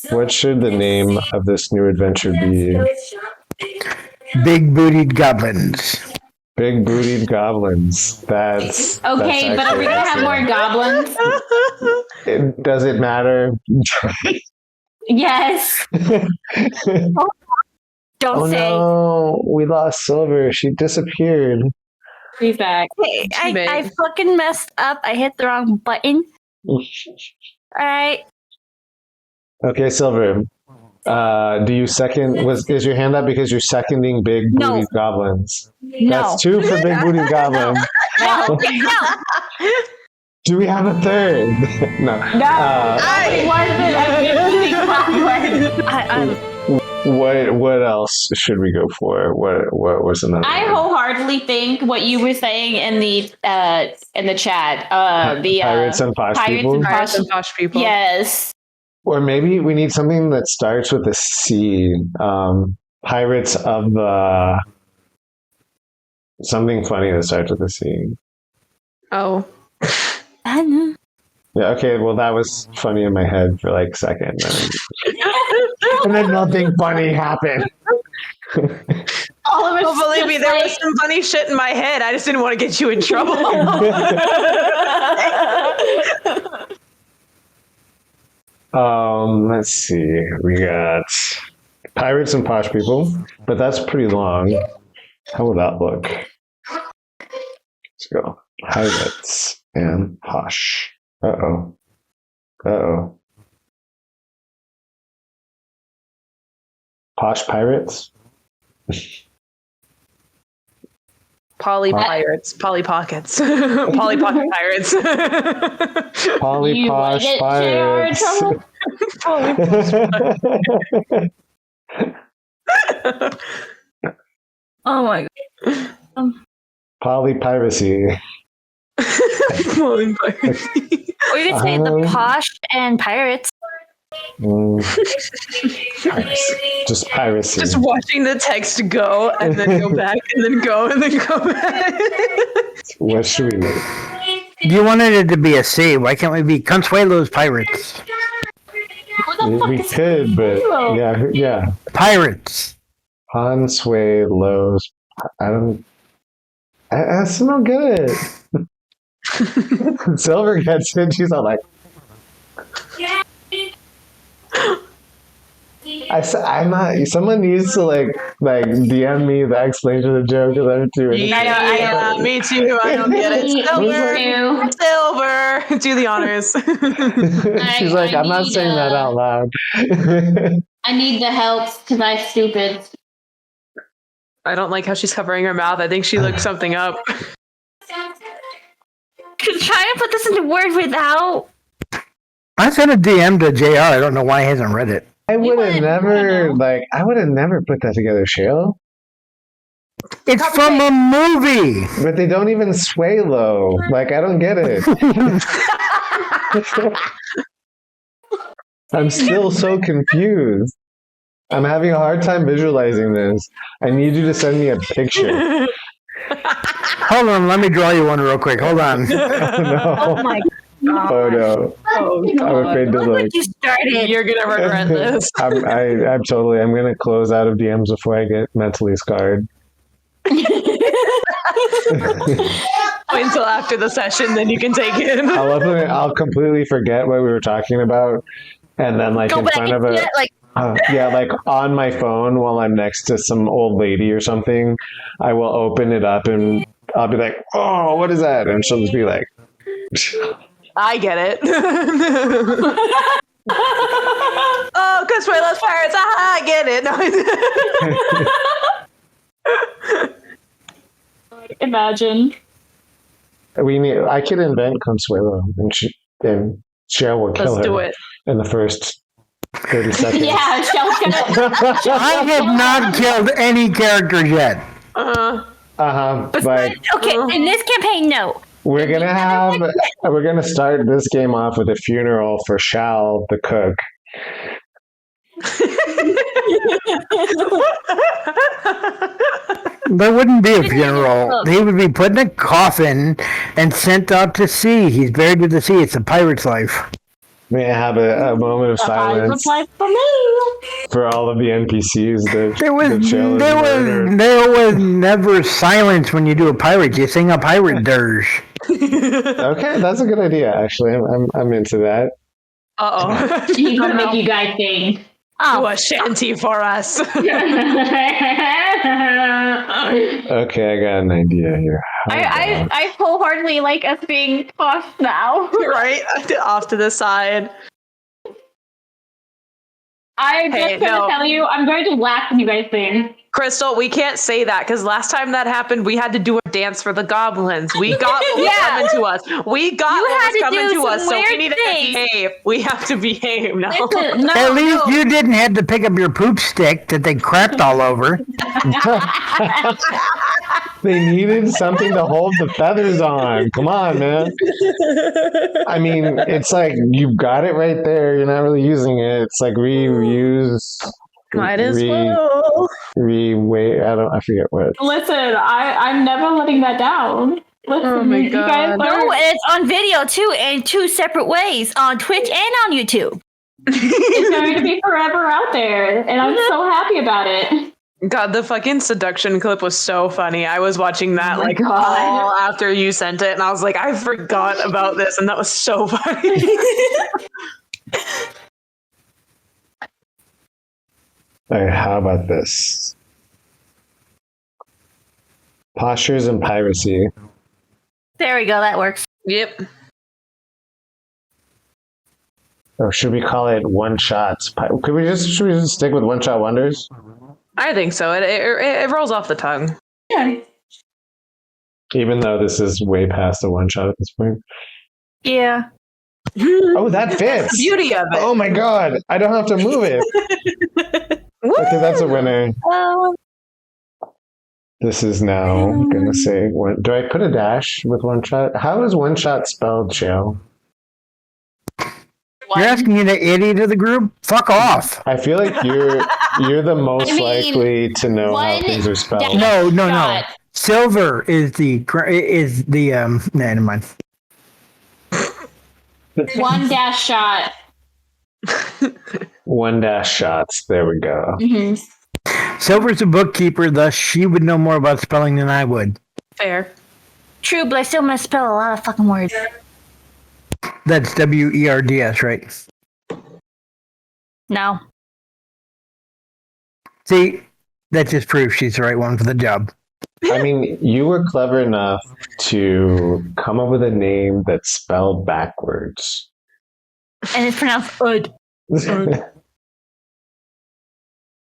What should the name of this new adventure be? Big bootied goblins. Big bootied goblins. That's okay, but are we gonna have more goblins? Does it matter? Yes. Don't say. No, we lost Silver. She disappeared. She's back. Hey, I fucking messed up. I hit the wrong button. Alright. Okay, Silver. Do you second? Is your hand up because you're seconding big booty goblins? No. That's 2 for big booty goblins. No. Do we have a third? No. What else should we go for? What was another? I wholeheartedly think what you were saying in the chat. The Pirates and Posh people. Pirates and Posh people. Yes. Or maybe we need something that starts with a C. Pirates of the... Something funny that starts with a C. Oh. I know. Yeah, okay, well, that was funny in my head for like a second. And then nothing funny happened. All of us. Oh, believe me, there was some funny shit in my head. I just didn't want to get you in trouble. Let's see. We got Pirates and Posh people, but that's pretty long. How would that look? Let's go. Pirates and Posh. Uh-oh. Posh Pirates? Poly Pirates. Polly Pockets. Polly Pocket Pirates. Poly Posh Pirates. Polly Oh my god. Poly Piracy. Polly Piracy. Or you could say the Posh and Pirates. Piracy. Just piracy. Just watching the text go and then go back and then go and then go back. What should we do? You wanted it to be a C. Why can't we be Consuelo's Pirates? We could, but yeah. Pirates. Consuelo's. That's no good. Silver gets it. She's all like, I'm not. Someone needs to like DM me the explanation of the joke because I'm too. Yeah, me too. I don't get it. Silver, do the honors. She's like, I'm not saying that out loud. I need the help because I'm stupid. I don't like how she's covering her mouth. I think she looked something up. Trying to put this into words without. I sent a DM to JR. I don't know why he hasn't read it. I would have never put that together, Shale. It's from a movie. But they don't even sway low. Like, I don't get it. I'm still so confused. I'm having a hard time visualizing this. I need you to send me a picture. Hold on, let me draw you one real quick. Hold on. No. Oh my god. Oh no. Oh, I'm afraid to Look look. what you started. You're gonna regret this. I'm gonna close out of DMs before I get mentally scarred. Wait until after the session, then you can take it. I'll completely forget what we were talking about, and then like in front of a like on my phone while I'm next to some old lady or something, I will open it up and I'll be like, "Oh, what is that?" And she'll just be like, I get it. Oh, Consuelo's Pirates. I get it. No. Imagine. I could invent Consuelo, and Cheryl will kill Let's do her it. in the first 30 seconds. Yeah, Shell's gonna. I have not killed any characters yet. Like, Okay, in this campaign, no. we're gonna start this game off with a funeral for Shal the cook. There wouldn't be a funeral. He would be put in a coffin and sent out to sea. He's buried with the sea. It's a pirate's life. May I have a moment of silence Reply for me. for all of the NPCs that There was murdered? never silence when you do a pirate. You sing a pirate dirge. Okay, that's a good idea. Actually, I'm into that. Uh-oh. He's gonna make you guys sing. Do Oh, a shanty for us. Okay, I got an idea here. How about- I wholeheartedly like us being Posh now. Right? Off to the side. I'm Hey, just gonna no. tell you, I'm going to laugh when you guys sing. Crystal, we can't say that because last time that happened, we had to do a dance for the goblins. We got what was coming to us. We got You what had was to coming do to us, some so we weird need things. to behave. We have to behave now. Listen, no, At least no. you didn't have to pick up your poop stick that they crapped all over. They needed something to hold the feathers on. Come on, man. I mean, it's like you've got it right there. You're not really using it. It's like reuse. Might as well. I forget what. Listen, I'm never letting that down. Listen, Oh my you guys God. are, no, it's on video too, in 2 separate ways, on Twitch and on YouTube. it's going to be forever out there, and I'm so happy about it. God, the fucking seduction clip was so funny. I was watching that Oh my like God. all after you sent it, and I was like, I forgot about this, and that was so funny. All right, how about this? Postures and piracy. There we go, that works. Yep. Or should we call it one shots? Should we just stick with one shot wonders? I think so. It rolls off the tongue. Yeah. Even though this is way past a one shot at this point. Yeah. Oh, that fits. The beauty of it. Oh my god, I don't have to move it. Okay, that's a winner. This is now gonna say one. Do I put a dash with one shot? How is one shot spelled, Shale? You're asking me the idiot of the group? Fuck off. I feel like you're the most I mean, likely to know how one things are spelled. dash- No. Shot. Silver is the never mind. One dash shot. One dash shots. There we go. Mm-hmm. Silver's a bookkeeper, thus she would know more about spelling than I would. Fair. True, but I still misspell a lot of fucking words. That's WERDS, right? No. See, that just proves she's the right one for the job. I mean, you were clever enough to come up with a name that's spelled backwards. And it's pronounced Ud.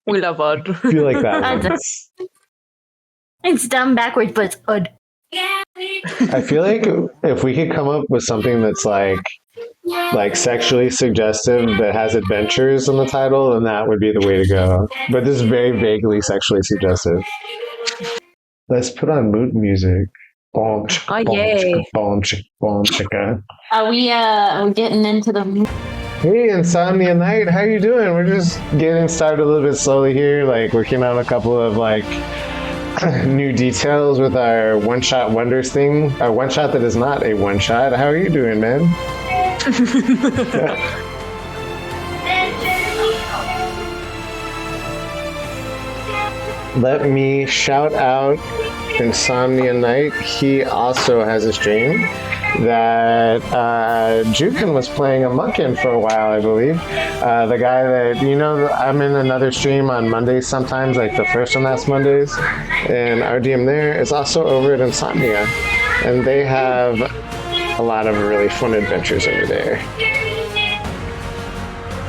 We love Odd. I feel like that was. It's dumb backwards, but it's Ud. I feel like if we could come up with something that's like sexually suggestive that has adventures in the title, then that would be the way to go. But this is very vaguely sexually suggestive. Let's put on mood music. Boom, Oh, boom, yay. boom, boom, chicka. Are we getting into the Hey, Insomnia Night, how you doing? We're just getting started a little bit slowly here, like working on a couple of like new details with our one-shot wonders thing. A one-shot that is not a one-shot. How are you doing, man? Let me shout out Insomnia Night. He also has a stream that Jukin was playing a monk in for a while, I believe. The guy that, I'm in another stream on Mondays sometimes, like the first and last Mondays. And our DM there is also over at Insomnia. And they have a lot of really fun adventures over there.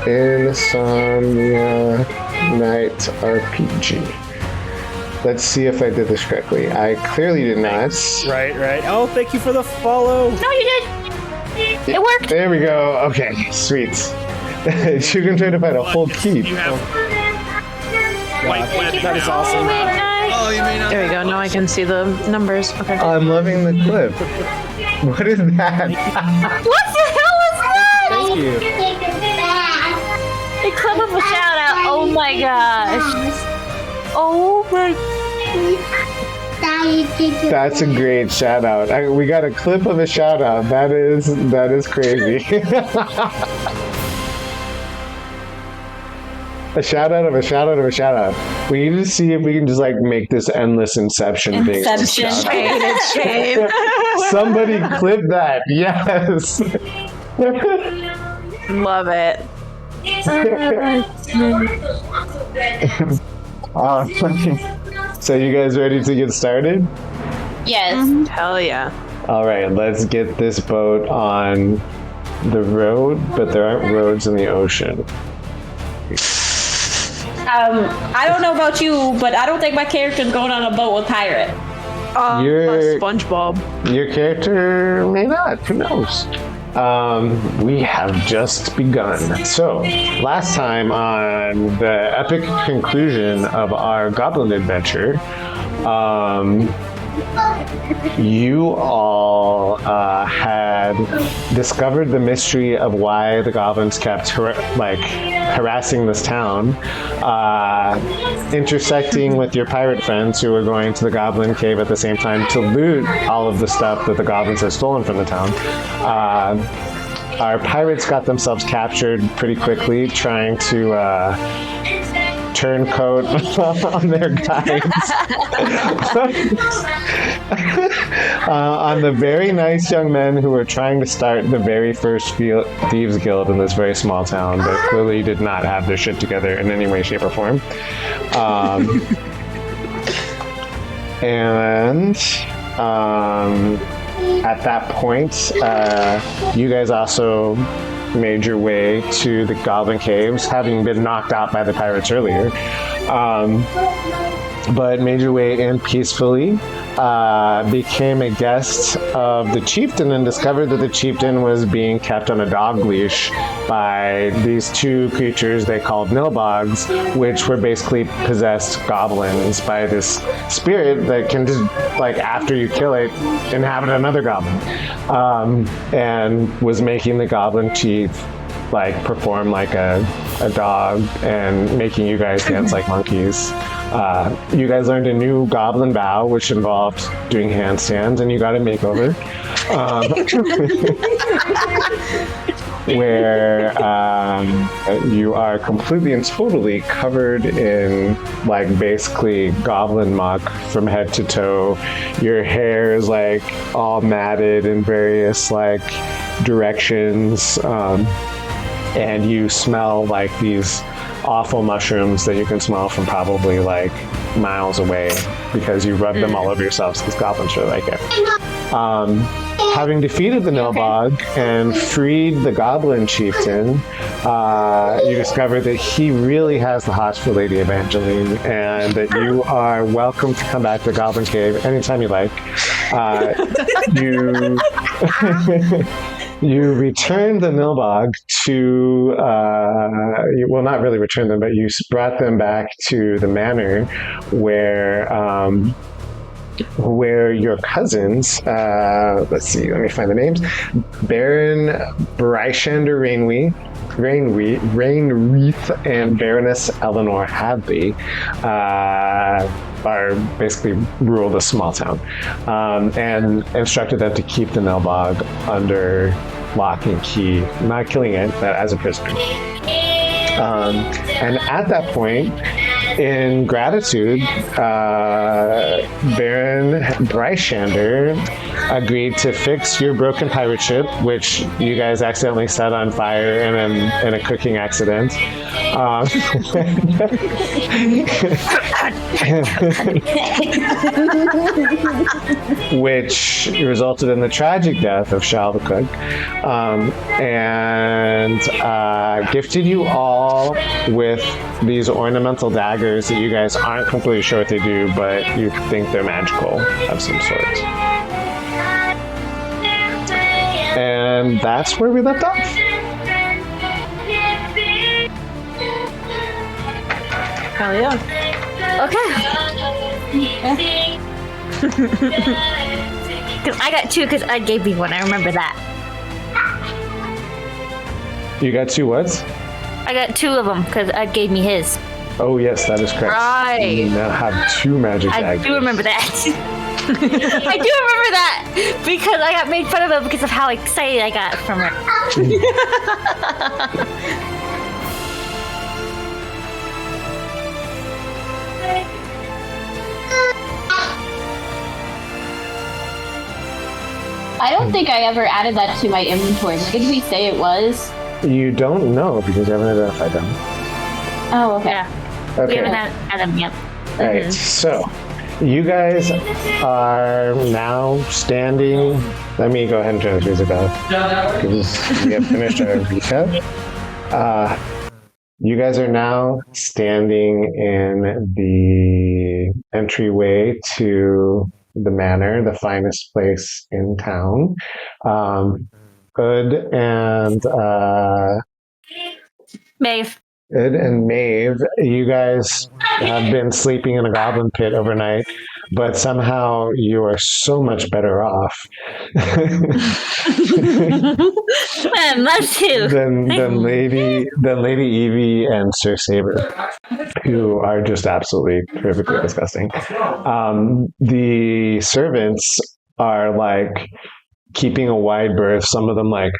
Insomnia Night RPG. Let's see if I did this correctly. I clearly did not. Right. Oh, thank you for the follow. No, you did. It worked. There we go. Okay, sweet. You can try to find a whole keep. You have that is awesome. Oh, you may not. There we go. Now I can see the numbers. Okay. I'm loving the clip. What is that? What the hell is that? Thank you. The clip of a shout out. Oh my gosh. Oh my. That's a great shout out. We got a clip of a shout out. That is crazy. A shout out of a shout out of a shout out. We need to see if we can just like make this endless Inception thing. Inception. Chain. Somebody clip that. Yes. Love it. So you guys ready to get started? Yes. Hell yeah. All right, let's get this boat on the road, but there aren't roads in the ocean. I don't know about you, but I don't think my character's going on a boat with pirate. SpongeBob. Your character may not. Who knows? We have just begun. So, last time on the epic conclusion of our goblin adventure, you all had discovered the mystery of why the goblins kept harassing this town, intersecting with your pirate friends who were going to the goblin cave at the same time to loot all of the stuff that the goblins had stolen from the town. Our pirates got themselves captured pretty quickly trying to turncoat on their guides on the very nice young men who were trying to start the very first thieves guild in this very small town that clearly did not have their shit together in any way, shape, or form. At that point, you guys also made your way to the Goblin Caves, having been knocked out by the pirates earlier. But made your way in peacefully, became a guest of the chieftain and discovered that the chieftain was being kept on a dog leash by these two creatures they called nilbogs, which were basically possessed goblins by this spirit that can just, like, after you kill it, inhabit another goblin. And was making the goblin chief like perform like a dog and making you guys dance like monkeys. You guys learned a new goblin vow, which involved doing handstands, and you got a makeover. Where you are completely and totally covered in, like, basically goblin muck from head to toe. Your hair is, like, all matted in various, like, directions. And you smell like these awful mushrooms that you can smell from probably like miles away because you rub them all over yourselves because goblins really like it. Having defeated the Nilbog and freed the goblin chieftain, you discover that he really has the hots for Lady Evangeline and that you are welcome to come back to the Goblin Cave anytime you like. You return the Nilbog to, well, not really return them, but you brought them back to the manor where your cousins, let's see, let me find the names, Baron Bryshander Rainwreath and Baroness Eleanor Hadley are basically rule the small town, and instructed them to keep the Nilbog under lock and key, not killing it, but as a prisoner. And at that point, in gratitude, Baron Bryshander agreed to fix your broken pirate ship, which you guys accidentally set on fire in a cooking accident. Which resulted in the tragic death of Shal the cook, and gifted you all with these ornamental daggers that you guys aren't completely sure what they do, but you think they're magical of some sort. And that's where we left off. Hell yeah. Okay. Because I got two because I gave me one. I remember that. You got two what? I got two of them because I gave me his. Oh, yes, that is correct. Right. You now have two magic daggers. I do remember that. I do remember that because I got made fun of it because of how excited I got from it. I don't think I ever added that to my inventory. What did we say it was? You don't know because you haven't identified them. Oh, okay. Yeah, we Okay. haven't had them yet. All right. So, you guys are now standing. Let me go ahead and turn the music off because we have finished our recap. You guys are now standing in the entryway to the manor, the finest place in town. Hood and Maeve. Ed and Maeve, you guys have been sleeping in a goblin pit overnight, but somehow you are so much better off Us too. than Lady Evie and Sir Saber, who are just absolutely perfectly disgusting. The servants are like keeping a wide berth. Some of them like.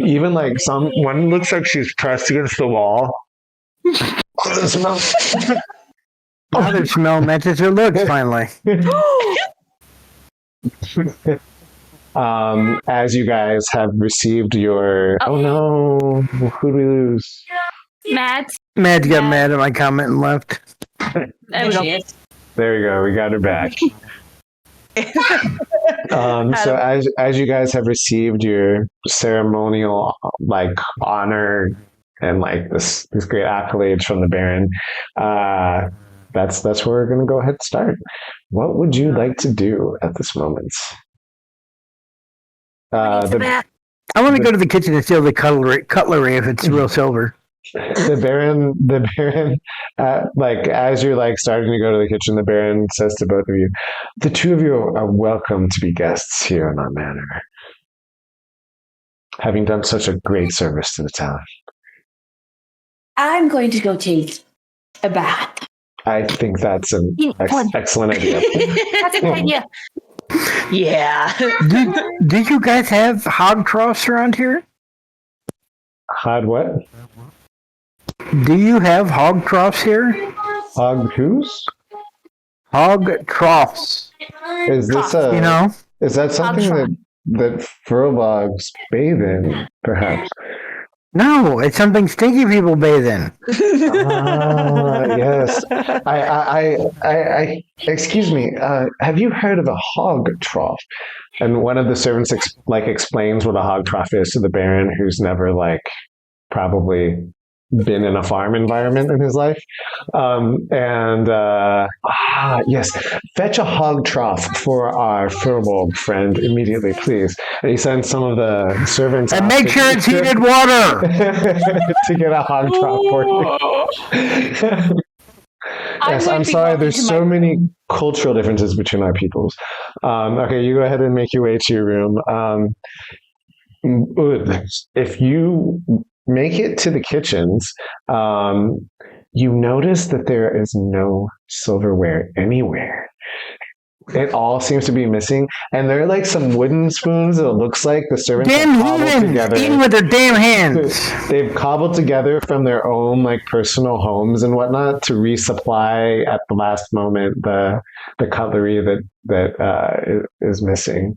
Even like one looks like she's pressed against the wall. Oh, they're smell matches her looks finally. As you guys have received your oh no, who do we lose? Matt. Matt got mad at my comment and left. There she is. There you go, we got her back. So as you guys have received your ceremonial like honor and like this great accolades from the Baron, that's where we're gonna go ahead and start. What would you like to do at this moment? I want to go to the kitchen and steal the cutlery if it's real silver. The Baron, like as you're like starting to go to the kitchen, the Baron says to both of you, "The two of you are welcome to be guests here in our manor, having done such a great service to the town." I'm going to go take a bath. I think that's an excellent idea. That's a good idea. Yeah. Did you guys have hog troughs around here? Hog what? Do you have hog troughs here? Hog whose? Hog troughs. Is this is that something that furlogs bathe in, perhaps? No, it's something stinky people bathe in. Yes. I excuse me. Have you heard of a hog trough? And one of the servants explains what a hog trough is to the Baron, who's never probably been in a farm environment in his life. Yes, fetch a hog trough for our Furbolg friend immediately, please. And he sends some of the servants and make sure it's heated water to get a hog trough for you. Yes, I'm sorry. There's so many cultural differences between our peoples. Okay, you go ahead and make your way to your room. If you make it to the kitchens, you notice that there is no silverware anywhere. It all seems to be missing, and there are some wooden spoons that it looks like the servants have cobbled together. Eating with their damn hands. They've cobbled together from their own personal homes and whatnot to resupply at the last moment the cutlery that is missing.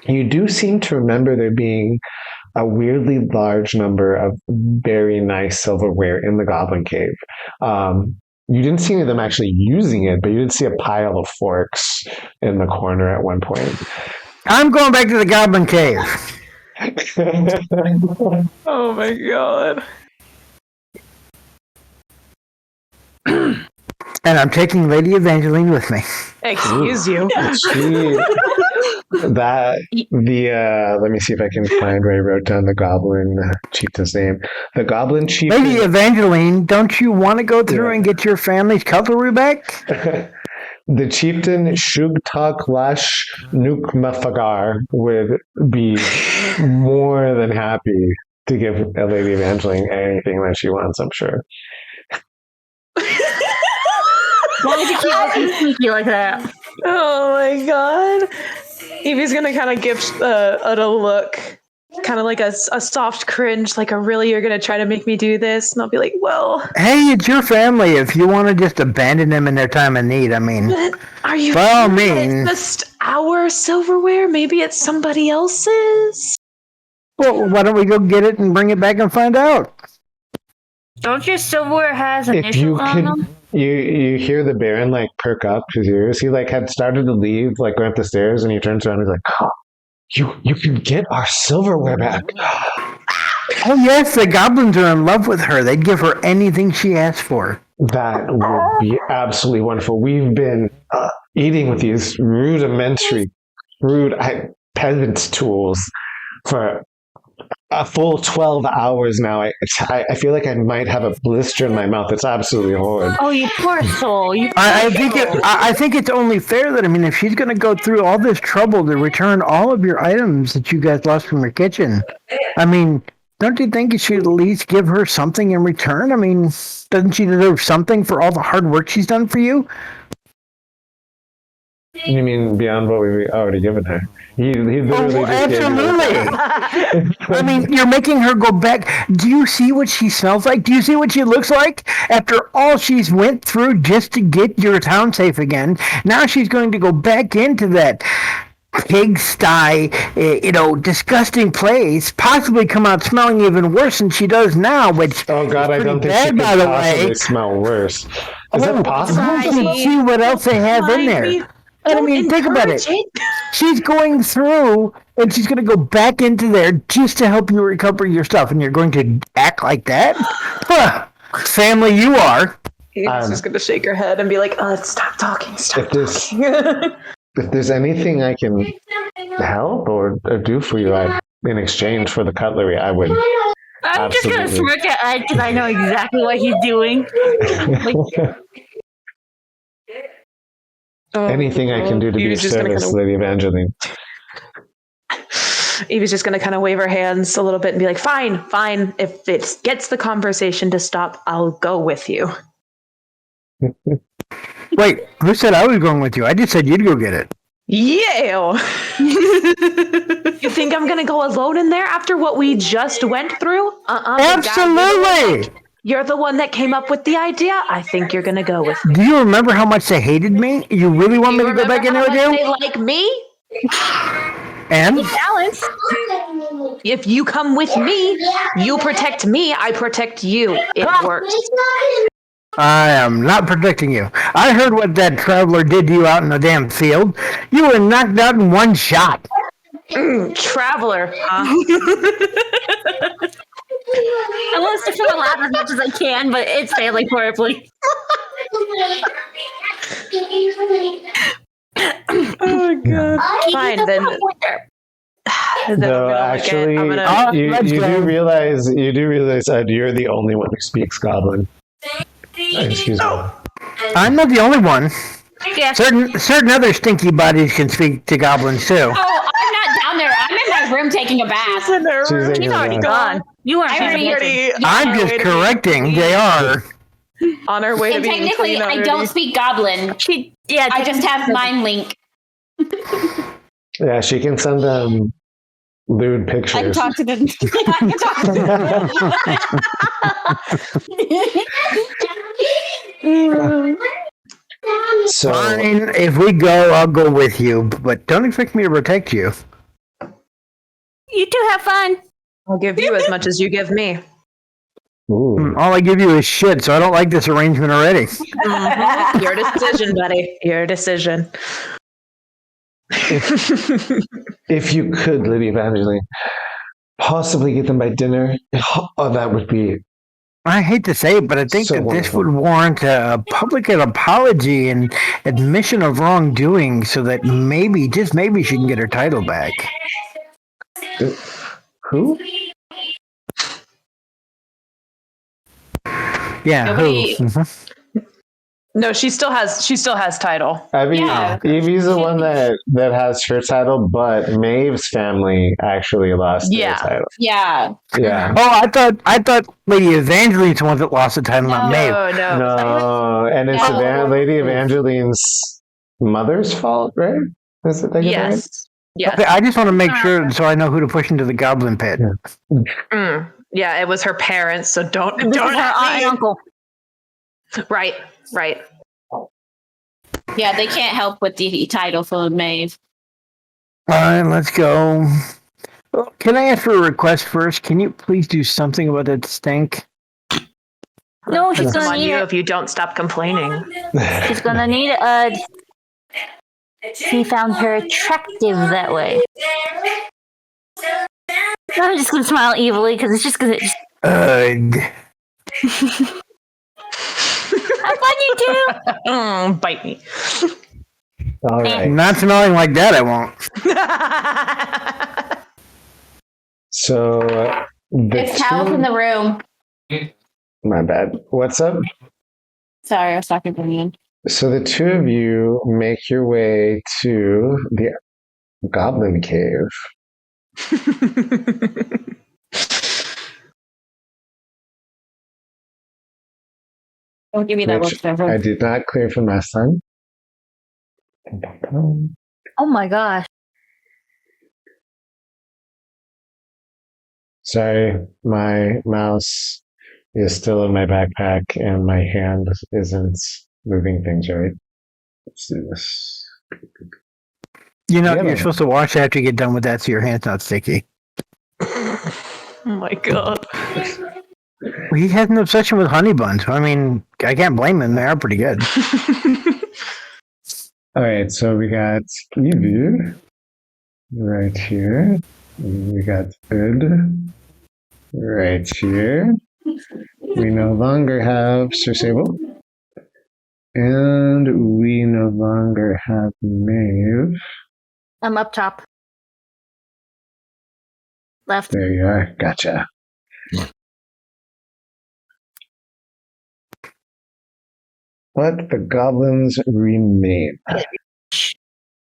You do seem to remember there being a weirdly large number of very nice silverware in the Goblin Cave. You didn't see any of them actually using it, but you did see a pile of forks in the corner at one point. I'm going back to the Goblin Cave. Oh my god. And I'm taking Lady Evangeline with me. Excuse you. Let me see if I can find where I wrote down the goblin chieftain's name. The goblin chieftain. Lady Evangeline, don't you want to go through and get your family's cutlery back? The chieftain Shugtak Lash Nukmafagar would be more than happy to give Lady Evangeline anything that she wants, I'm sure. Why did you keep sneaky like that? Oh my god. Evie's gonna kind of give a look kind of like a soft cringe, like a really, you're going to try to make me do this? And I'll be like, well, Hey, it's your family. If you want to just abandon them in their time of need, I mean, but are you by all sure means. it's just our silverware? Maybe it's somebody else's? Well, why don't we go get it and bring it back and find out? Don't your silverware has If you initials on could, them? you hear the Baron like perk up his ears. He like had started to leave, like going up the stairs, and he turns around. And he's like, oh, you can get our silverware back. Oh, yes, the goblins are in love with her. They'd give her anything she asked for. That would be absolutely wonderful. We've been eating with these rudimentary, peasant tools for a full 12 hours now. I feel like I might have a blister in my mouth. It's absolutely horrid. Oh, you poor soul. I think it's only fair that, I mean, if she's going to go through all this trouble to return all of your items that you guys lost from your kitchen, I mean, don't you think you should at least give her something in return? I mean, doesn't she deserve something for all the hard work she's done for you? You mean beyond what we've already given her? He literally just gave you Absolutely. I mean, you're making her go back. Do you see what she smells like? Do you see what she looks like? After all she's went through just to get your town safe again, now she's going to go back into that pigsty, disgusting place, possibly come out smelling even worse than she does now, which Oh God, I don't think she could possibly smell worse. Is that possible? Let's see what else they have in there. And I mean, think about it. She's going through, and she's going to go back into there just to help you recover your stuff, and you're going to act like that? Huh. Family you are. He's just going to shake her head and be like, stop talking, stop talking. If there's anything I can help or do for you in exchange for the cutlery, I would. I'm just going to smirk at Ed because I know exactly what he's doing. Anything I can do to be of service, Lady Evangeline. Evie's just going to kind of wave her hands a little bit and be like, fine. If it gets the conversation to stop, I'll go with you. Wait, who said I was going with you? I just said you'd go get it. Yeah. You think I'm going to go alone in there after what we just went through? Absolutely. You're the one that came up with the idea. I think you're going to go with me. Do you remember how much they hated me? You really want me to go back in there with you? They like me? And? Balance. If you come with me, you protect me, I protect you. It works. I am not protecting you. I heard what that traveler did to you out in the damn field. You were knocked out in one shot. Traveler, huh? I want to feel laugh as much as I can, but it's failing horribly. Oh God! Fine then. No, actually, you do realize you're the only one who speaks Goblin. Excuse me. I'm not the only one. Yeah. Certain other stinky bodies can speak to goblins too. Oh, I'm not down there. I'm in my room taking a bath. She's already gone. You weren't I'm just correcting. They are. On our way to And being technically, clean I already. don't speak Goblin. I just have mind link. Yeah, she can send them lewd pictures. I can talk to them. I can talk to them. So, Fine. If we go, I'll go with you. But don't expect me to protect you. You two have fun. I'll give you as much as you give me. ooh. All I give you is shit, so I don't like this arrangement already. Your decision, buddy. Your decision. If you could, Lady Evangeline, possibly get them by dinner, oh, that would be. I hate to say it, but I think So that this wonderful. would warrant a public apology and admission of wrongdoing so that maybe, just maybe, she can get her title back. Who? Yeah, Nobody- who? Mhm. No, she still has title. I mean, Yeah. Evie's the one that has her title, but Maeve's family actually lost their title. Yeah. Yeah. Oh, I thought Lady Evangeline's the one that lost the title, not Maeve. No. No, and it's No. Lady Evangeline's mother's fault, right? Is it? Did I get that right? Yes. Yes. Okay, I just want to make sure so I know who to push into the goblin pit. Yeah, it was her parents, so don't This is her aunt and uncle. Right. Yeah, they can't help with the title for Maeve. All right, let's go. Well, can I ask for a request first? Can you please do something about that stink? No, she's Come gonna on need you it. if you don't stop complaining. She's gonna need it. She found her attractive that way. I'm just gonna smile evilly because it's just gonna. Ugh. Have fun, you two. Bite me. All right. Not smelling like that, I won't. So It's Hal's in the room. My bad. What's up? Sorry, I was talking to Ian. So the two of you make your way to the goblin cave. Don't give me that look, Which Trevor. I did not clear from last time. Oh my gosh. Sorry, my mouse is still in my backpack and my hand isn't moving things right. Let's do this. You know, Yeah. you're supposed to wash after you get done with that so your hand's not sticky. Oh my god. Well, he has an obsession with honey buns. I mean, I can't blame him. They are pretty good. All right, so we got Evie right here. We got Ed right here. We no longer have Sir Sable. And we no longer have Maeve. I'm up top. Left. There you are. Gotcha. But the goblins remain.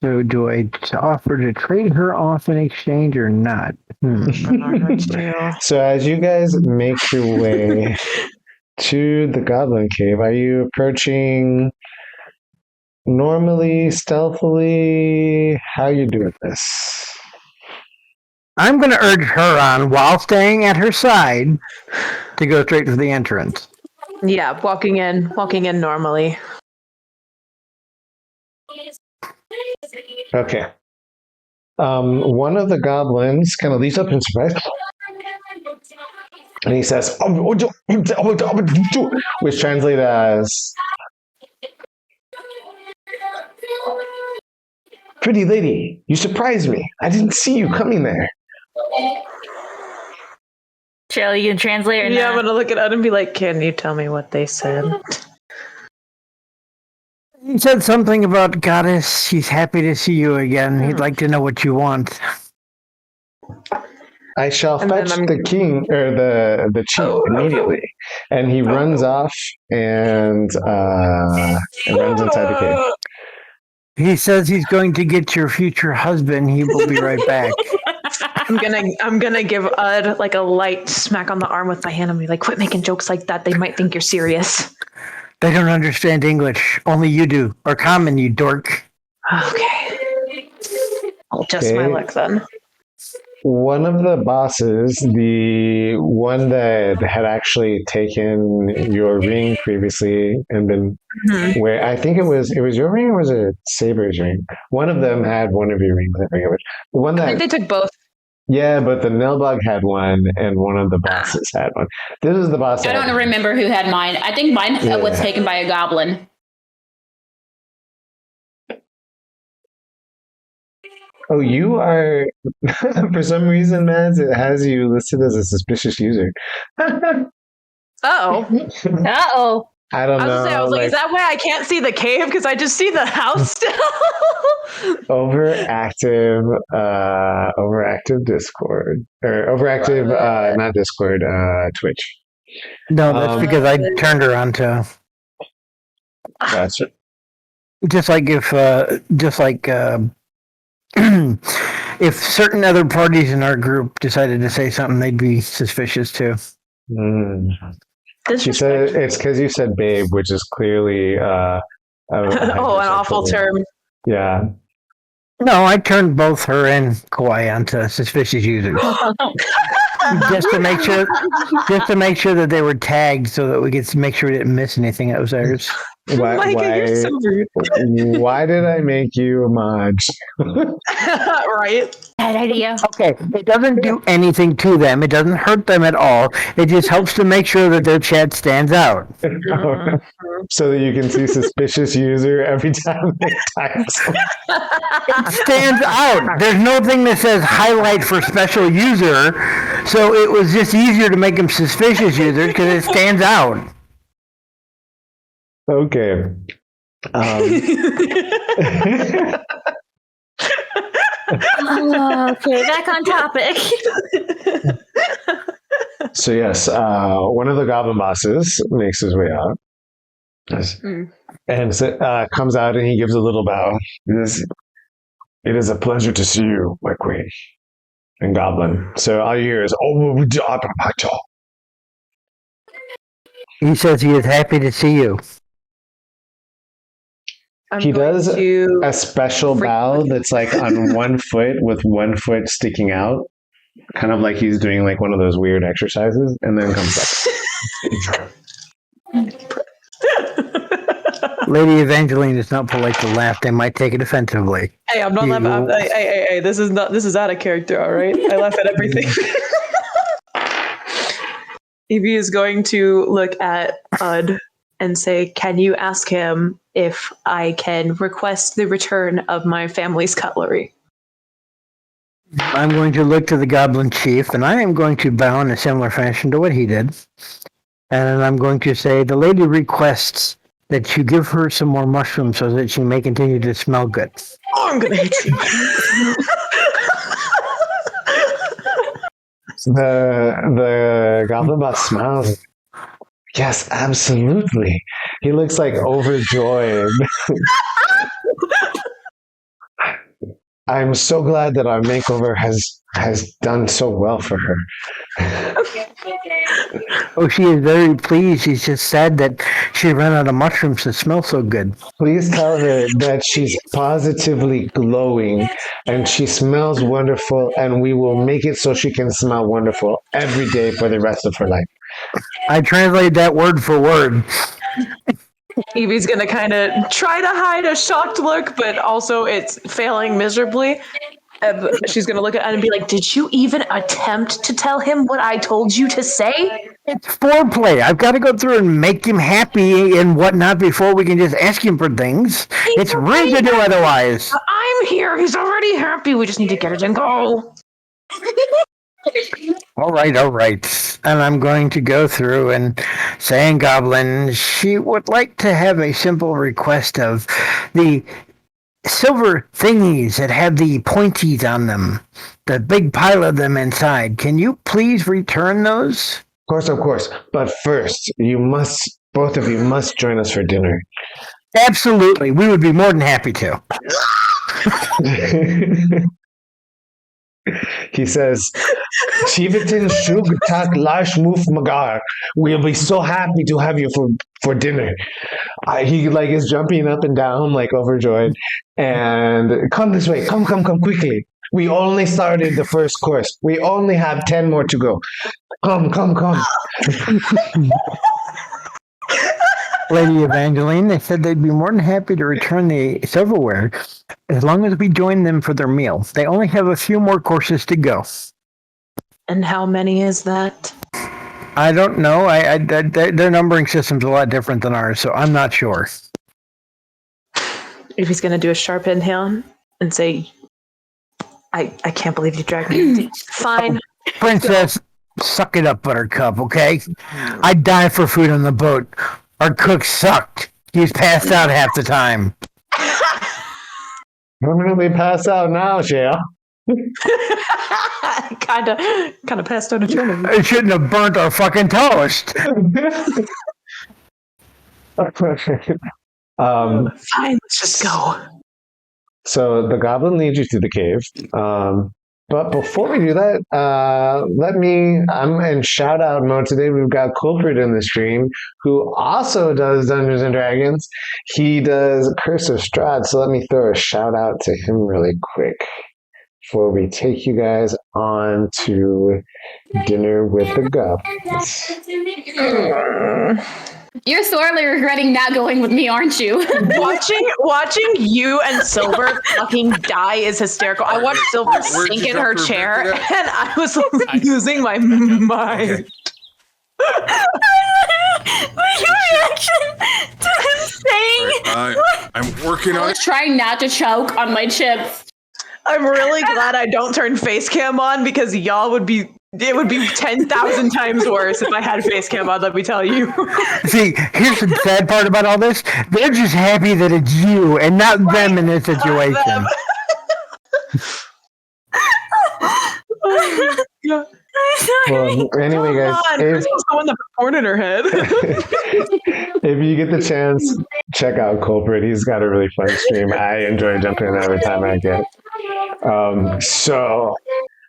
So do I offer to trade her off in exchange or not? So as you guys make your way to the goblin cave, are you approaching normally, stealthily? How you doing this? I'm going to urge her on while staying at her side to go straight to the entrance. Yeah, walking in normally. Okay. One of the goblins kind of leaps up in surprise, and he says, which translates as, "Pretty lady, you surprised me. I didn't see you coming there." Shirley, you can translate or Yeah, not? I'm gonna look it up and be like, can you tell me what they said? He said something about goddess. She's happy to see you again. He'd like to know what you want. "I shall And then fetch I'm- the king or the chief immediately." And he runs off and runs inside the cave. He says he's going to get your future husband. He will be right back. I'm gonna give Ud like a light smack on the arm with my hand and be like, quit making jokes like that. They might think you're serious. They don't understand English. Only you do. Or common, you dork. Okay. I'll adjust my Okay. luck then. One of the bosses, the one that had actually taken your ring previously and been where I think it was your ring or was it Saber's ring? One of them had one of your rings. I forget which. The one I think that they took both. yeah, but the Nilbog had one and one of the bosses had one. This is the boss. I don't remember who had mine. I think mine was taken by a goblin. Oh, you are for some reason, Mads, it has you listed as a suspicious user. Oh. Uh-oh. I don't I was know. gonna say, I was like, is that why I can't see the cave? Because I just see the house still. overactive Discord or overactive not Discord, Twitch. No, that's because I turned her on to That's it. just like if certain other parties in our group decided to say something, they'd be suspicious too. She said it's because you said babe, which is clearly an awful term. Yeah. No, I turned both her and Kawhi onto suspicious users. just to make sure that they were tagged so that we could make sure we didn't miss anything that was ours. Micah, you're so rude. Why did I make you a mod? Right? Bad idea. Okay, it doesn't do anything to them. It doesn't hurt them at all. It just helps to make sure that their chat stands out. So that you can see suspicious user every time they type. It stands out. There's no thing that says highlight for special user, so it was just easier to make them suspicious users because it stands out. Okay. Okay, back on topic. So yes, one of the goblin bosses makes his way out. And comes out and he gives a little bow. It is a pleasure to see you, my queen. In goblin. So all you hear is, oh, He says he is happy to see you. he does a special bow that's like on one foot with one foot sticking out. Kind of like he's doing like one of those weird exercises and then comes back. Lady Evangeline is not polite to laugh. They might take it offensively. Hey, I'm not laughing. Hey, this is out of character, all right? I laugh at everything. Evie is going to look at Ud and say, can you ask him if I can request the return of my family's cutlery? I'm going to look to the goblin chief, and I am going to bow in a similar fashion to what he did. And I'm going to say, the lady requests that you give her some more mushrooms so that she may continue to smell good. Oh, I'm going to hit you. The goblin boss smiles. Yes, absolutely. He looks like overjoyed. I'm so glad that our makeover has done so well for her. Oh, she is very pleased. She's just sad that she ran out of mushrooms that smell so good. Please tell her that she's positively glowing and she smells wonderful, and we will make it so she can smell wonderful every day for the rest of her life. I translated that word for word. Evie's going to kind of try to hide a shocked look, but also it's failing miserably. She's going to look at Ed and be like, did you even attempt to tell him what I told you to say? It's foreplay. I've got to go through and make him happy and whatnot before we can just ask him for things. It's rude to do otherwise. I'm here. He's already happy. We just need to get it and go. All right. And I'm going to go through and say in Goblin, she would like to have a simple request of the silver thingies that have the pointies on them, the big pile of them inside. Can you please return those? Of course. But first, both of you must join us for dinner. Absolutely. We would be more than happy to. He says, Chivitin Shug Tak Lash Muf Magar. We'll be so happy to have you for dinner. He like is jumping up and down like overjoyed. And come this way. Come quickly. We only started the first course. We only have 10 more to go. Come. Lady Evangeline, they said they'd be more than happy to return the silverware as long as we join them for their meal. They only have a few more courses to go. And how many is that? I don't know. Their numbering system's a lot different than ours, so I'm not sure. If he's going to do a sharp inhale and say, I can't believe you dragged me. Fine. Princess, suck it up, Buttercup, okay? I'd die for food on the boat. Our cook sucked. He's passed out half the time. Permanently pass out now, Shale. kind of passed out eternity. It shouldn't have burnt our fucking toast. Fine, let's just go. So the goblin leads you to the cave. But before we do that, I'm in shout out mode today. We've got Culprit in the stream who also does Dungeons and Dragons. He does Curse of Strahd. So let me throw a shout out to him really quick before we take you guys on to dinner with the goblins. You're sorely regretting not going with me, aren't you? Watching you and Silver fucking die is hysterical. I watched Silver sink in her chair, and I was losing my mind. Your reaction to him saying, I'm working I on was trying not to choke on my chips. I'm really glad I don't turn face cam on because it would be 10,000 times worse if I had face cam on, let me tell you. See, here's the sad part about all this. They're just happy that it's you and not them in this situation. Yeah. Well, anyway, guys, There's the one that put porn in her head. if you get the chance, check out Culprit. He's got a really fun stream. I enjoy jumping in every time I get. So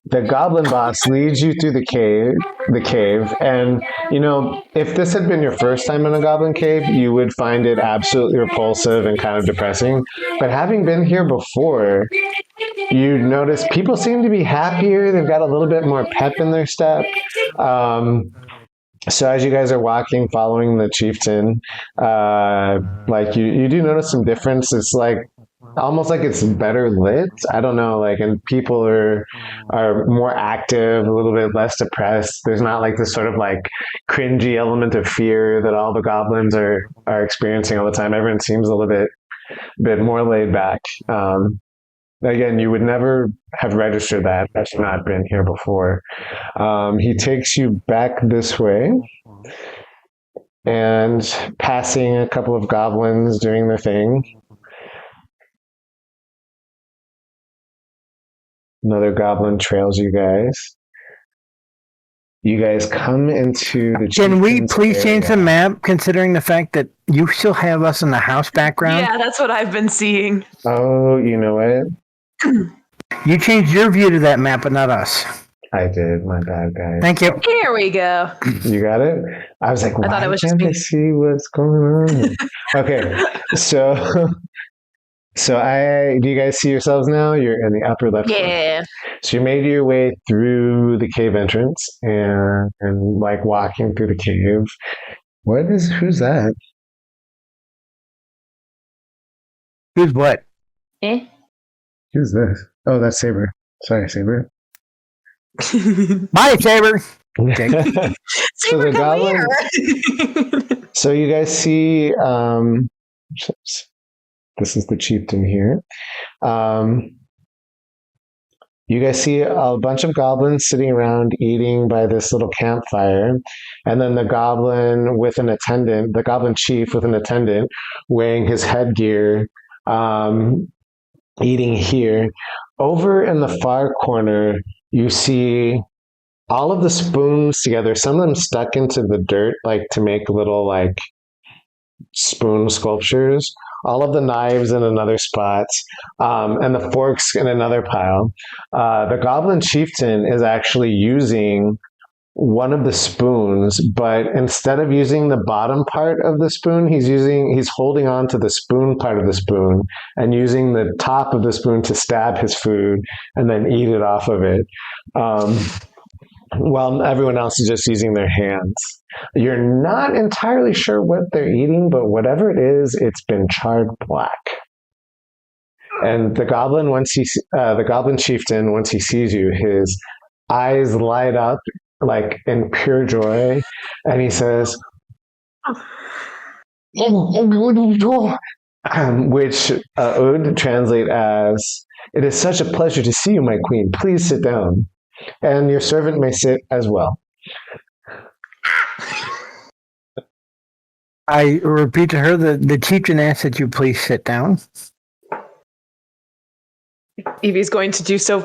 the goblin boss leads you through the cave, and if this had been your first time in a goblin cave, you would find it absolutely repulsive and kind of depressing. But having been here before, you notice people seem to be happier. They've got a little bit more pep in their step. So as you guys are walking, following the chieftain, you do notice some difference. It's almost like it's better lit. I don't know, and people are more active, a little bit less depressed. There's not this sort of cringy element of fear that all the goblins are experiencing all the time. Everyone seems a little bit more laid back. Again, you would never have registered that had you not been here before. He takes you back this way, and passing a couple of goblins doing their thing. Another goblin trails you guys. You guys come into the. Can we please area. change the map, considering the fact that you still have us in the house background? Yeah, that's what I've been seeing. Oh, you know what? You changed your view to that map, but not us. I did. My bad, guys. Thank you. Here we go. You got it? I was like, why thought it was just can't me. I see what's going on? Okay, so do you guys see yourselves now? You're in the upper left corner. Yeah. So you made your way through the cave entrance and walking through the cave. Who's that? Who's what? Eh? Who's this? Oh, that's Saber. Sorry, Saber. Bye, Saber. So the goblin. So you guys see. This is the chieftain here. You guys see a bunch of goblins sitting around eating by this little campfire, and then the goblin chief with an attendant wearing his headgear, eating here. Over in the far corner, you see all of the spoons together, some of them stuck into the dirt, to make little spoon sculptures. All of the knives in another spot, and the forks in another pile. The goblin chieftain is actually using one of the spoons, but instead of using the bottom part of the spoon, he's holding on to the spoon part of the spoon and using the top of the spoon to stab his food and then eat it off of it. While everyone else is just using their hands. You're not entirely sure what they're eating, but whatever it is, it's been charred black. And the goblin chieftain, once he sees you, his eyes light up in pure joy, and he says, which would translate as, "It is such a pleasure to see you, my queen. Please sit down. And your servant may sit as well." I repeat to her the chieftain asked that you please sit down. Evie's going to do so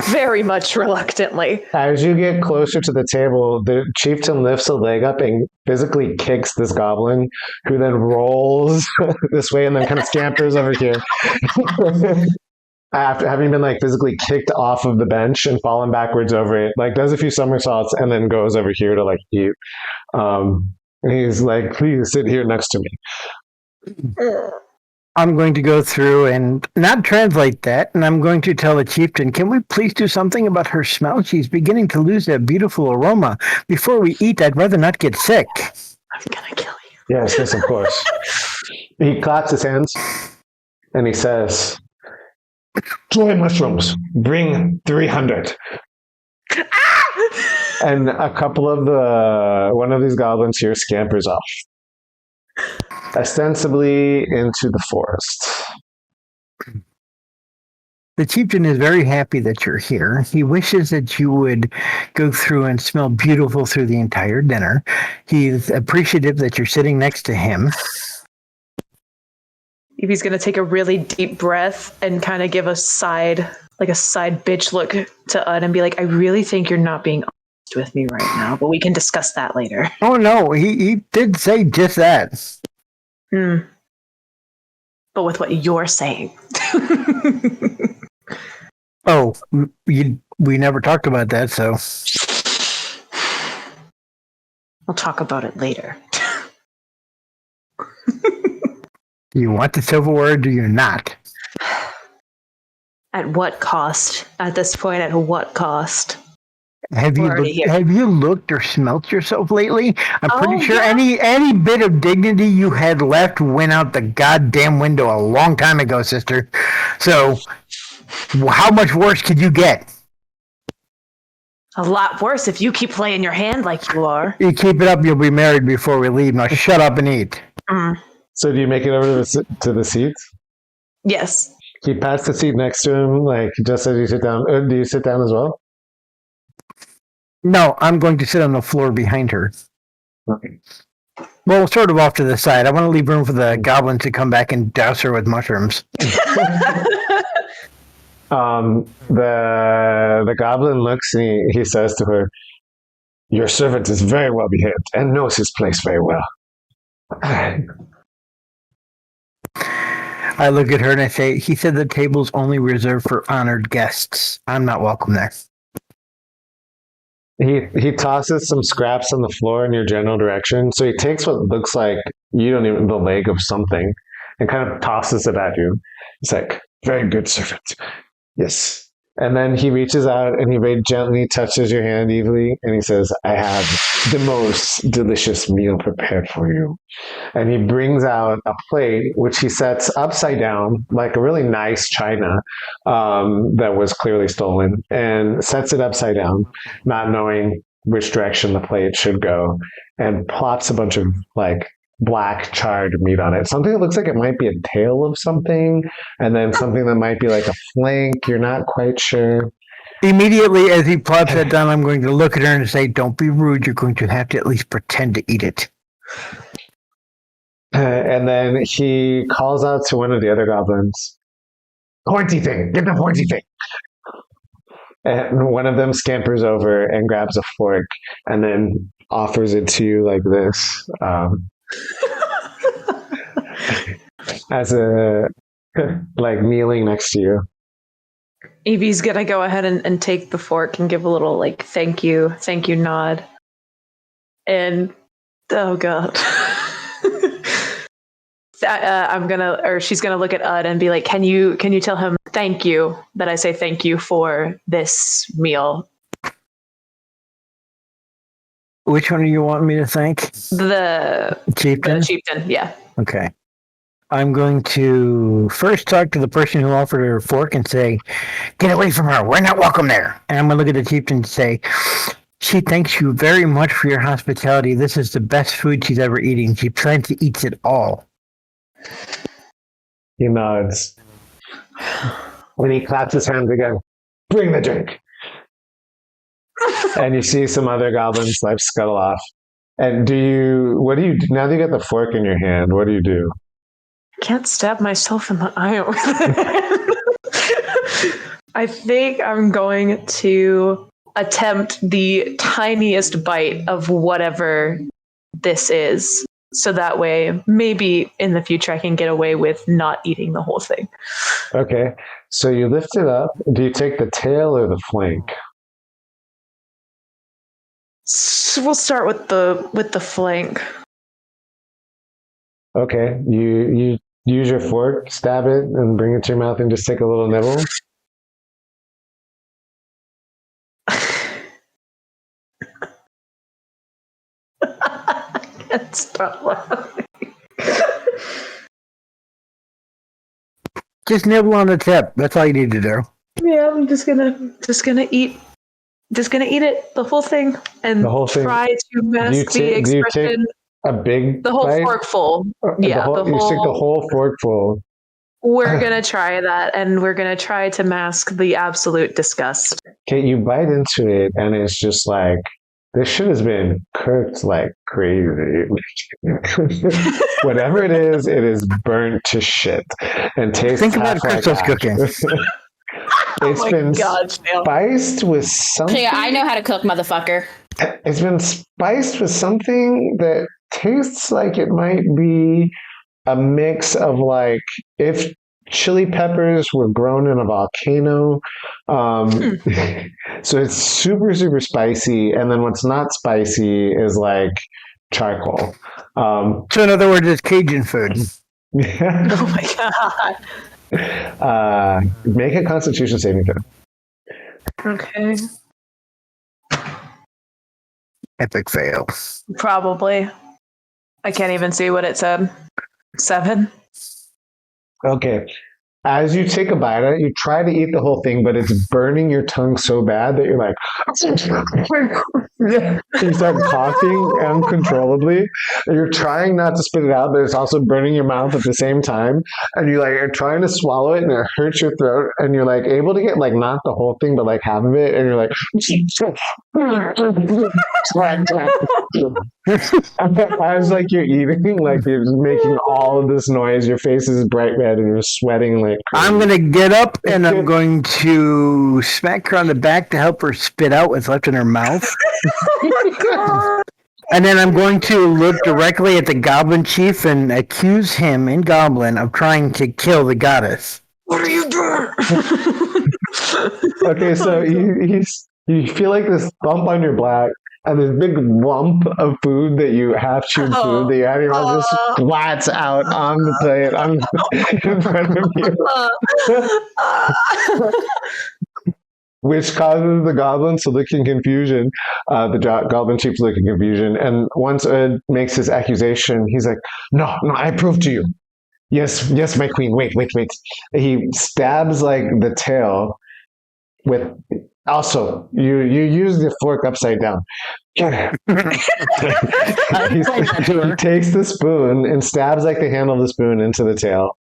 very much reluctantly. As you get closer to the table, the chieftain lifts a leg up and physically kicks this goblin, who then rolls this way and then kind of scampers over here. after having been like physically kicked off of the bench and fallen backwards over it, like does a few somersaults and then goes over here to like eat. And he's like, please sit here next to me. I'm going to go through and not translate that, and I'm going to tell the chieftain, can we please do something about her smell? She's beginning to lose that beautiful aroma. Before we eat, I'd rather not get sick. I'm gonna kill you. Yes, of course. He claps his hands and he says, joy mushrooms, bring 300. And a couple of one of these goblins here scampers off, ostensibly into the forest. The chieftain is very happy that you're here. He wishes that you would go through and smell beautiful through the entire dinner. He's appreciative that you're sitting next to him. Evie's gonna take a really deep breath and kind of give a side bitch look to Ud and be like, I really think you're not being honest with me right now, but we can discuss that later. Oh no, he did say just that. But with what you're saying. Oh, we never talked about that, so. We'll talk about it later. Do you want the silverware or do you not? At what cost? At this point, at what cost? Have you looked or smelt yourself lately? I'm pretty sure yeah. any bit of dignity you had left went out the goddamn window a long time ago, sister. So, how much worse could you get? A lot worse if you keep playing your hand like you are. You keep it up, you'll be married before we leave. Now shut up and eat. So do you make it over to the seats? Yes. He pats the seat next to him, like just as you sit down. Do you sit down as well? No, I'm going to sit on the floor behind her. Okay. Well, sort of off to the side. I want to leave room for the goblin to come back and douse her with mushrooms. The goblin looks and he says to her, your servant is very well behaved and knows his place very well. I look at her and I say, he said the table's only reserved for honored guests. I'm not welcome there. He tosses some scraps on the floor in your general direction. So he takes what looks like the leg of something and kind of tosses it at you. It's like, very good servant. Yes. And then he reaches out and he very gently touches your hand, Evely, and he says, I have the most delicious meal prepared for you. And he brings out a plate, which he sets upside down, like a really nice china that was clearly stolen, and sets it upside down, not knowing which direction the plate should go, and plops a bunch of like black charred meat on it. Something that looks like it might be a tail of something, and then something that might be like a flank. You're not quite sure. Immediately as he plops that down, I'm going to look at her and say, don't be rude. You're going to have to at least pretend to eat it. And then he calls out to one of the other goblins, pointy thing, get the pointy thing. And one of them scampers over and grabs a fork and then offers it to you like this. As a like kneeling next to you. Evie's gonna go ahead and take the fork and give a little like thank you nod. And oh god. She's gonna look at Ud and be like, can you tell him thank you that I say thank you for this meal? Which one do you want me to thank? The chieftain? The chieftain, yeah. Okay. I'm going to first talk to the person who offered her a fork and say, get away from her. We're not welcome there. And I'm going to look at the chieftain and say, she thanks you very much for your hospitality. This is the best food she's ever eaten. She plans to eat it all. He nods. When he claps his hands again, bring the drink. And you see some other goblins like scuttle off. And what do you do now that you get the fork in your hand? What do you do? Can't stab myself in the eye with it. I think I'm going to attempt the tiniest bite of whatever this is. So that way, maybe in the future, I can get away with not eating the whole thing. Okay. So you lift it up. Do you take the tail or the flank? So we'll start with the flank. Okay. You use your fork, stab it, and bring it to your mouth, and just take a little nibble. Can't stop laughing. Just nibble on the tip. That's all you need to do. Yeah, I'm just gonna eat it, the whole thing, and The whole thing. try to mask the expression. Do you take a big The whole bite? forkful. Yeah, You take the whole forkful. We're gonna try that, and we're gonna try to mask the absolute disgust. Okay, you bite into it, and it's just like, this shit has been cooked like crazy. Whatever it is burnt to shit and tastes. Think about Crystal's cooking. It's been spiced with something. Yeah, I know how to cook, motherfucker. It's been spiced with something that tastes like it might be a mix of, like, if chili peppers were grown in a volcano. So it's super, super spicy. And then what's not spicy is like charcoal. So in other words, it's Cajun food. Oh my god. Make a Constitution saving throw. Okay. Epic fail. Probably. I can't even see what it said. 7. Okay. As you take a bite of it, you try to eat the whole thing, but it's burning your tongue so bad that you're like, you start coughing uncontrollably. And you're trying not to spit it out, but it's also burning your mouth at the same time. And you are trying to swallow it, and it hurts your throat. And you're like able to get like not the whole thing, but like half of it. And you're like, as like you're eating, like you're making all of this noise. Your face is bright red, and you're sweating like. I'm going to get up and I'm going to smack her on the back to help her spit out what's left in her mouth. Oh my god. And then I'm going to look directly at the Goblin Chief and accuse him in Goblin of trying to kill the goddess. What are you doing? Okay, so you feel like this bump on your back, and this big lump of food that you have chewed food that you have in your mouth just splats out on the plate in front of you. Which causes the goblins to look in confusion, the goblin chief to look in confusion. And once Ed makes his accusation, he's like, no, I prove to you. Yes, my queen, wait. He stabs like the tail with... Also, you use the fork upside down. He takes the spoon and stabs like the handle of the spoon into the tail.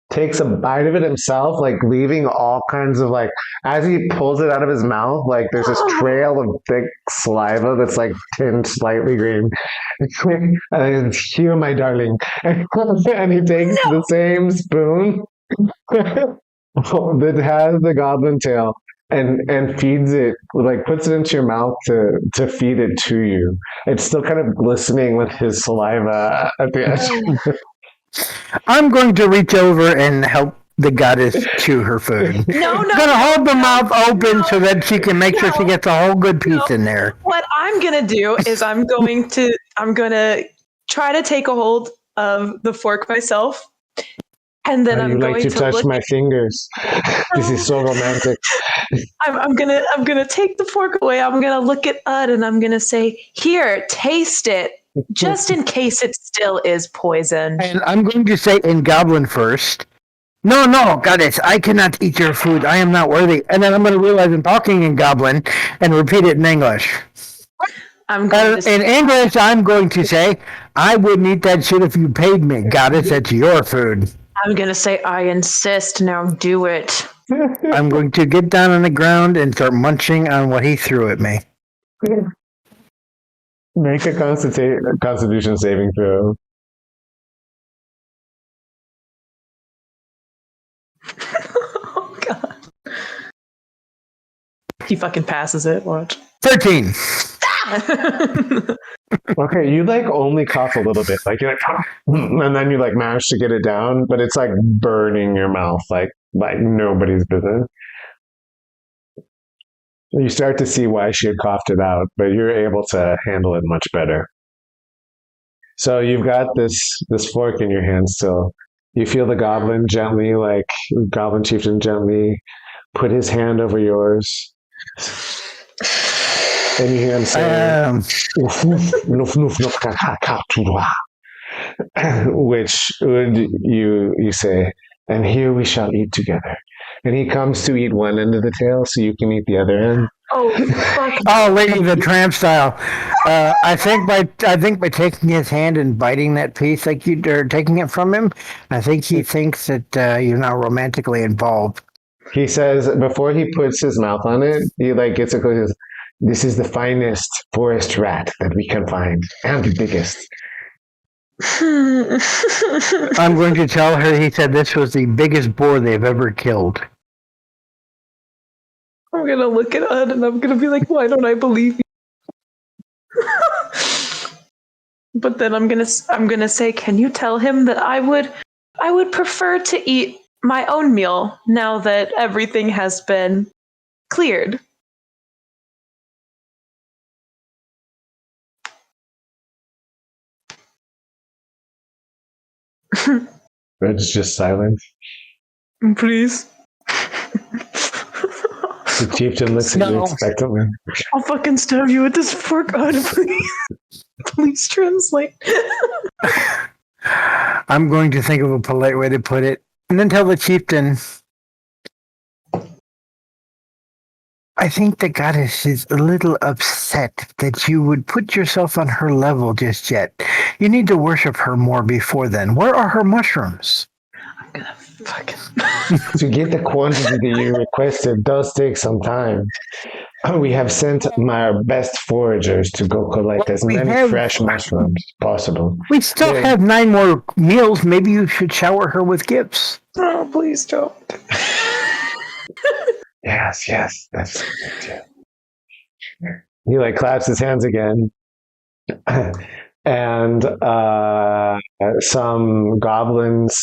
Takes a bite of it himself, like leaving all kinds of like, as he pulls it out of his mouth, like there's this trail of thick saliva that's like tinged slightly green. And here, my darling. And he takes the same spoon that has the goblin tail. And feeds it, like puts it into your mouth to feed it to you. It's still kind of glistening with his saliva at the edge. I'm going to reach over and help the goddess chew her food. No. I'm going to hold the mouth open so that she can make sure she gets a whole good piece in there. What I'm gonna do is I'm gonna try to take a hold of the fork myself. And then I'm going to touch my fingers. This is so romantic. I'm gonna take the fork away. I'm gonna look at Ud and I'm gonna say, "Here, taste it, just in case it still is poison." And I'm going to say in Goblin first. No, goddess, I cannot eat your food. I am not worthy. And then I'm going to realize I'm talking in Goblin and repeat it in English. In English, I'm going to say, I wouldn't eat that shit if you paid me. Goddess, that's your food. I'm going to say, I insist. Now do it. I'm going to get down on the ground and start munching on what he threw at me. Make a Constitution saving throw. Oh, God. He fucking passes it. Watch. 13. Okay, you like only cough a little bit, like you're like, and then you like manage to get it down, but it's like burning your mouth, like nobody's business. You start to see why she had coughed it out, but you're able to handle it much better. So you've got this fork in your hand still. You feel the goblin goblin chieftain gently put his hand over yours. And you hear him say, which would you say, and here we shall eat together. And he comes to eat one end of the tail so you can eat the other end. Oh, fuck. Oh, Lady the Tramp style. I think by taking his hand and biting that piece, like you're taking it from him, I think he thinks that you're now romantically involved. He says, before he puts his mouth on it, he like gets a close. This is the finest forest rat that we can find, and the biggest. I'm going to tell her he said this was the biggest boar they've ever killed. I'm going to look at Ed and I'm going to be like, why don't I believe you? But then I'm going to say, can you tell him that I would prefer to eat my own meal now that everything has been cleared? Red's just silent. Please. The chieftain looks at you expectantly. I'll fucking stab you with this fork, God, please. Please translate. I'm going to think of a polite way to put it, and then tell the chieftain, I think the goddess is a little upset that you would put yourself on her level just yet. You need to worship her more before then. Where are her mushrooms? I'm gonna fucking... To get the quantity that you requested does take some time. We have sent our best foragers to go collect as many fresh mushrooms as possible. We still have 9 more meals. Maybe you should shower her with gifts. Oh, please don't. Yes, that's good. He like claps his hands again, and some goblins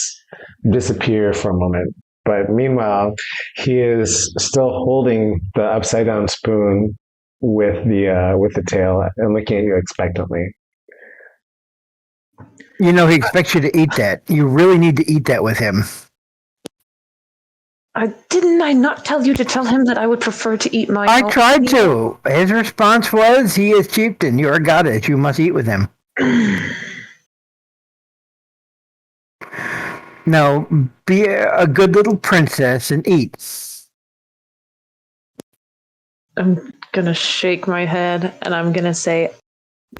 disappear for a moment. But meanwhile, he is still holding the upside down spoon with the tail and looking at you expectantly. You know, he expects you to eat that. You really need to eat that with him. Didn't I not tell you to tell him that I would prefer to eat my own? I tried to. His response was, he is chieftain. You're a goddess. You must eat with him. Now, be a good little princess and eat. I'm going to shake my head and I'm going to say,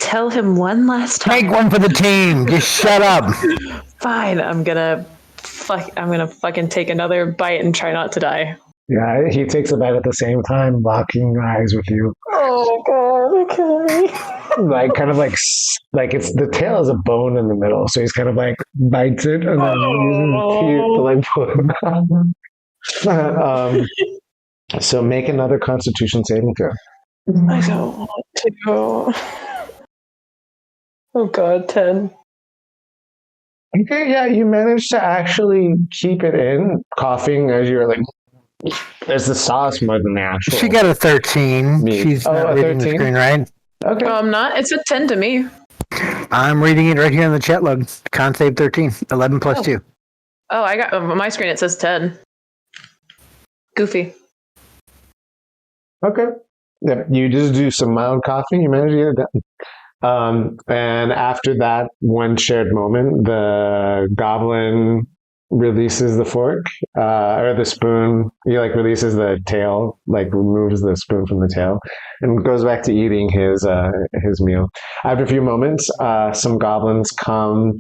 tell him one last time. Take one for the team. Just shut up. Fine. I'm going to fucking take another bite and try not to die. Yeah, he takes a bite at the same time, locking eyes with you. Oh god, okay. Like kind of like it's the tail is a bone in the middle, so he's kind of like bites it and then uses his teeth to like pull it out. So make another Constitution saving throw. I don't want to go. Oh god, 10. Okay, yeah, you managed to actually keep it in, coughing as you're like, there's the sauce more than the actual. She got a 13. Meat. She's not reading 13? The screen, right? Okay. I'm not. It's a 10 to me. I'm reading it right here in the chat log. Con save 13. 11 plus 2. Oh, I got on my screen. It says 10. Goofy. Okay. Yep. You just do some mild coughing. You manage to get it done. And after that one shared moment, the goblin releases the fork or the spoon. He like releases the tail, like removes the spoon from the tail, and goes back to eating his meal. After a few moments, some goblins come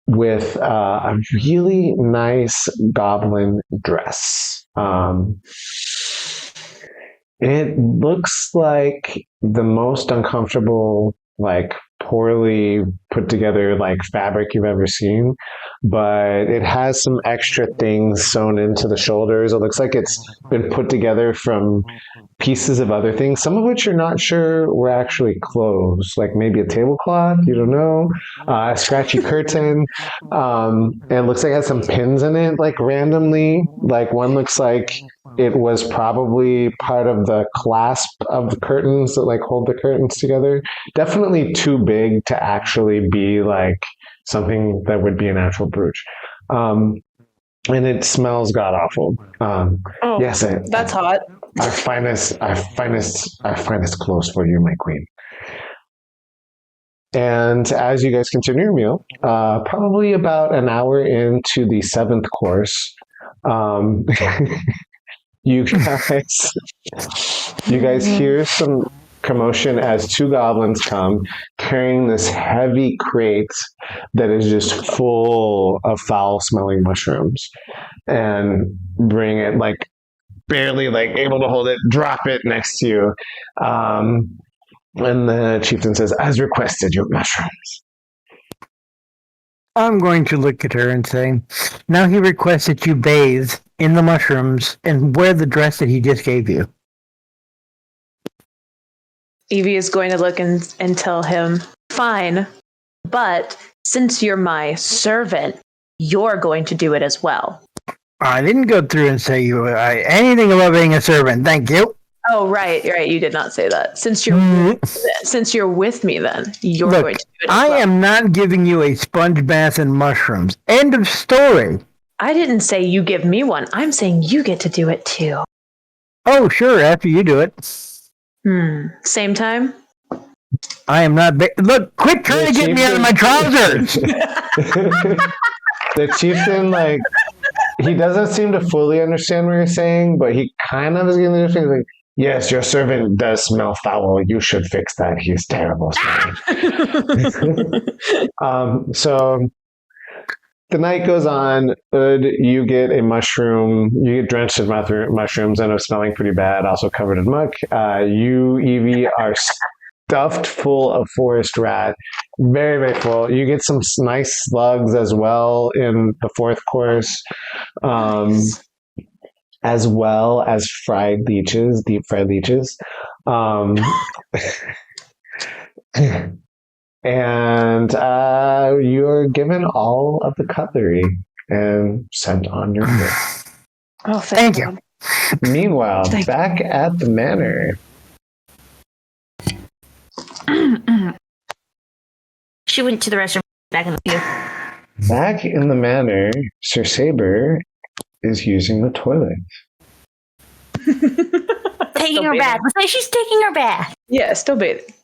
with a really nice goblin dress. It looks like the most uncomfortable, like poorly put together like fabric you've ever seen. but it has some extra things sewn into the shoulders. It looks like it's been put together from pieces of other things, some of which you're not sure were actually clothes, like maybe a tablecloth, you don't know, a scratchy curtain, and it looks like it has some pins in it, like randomly. Like one looks like it was probably part of the clasp of the curtains that like hold the curtains together. Definitely too big to actually be like something that would be an actual brooch. And it smells god awful. Yes, that's hot. Our finest clothes for you, my queen. And as you guys continue your meal, probably about an hour into the 7th course, you guys hear some commotion as 2 goblins come carrying this heavy crate that is just full of foul-smelling mushrooms, and bring it like barely like able to hold it, drop it next to you. And the chieftain says, "As requested, your mushrooms." I'm going to look at her and say, now he requests that you bathe in the mushrooms and wear the dress that he just gave you. Evie is going to look and tell him, fine, but since you're my servant, you're going to do it as well. I didn't go through and say anything about being a servant. Thank you. Oh, right. You did not say that. Since you're with me, then you're going to do it as well. I am not giving you a sponge bath and mushrooms. End of story. I didn't say you give me one. I'm saying you get to do it too. Oh, sure. After you do it. Same time? I am not. Look, quit trying to get me out of my trousers. The chieftain, like, he doesn't seem to fully understand what you're saying, but he kind of is getting the difference. Like, yes, your servant does smell foul. You should fix that. He's terrible smelling. So the night goes on. You get a mushroom. You get drenched in mushrooms. End up smelling pretty bad. Also covered in muck. You, Evie, are stuffed full of forest rat. Very, very full. You get some nice slugs as well in the 4th course. As well as fried leeches, deep fried leeches. And you're given all of the cutlery and sent on your way. Oh, thank you. Meanwhile, back at the manor. She went to the restroom back in the queue. Back in the manor, Sir Saber is using the toilet. Taking her bath. Let's say she's taking her bath. Yeah, still bathing.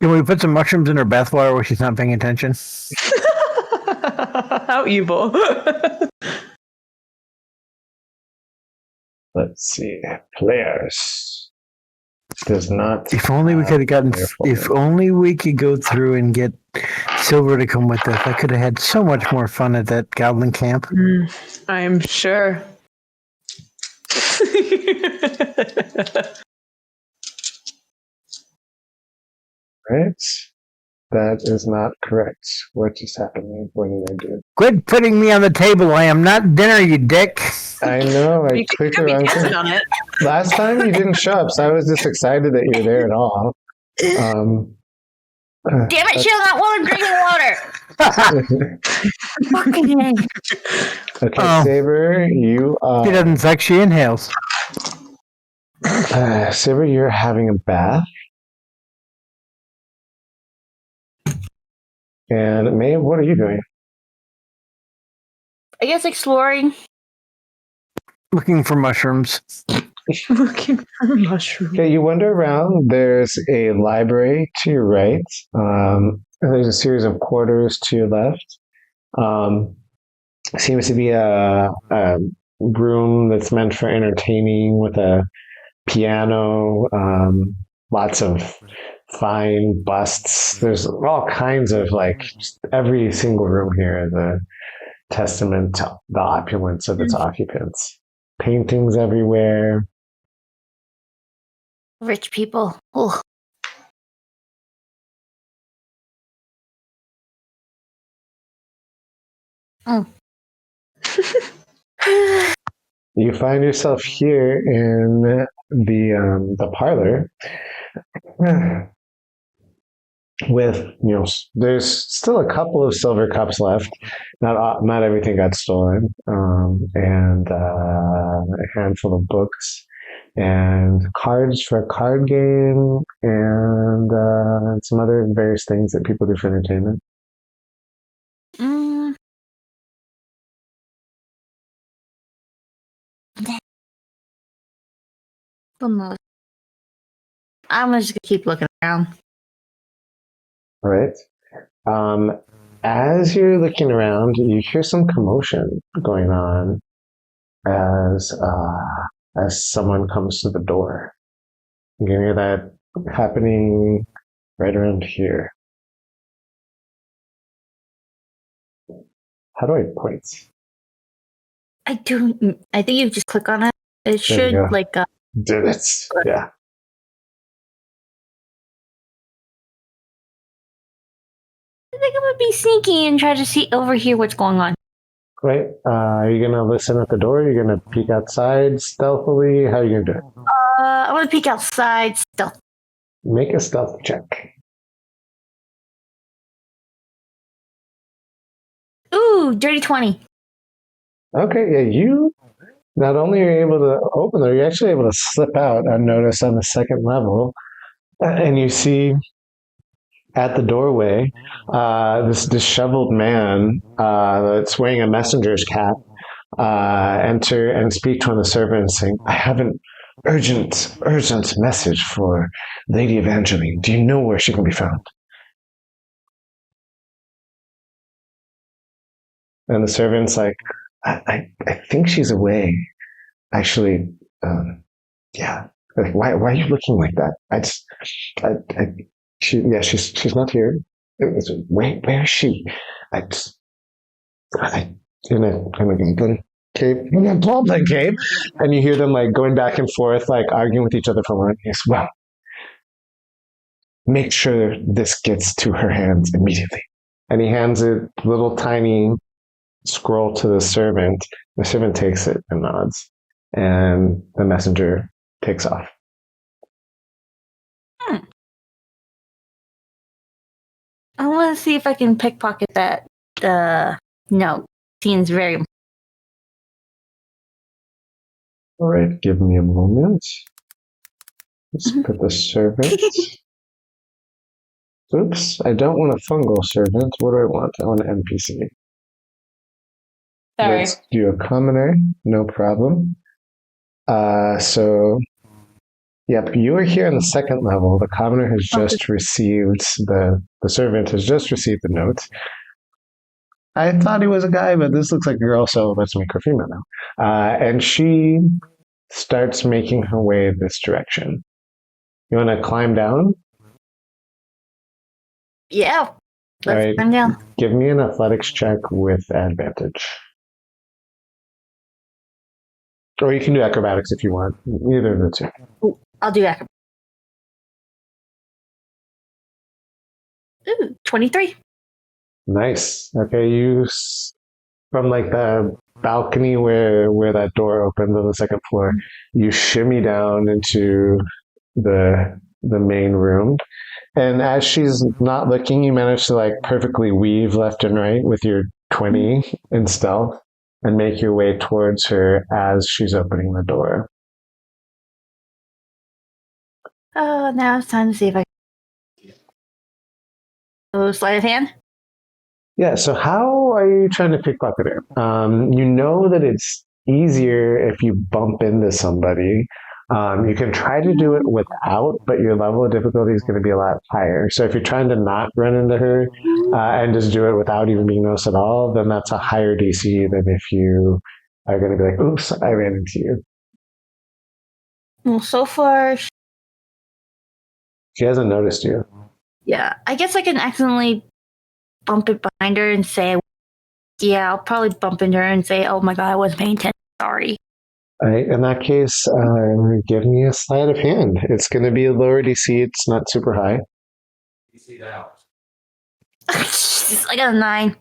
Can we put some mushrooms in her bathwater where she's not paying attention? How evil. Let's see. Players. Does not. If only we could have gotten. If only we could go through and get Silver to come with us. I could have had so much more fun at that goblin camp. I'm sure. Right? That is not correct. What just happened? What did I do? Quit putting me on the table. I am not dinner, you dick. I know. I clicked around. On it. Last time you didn't show up, so I was just excited that you were there at all. Damn it, she'll not want drinking water. Fucking A. Okay, Saber, you are. She doesn't suck, she inhales. Saber, you're having a bath. And Maeve, what are you doing? I guess exploring. Looking for mushrooms. Looking for mushrooms. Okay, you wander around. There's a library to your right. There's a series of quarters to your left. Seems to be a room that's meant for entertaining with a piano, lots of fine busts. There's all kinds of just every single room here is a testament to the opulence of its occupants. Paintings everywhere. Rich people. Ugh. You find yourself here in the parlor with there's still a couple of silver cups left. Not everything got stolen, and a handful of books and cards for a card game and some other various things that people do for entertainment. I'm just gonna keep looking around. All right. As you're looking around, you hear some commotion going on as someone comes to the door. You can hear that happening right around here. How do I point? I think you just click on it. It should Did it? Yeah. I think I'm gonna be sneaky and try to overhear what's going on. Right. Are you gonna listen at the door? Are you gonna peek outside stealthily? How are you gonna do it? I'm gonna peek outside stealth. Make a stealth check. Ooh, dirty 20. Okay, yeah, you not only are you able to open there, you're actually able to slip out unnoticed on the second level, and you see at the doorway this disheveled man that's wearing a messenger's cap enter and speak to one of the servants, saying, "I have an urgent message for Lady Evangeline. Do you know where she can be found?" And the servant's like, I think she's away. Actually, yeah. Like, why are you looking like that? She's not here. Where is she? In a goblin cave, and you hear them like going back and forth, like arguing with each other for a while. Yes, well, make sure this gets to her hands immediately. And he hands a little tiny scroll to the servant. The servant takes it and nods, and the messenger takes off. I want to see if I can pickpocket that. No, seems very. All right, give me a moment. Let's put the servant. Oops, I don't want a fungal servant. What do I want? I want an NPC. Sorry. Let's do a commoner. No problem. So, yep, you are here on the second level. The commoner has just received the servant has just received the note. I thought he was a guy, but this looks like a girl, so let's make her female now. And she starts making her way this direction. You want to climb down? Yeah. Let's climb down. Give me an athletics check with advantage. Or you can do acrobatics if you want. Either of the two. Ooh, I'll do acrobatics. Ooh, 23. Nice. Okay, from like the balcony where that door opens on the second floor, you shimmy down into the main room. And as she's not looking, you manage to like perfectly weave left and right with your 20 in stealth and make your way towards her as she's opening the door. Oh, now it's time to see if I can. Oh, sleight of hand? Yeah, so how are you trying to pickpocket her? You know that it's easier if you bump into somebody. You can try to do it without, but your level of difficulty is going to be a lot higher. So if you're trying to not run into her and just do it without even being noticed at all, then that's a higher DC than if you are going to be like, oops, I ran into you. Well, so far... She hasn't noticed you. Yeah, I guess I can accidentally bump it behind her and say, yeah, I'll probably bump into her and say, oh my god, I wasn't paying attention, sorry. All right, in that case, give me a sleight of hand. It's going to be a lower DC. It's not super high. I got a 9.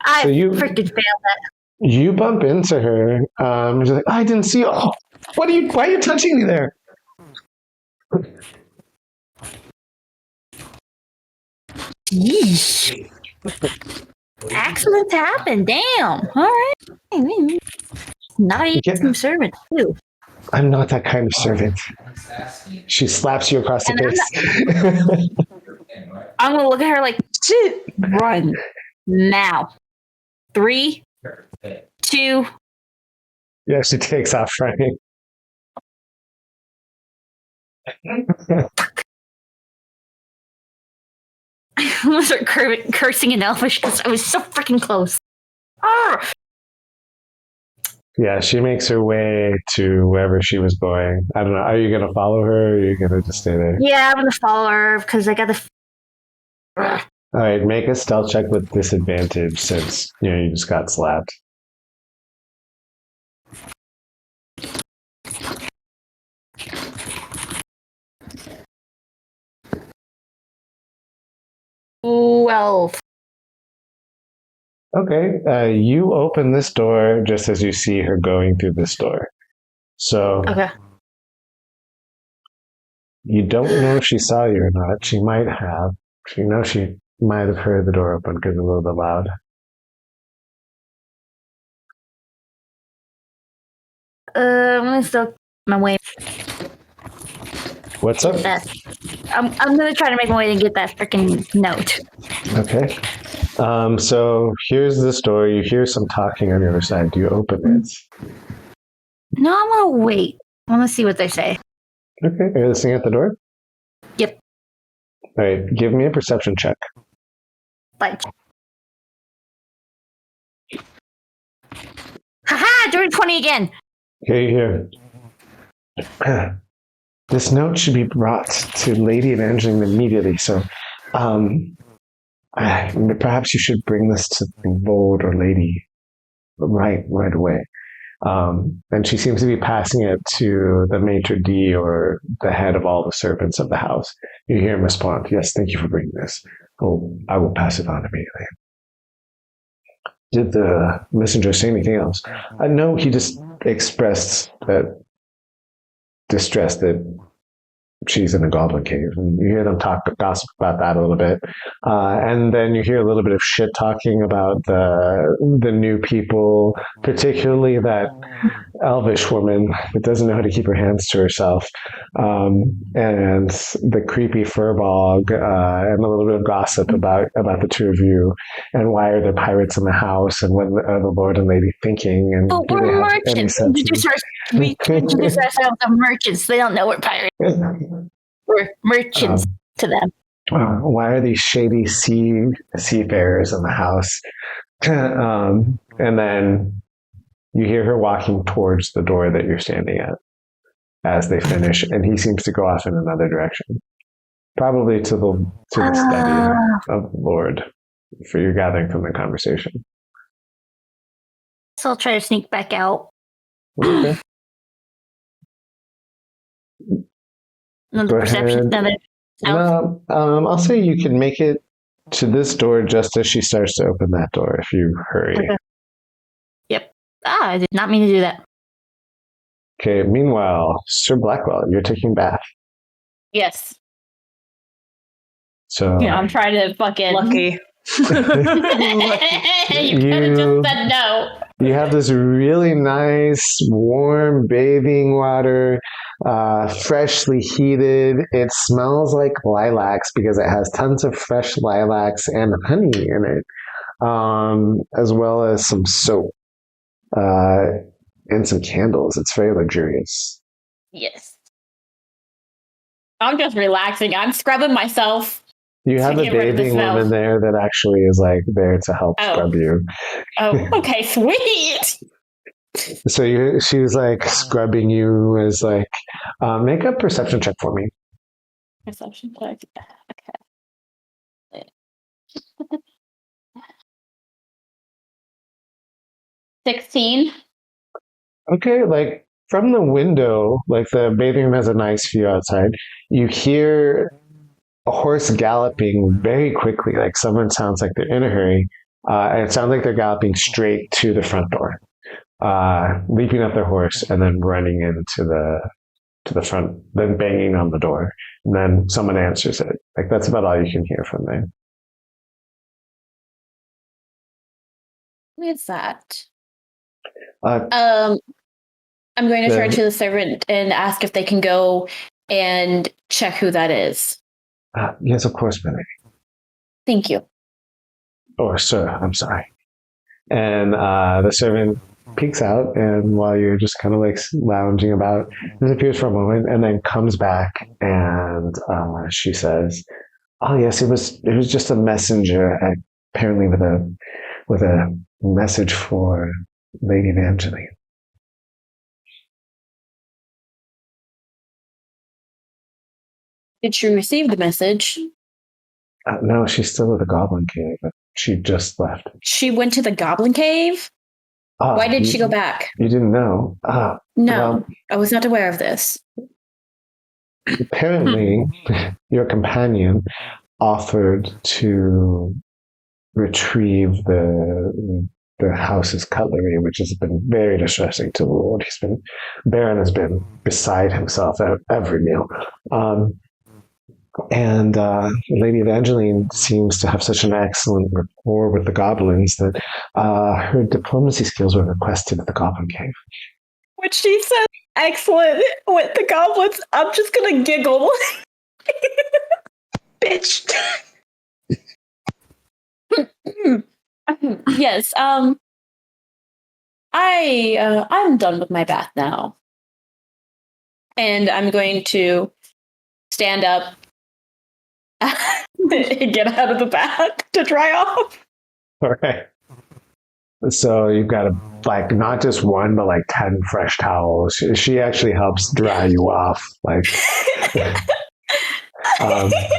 I So you- freaking failed that. You bump into her. She's like, I didn't see you. Oh, why are you touching me there? Yeesh. Accidents happen. Damn. All right. Not even Yeah. some servant too. I'm not that kind of servant. She slaps you across the And face. I'm gonna look at her like, shit. Run now. 3, 2. Yeah, she takes off running. I almost start cursing in Elvish because I was so freaking close. Ah! Yeah, she makes her way to wherever she was going. I don't know. Are you going to follow her or are you going to just stay there? Yeah, I'm gonna follow her because I got the. All right, make a stealth check with disadvantage since you just got slapped. Well, Okay, you open this door just as you see her going through this door. So okay. you don't know if she saw you or not. She might have. You know she might have heard the door open because it's a little bit loud. I'm gonna still my way. What's up? That. I'm gonna try to make my way to get that freaking note. Okay. So here's this door. You hear some talking on the other side. Do you open it? No, I'm gonna wait. I want to see what they say. Okay. Are you listening at the door? Yep. All right. Give me a perception check. Like, haha! During 20 again. Okay, here. This note should be brought to Lady Evangeline immediately. So, perhaps you should bring this to Lord or Lady right away. And she seems to be passing it to the maitre d' or the head of all the servants of the house. You hear him respond, "Yes, thank you for bringing this. Oh, I will pass it on immediately." Did the messenger say anything else? No, he just expressed that distress that she's in a goblin cave. And you hear them gossip about that a little bit. And then you hear a little bit of shit talking about the new people, particularly that elvish woman that doesn't know how to keep her hands to herself, and the creepy furbog, and a little bit of gossip about the two of you, and why are there pirates in the house, and what are the Lord and Lady thinking, and But do they we're have any merchants. sense We introduce ourselves as merchants. They don't know we're pirates. We're merchants to them. Why are these shady seafarers in the house? And then you hear her walking towards the door that you're standing at as they finish, and he seems to go off in another direction, probably to the study of the Lord, for your gathering from the conversation. So I'll try to sneak back out. Okay. Another Go perception. ahead. Another. No, I'll say you can make it to this door just as she starts to open that door if you hurry. Okay. Yep. I did not mean to do that. Okay, meanwhile, Sir Blackwell, you're taking bath. Yes. So I'm trying to fucking. Lucky. You could have just said no. you have this really nice, warm bathing water, freshly heated. It smells like lilacs because it has tons of fresh lilacs and honey in it, as well as some soap and some candles. It's very luxurious. Yes. I'm just relaxing. I'm scrubbing myself. You have a Get rid of the bathing smell. woman there that actually is like there to help scrub you. Oh, okay, sweet. So she was like scrubbing you as like, make a perception check for me. Perception check. Okay. 16. Okay, like from the window, like the bathing room has a nice view outside. You hear a horse galloping very quickly, like someone sounds like they're in a hurry, And it sounds like they're galloping straight to the front door, leaping off their horse and then running into the front, then banging on the door. And then someone answers it. Like, that's about all you can hear from them. Who is that? Uh, I'm going to the- turn to the servant and ask if they can go and check who that is. yes, of course, Billy. Thank you. Or sir, I'm sorry. And the servant peeks out, and while you're just kind of like lounging about, disappears for a moment, and then comes back, and she says, "Oh yes, it was just a messenger, apparently with a message for Lady Evangeline." Did she receive the message? No, she's still at the Goblin Cave. She just left. She went to the Goblin Cave? Why did she go back? You didn't know? No, well, I was not aware of this. apparently, your companion offered to retrieve the house's cutlery, which has been very distressing to the Lord. Baron has been beside himself at every meal. And Lady Evangeline seems to have such an excellent rapport with the goblins that her diplomacy skills were requested at the Goblin Cave. When she said excellent with the goblins, I'm just gonna giggle. Bitch. Yes, I'm done with my bath now. And I'm going to stand up and get out of the bath to dry off. All right. So you've got not just one, but 10 fresh towels. She actually helps dry you off.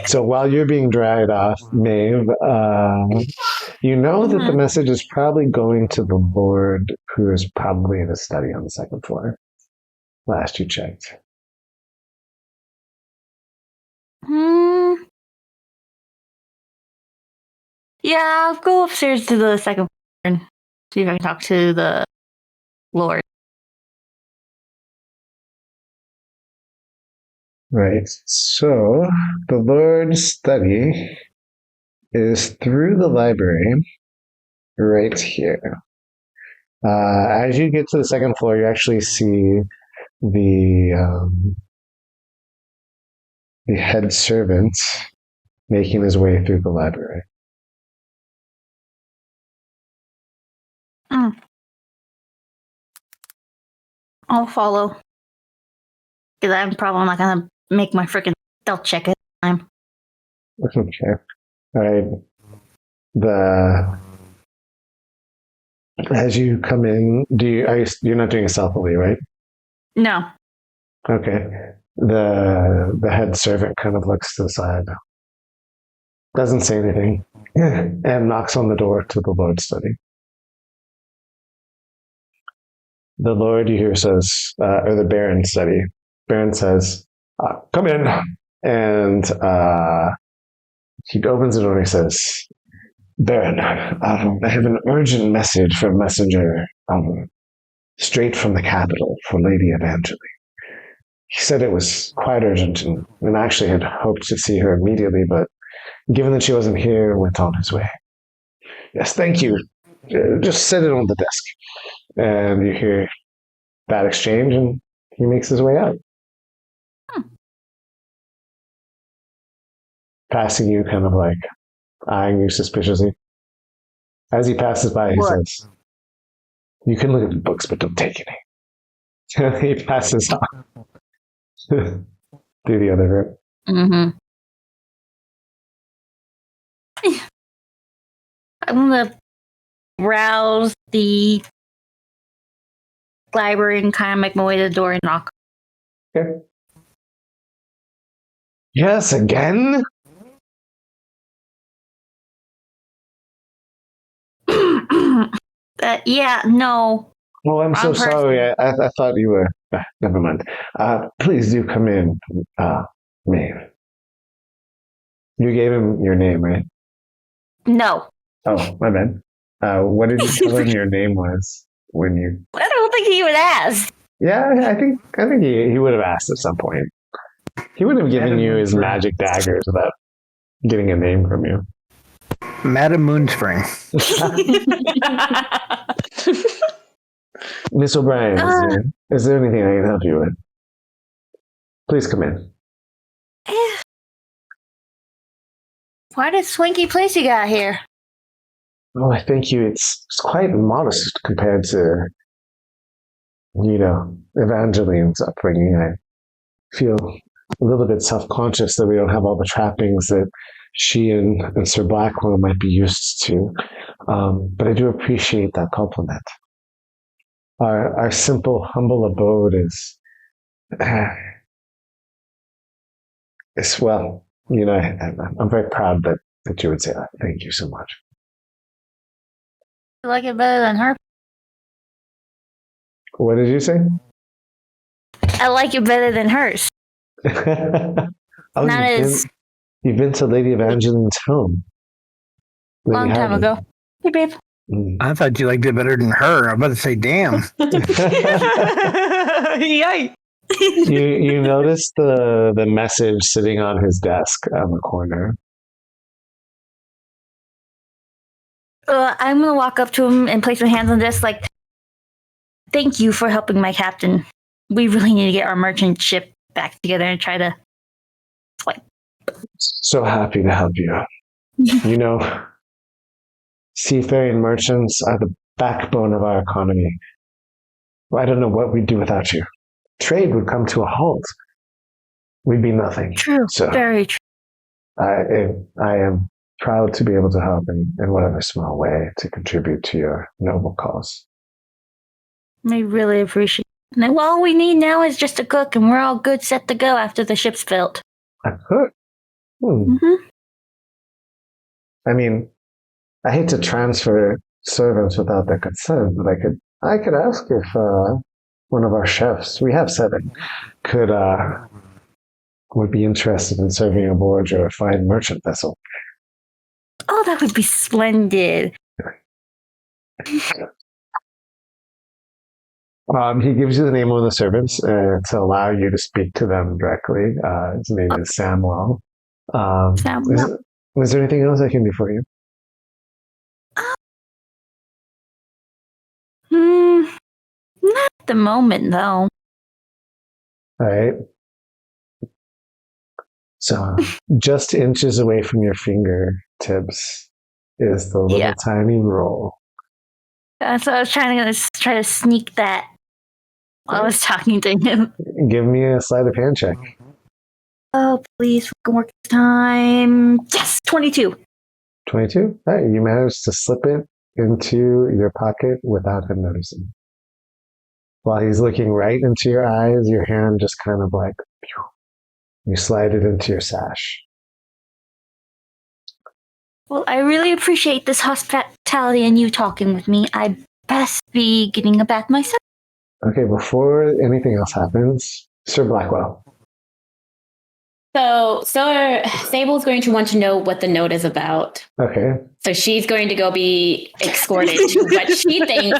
So while you're being dried off, Maeve, you know that the message is probably going to the Lord, who is probably in a study on the second floor. Last you checked. Yeah, I'll go upstairs to the second floor and see if I can talk to the Lord. Right. So the Lord's study is through the library right here. As you get to the second floor, you actually see the head servant making his way through the library. I'll follow. Because I'm probably not going to make my freaking stealth check at the time. Okay. All right. As you come in, you're not doing a stealthily, right? No. Okay. The head servant kind of looks to the side, doesn't say anything, and knocks on the door to the Lord's study. The Lord, you hear, says, or the Baron's study. Baron says, "Come in," and he opens the door and he says, "Baron, I have an urgent message from a messenger straight from the capital for Lady Evangeline." He said it was quite urgent, and actually had hoped to see her immediately, but given that she wasn't here, went on his way. "Yes, thank you. Just set it on the desk." And you hear that exchange, and he makes his way out. Passing you, kind of eyeing you suspiciously. As he passes by, he says, "You can look at the books, but don't take any." He passes on through the other room. Mm-hmm. I'm going to browse the library and kind of make my way to the door and knock. Okay. Yes, again? Yeah, no. Well, I'm so Wrong person. sorry. I thought you were... never mind. Please do come in, Maeve. You gave him your name, right? No. Oh, my bad. What did you tell him your name was when you? I don't think he would ask. Yeah, I think he would have asked at some point. He would have given you his magic daggers without getting a name from you. Madam Moonspring. Miss O'Brien, is there anything I can help you with? Please come in. What a swanky place you got here. Oh, I thank you. It's quite modest compared to, Evangeline's upbringing. I feel a little bit self-conscious that we don't have all the trappings that she and Sir Blackwell might be used to. But I do appreciate that compliment. Our simple, humble abode is well, I'm very proud that you would say that. Thank you so much. You like it better than her? What did you say? I like it better than hers. Oh, Not as you've been to Lady Evangeline's home. long time ago. Hey, babe. I thought you liked it better than her. I'm about to say, damn. Yikes. You notice the message sitting on his desk on the corner. I'm going to walk up to him and place my hands on this, like, thank you for helping my captain. We really need to get our merchant ship back together and try to, So happy to help you. Seafaring merchants are the backbone of our economy. I don't know what we'd do without you. Trade would come to a halt. We'd be nothing. True. So Very true. I am proud to be able to help in whatever small way to contribute to your noble cause. I really appreciate it. And all we need now is just a cook, and we're all good, set to go after the ship's built. A cook? Mm-hmm. I mean, I hate to transfer servants without their consent, but I could ask if one of our chefs, we have 7, would be interested in serving aboard your fine merchant vessel. Oh, that would be splendid. He gives you the name of the servants to allow you to speak to them directly. His name is Samuel. Samuel. Is there anything else I can do for you? Not at the moment, though. All right. So just inches away from your fingertips is the little tiny roll. So I was trying to sneak that while I was talking to him. Give me a sleight of hand check. Oh, please, work this time. Yes, 22. 22? All right, you managed to slip it into your pocket without him noticing. While he's looking right into your eyes, your hand just kind of like, you slide it into your sash. Well, I really appreciate this hospitality and you talking with me. I best be getting a bath myself. Okay, before anything else happens, Sir Blackwell. So Sable's going to want to know what the note is about. Okay. So she's going to go be escorted to what she thinks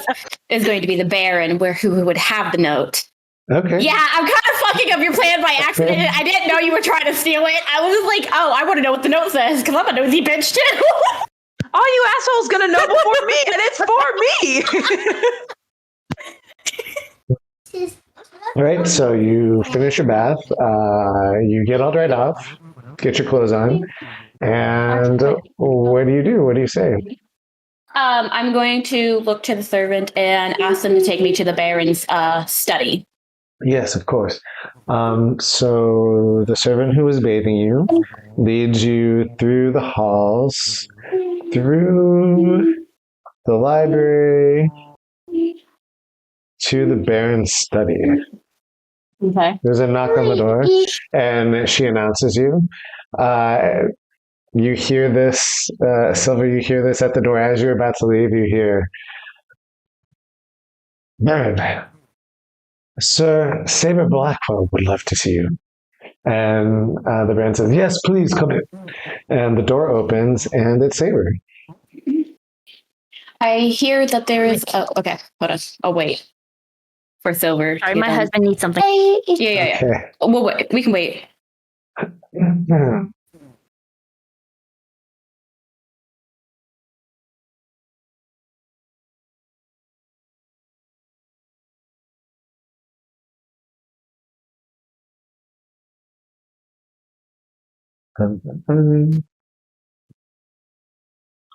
is going to be the Baron, who would have the note. Okay. Yeah, I'm kind of fucking up your plan by accident. I didn't know you were trying to steal it. I was like, oh, I want to know what the note says because I'm a nosy bitch too. All you assholes gonna know before me, and it's for me. All right, so you finish your bath. You get all dried off, get your clothes on, and what do? What do you say? I'm going to look to the servant and ask them to take me to the Baron's study. Yes, of course. So the servant who was bathing you leads you through the halls, through the library, to the Baron's study. Okay. There's a knock on the door, and she announces you. You hear this, Silver, you hear this at the door. As you're about to leave, you hear, Baron, Sir Saber Blackwell would love to see you. And the Baron says, yes, please come in. And the door opens, and it's Saber. I hear that there is. Oh, okay. Hold on. I'll wait for Silver. Sorry, my husband needs something. Yeah. Okay. We'll wait. We can wait.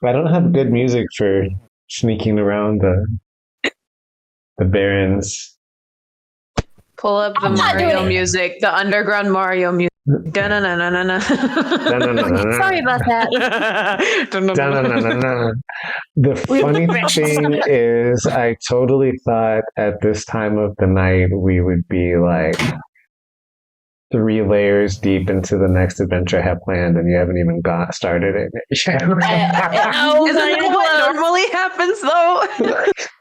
I don't have good music for sneaking around the barrens. Pull up the I'm not doing Mario it. music, the underground Mario music. Da-na-na-na-na-na. Sorry about that. Da-na-na-na-na. The funny thing is, I totally thought at this time of the night we would be like 3 layers deep into the next adventure I have planned, and you haven't even got started it. Isn't that what normally happens, though?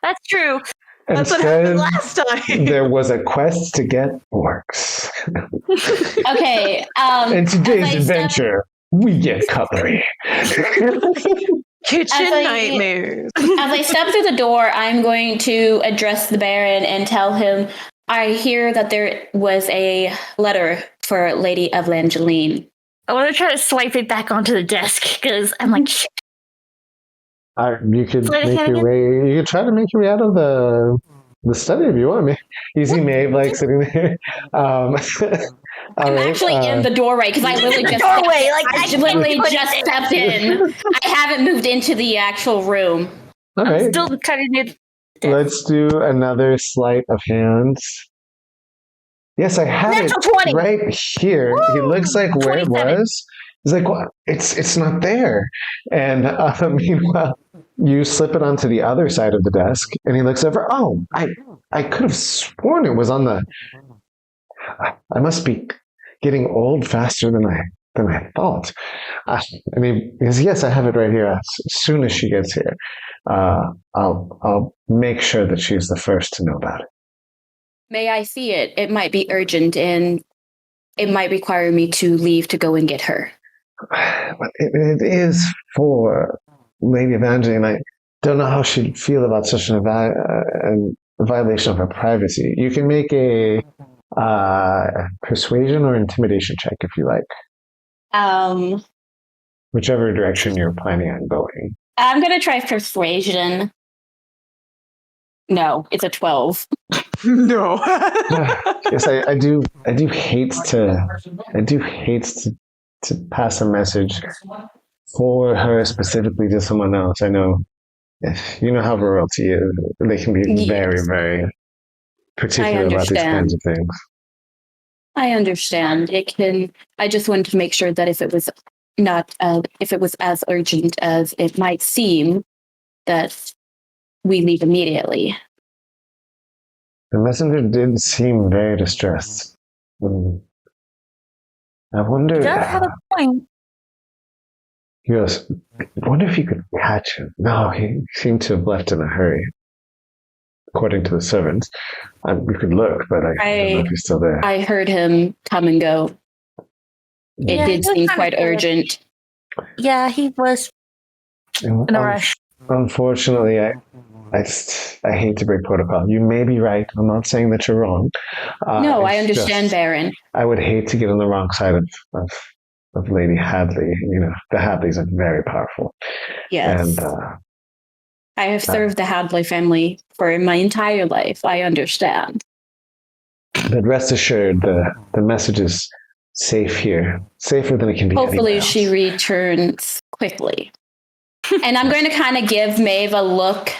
That's true. That's what happened last time. There was a quest to get orcs. Okay. In today's as I adventure, we get cutlery. Kitchen As I- nightmares. As I step through the door, I'm going to address the Baron and tell him I hear that there was a letter for Lady Evangeline. I want to try to swipe it back onto the desk because I'm like, shit. You could Play the make hand your again? way. You could try to make your way out of the study if you want. You see Maeve like sitting there. I'm actually in the doorway because I literally just doorway, like, I I literally put it just in. stepped in. I haven't moved into the actual room. All I'm right, still kind of near. let's do another sleight of hands. Yes, I have Natural it 20. right here. He looks like where it 27. was. He's like, well, it's not there. And meanwhile, you slip it onto the other side of the desk, and he looks over. Oh, I could have sworn it was on the. I must be getting old faster than I thought. And he goes, yes, I have it right here. As soon as she gets here, I'll make sure that she's the first to know about it. May I see it? It might be urgent and it might require me to leave to go and get her. But it is for Lady Evangeline. I don't know how she'd feel about such a violation of her privacy. You can make a persuasion or intimidation check if you like, whichever direction you're planning on going. I'm gonna try persuasion. No, it's a 12. No. Yes, I do hate to pass a message for her specifically to someone else. I know, you know how royalty is. They can be Yes. very, very particular about these understand. kinds of things. I understand. I just wanted to make sure that if it was not, if it was as urgent as it might seem, that we leave immediately. The messenger did seem very distressed. I wonder. He does have a point. He goes, I wonder if you could catch him. No, he seemed to have left in a hurry, according to the servants. We could look, but I don't know if he's still there. I heard him come and go. It Yeah, did he was seem kinda quite cool. urgent. Yeah, he was in a rush. Unfortunately, I hate to break protocol. You may be right. I'm not saying that you're wrong. No, I it's understand, just- Baron. I would hate to get on the wrong side of Lady Hadley. You know, the Hadleys are very powerful. Yes. And I have served the Hadley family for my entire life. I understand. but rest assured, the message is safe here. Safer than it can be Hopefully anywhere she else. returns quickly. And I'm going to kind of give Maeve a look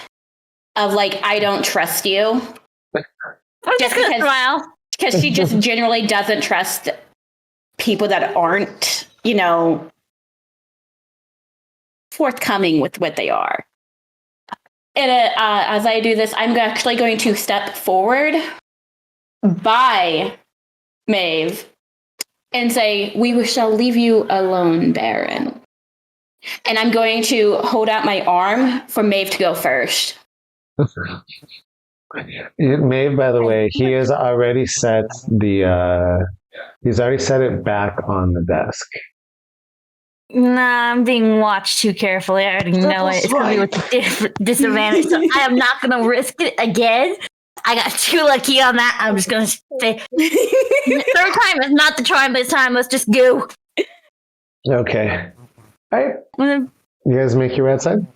of like, I don't trust you. I'm Just just gonna because- smile. Because she just generally doesn't trust people that aren't, forthcoming with what they are. And as I do this, I'm actually going to step forward by Maeve and say, we shall leave you alone, Baron. And I'm going to hold out my arm for Maeve to go first. Maeve, by the way, he has already set he's already set it back on the desk. Nah, I'm being watched too carefully. I already know it. It's going to be with a disadvantage, so I am not going to risk it again. I got too lucky on that. I'm just going to say, third time is not the charm this time. Let's just go. Okay. All right. You guys make your way outside?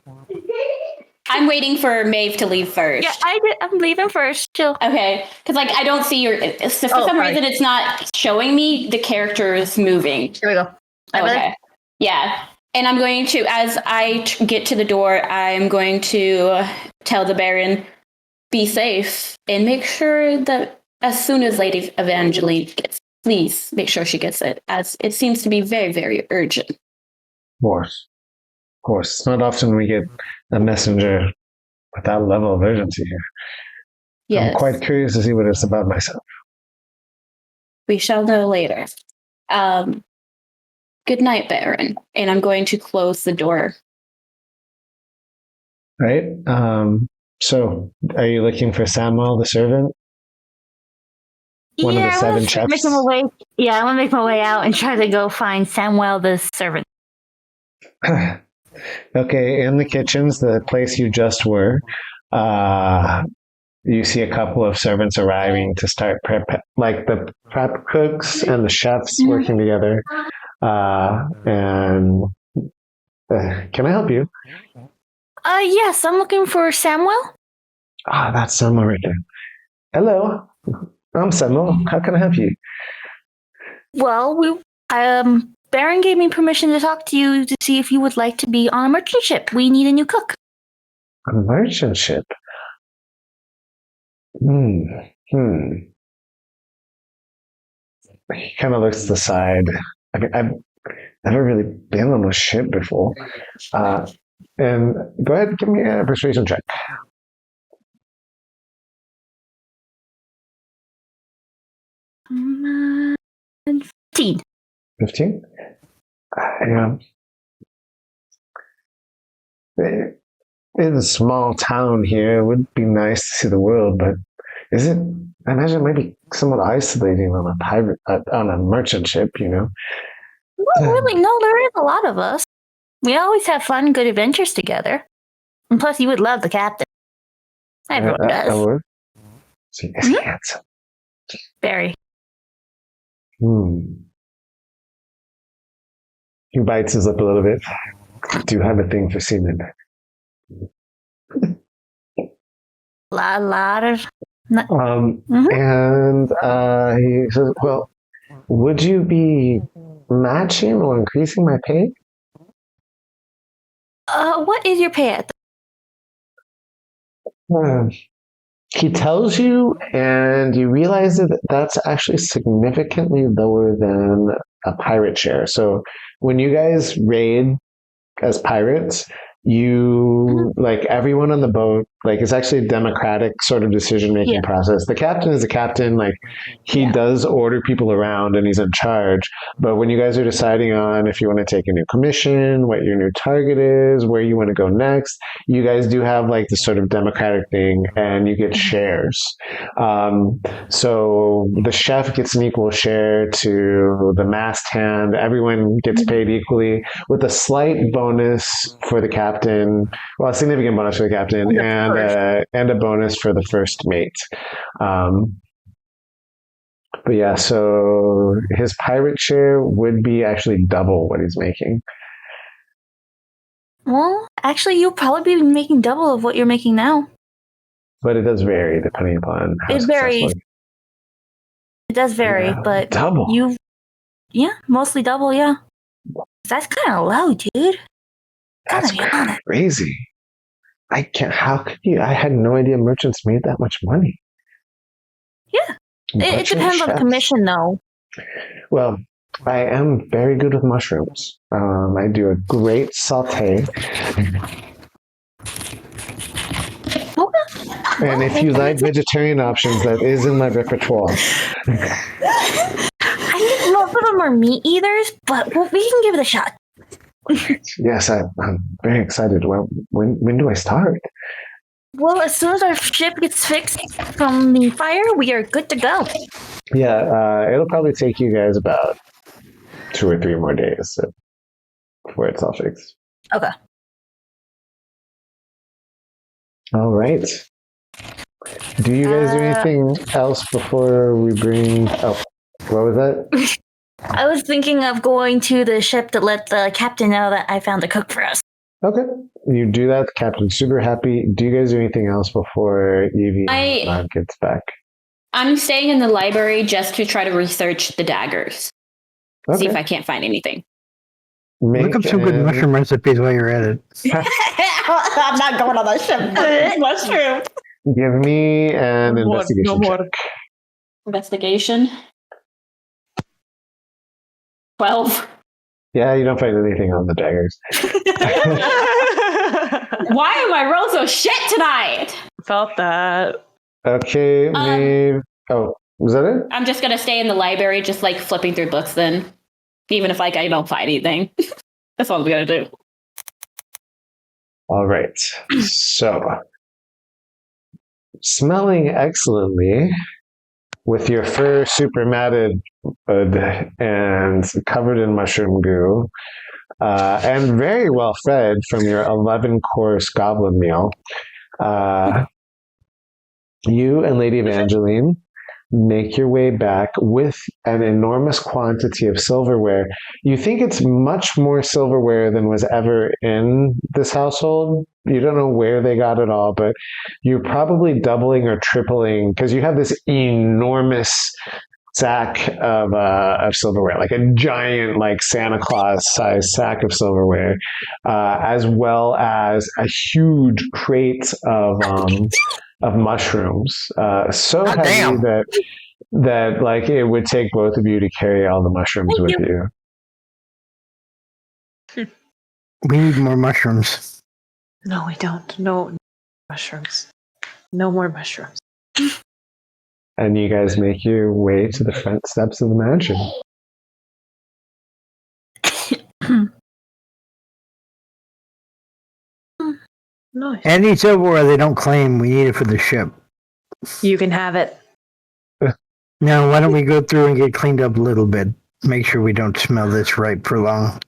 I'm waiting for Maeve to leave first. Yeah, I'm leaving first. Chill. Okay, because I don't see your. For some reason, it's not showing me the characters moving. Here we go. Okay. Yeah, and I'm going to, as I get to the door, I'm going to tell the Baron, be safe and make sure that as soon as Lady Evangeline gets, please make sure she gets it, as it seems to be very, very urgent. Of course. It's not often we get a messenger with that level of urgency here. Yes. I'm quite curious to see what it's about myself. We shall know later. Good night, Baron. And I'm going to close the door. Right? So, are you looking for Samuel, the servant? One of the 7 chefs? I want to make my way out and try to go find Samuel, the servant. Okay, in the kitchens, the place you just were, you see a couple of servants arriving to start prep, like the prep cooks and the chefs working together. And can I help you? Yes, I'm looking for Samuel. That's Samuel right there. Hello, I'm Samuel. How can I help you? Well, Baron gave me permission to talk to you to see if you would like to be on a merchant ship. We need a new cook. A merchant ship? He kind of looks to the side. I've never really been on a ship before. And go ahead, give me a persuasion check. Um, 15. 15? Yeah. In a small town here, it would be nice to see the world, but is it? I imagine it might be somewhat isolating on a merchant ship, you know? Well, really, no, there is a lot of us. We always have fun, good adventures together. And plus, you would love the captain. Everyone does. I would. So he is handsome. Very. He bites his lip a little bit. Do you have a thing for semen? Lot of. And he says, well, would you be matching or increasing my pay? What is your pay at? He tells you, and you realize that that's actually significantly lower than a pirate share. So when you guys raid as pirates, you like everyone on the boat, like it's actually a democratic sort of decision-making process. The captain is a captain, like he does order people around and he's in charge. But when you guys are deciding on if you want to take a new commission, what your new target is, where you want to go next, you guys do have like this sort of democratic thing and you get shares. So the chef gets an equal share to the mast hand. Everyone gets paid equally with a slight bonus for the captain. Well, a significant bonus for the captain and a bonus for the first mate. But yeah, so his pirate share would be actually double what he's making. Well, actually, you'll probably be making double of what you're making now. But it does vary depending upon how it varies. It does vary, but double. Mostly double. Yeah, that's kind of low, dude. That's crazy. I can't. How could you? I had no idea merchants made that much money. Yeah, it depends on the commission, though. Well, I am very good with mushrooms. I do a great saute. And if you like vegetarian options, that is in my repertoire. I think most of them are meat eaters, but we can give it a shot. Yes, I'm very excited. Well, when do I start? Well, as soon as our ship gets fixed from the fire, we are good to go. Yeah, it'll probably take you guys about 2 or 3 more days. So before it's all fixed. Okay. All right. Do you guys do anything else before we bring... Oh, what was that? I was thinking of going to the ship to let the captain know that I found a cook for us. Okay. You do that. The captain's super happy. Do you guys do anything else before Evie gets back? I'm staying in the library just to try to research the daggers. Okay. See if I can't find anything. Look up some good mushroom recipes while you're at it. I'm not going on that ship. Mushroom. Give me an investigation check. Investigation. 12. Yeah, you don't find anything on the daggers. Why am I roll so shit tonight? Felt that. Okay, Maeve. Oh, was that it? I'm just gonna stay in the library, just like flipping through books then. Even if like I don't find anything. That's all I'm gonna do. All right. So, smelling excellently, with your fur super matted and covered in mushroom goo, and very well fed from your 11-course goblin meal, you and Lady Evangeline make your way back with an enormous quantity of silverware. You think it's much more silverware than was ever in this household. You don't know where they got it all, but you're probably doubling or tripling because you have this enormous sack of silverware, like a giant, like Santa Claus sized sack of silverware, as well as a huge crate of mushrooms, so heavy that like it would take both of you to carry all the mushrooms with you. We need more mushrooms. No, we don't. No mushrooms. No more mushrooms. And you guys make your way to the front steps of the mansion. Nice. Any silverware they don't claim, we need it for the ship. You can have it. Now, why don't we go through and get cleaned up a little bit? Make sure we don't smell this right for long.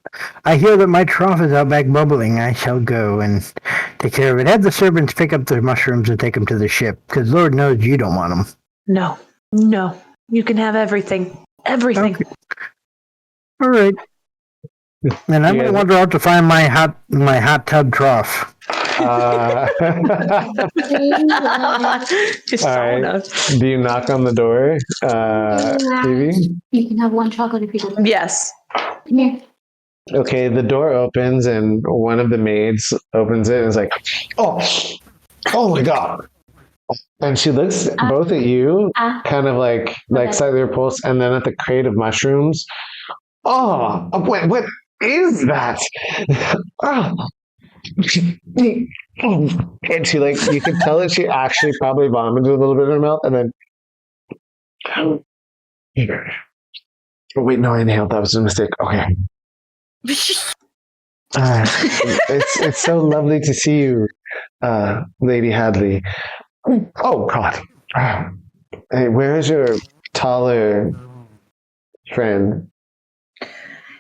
I hear that my trough is out back bubbling. I shall go and take care of it. Have the servants pick up the mushrooms and take them to the ship, because Lord knows you don't want them. No. You can have everything. Everything. Okay. All right. And I'm going to wander out to find my hot tub trough. All right. Do you knock on the door, Evie? You can have one chocolate if you want. Yes. Come here. Okay, the door opens and one of the maids opens it and is like, oh my God. And she looks both at you, kind of like slightly repulsed, and then at the crate of mushrooms. Oh, what is that? Oh. And she you could tell that she actually probably vomited a little bit in her mouth, and then oh wait, no, I inhaled. That was a mistake. Okay. It's so lovely to see you, Lady Hadley. Oh God. Hey, where is your taller friend?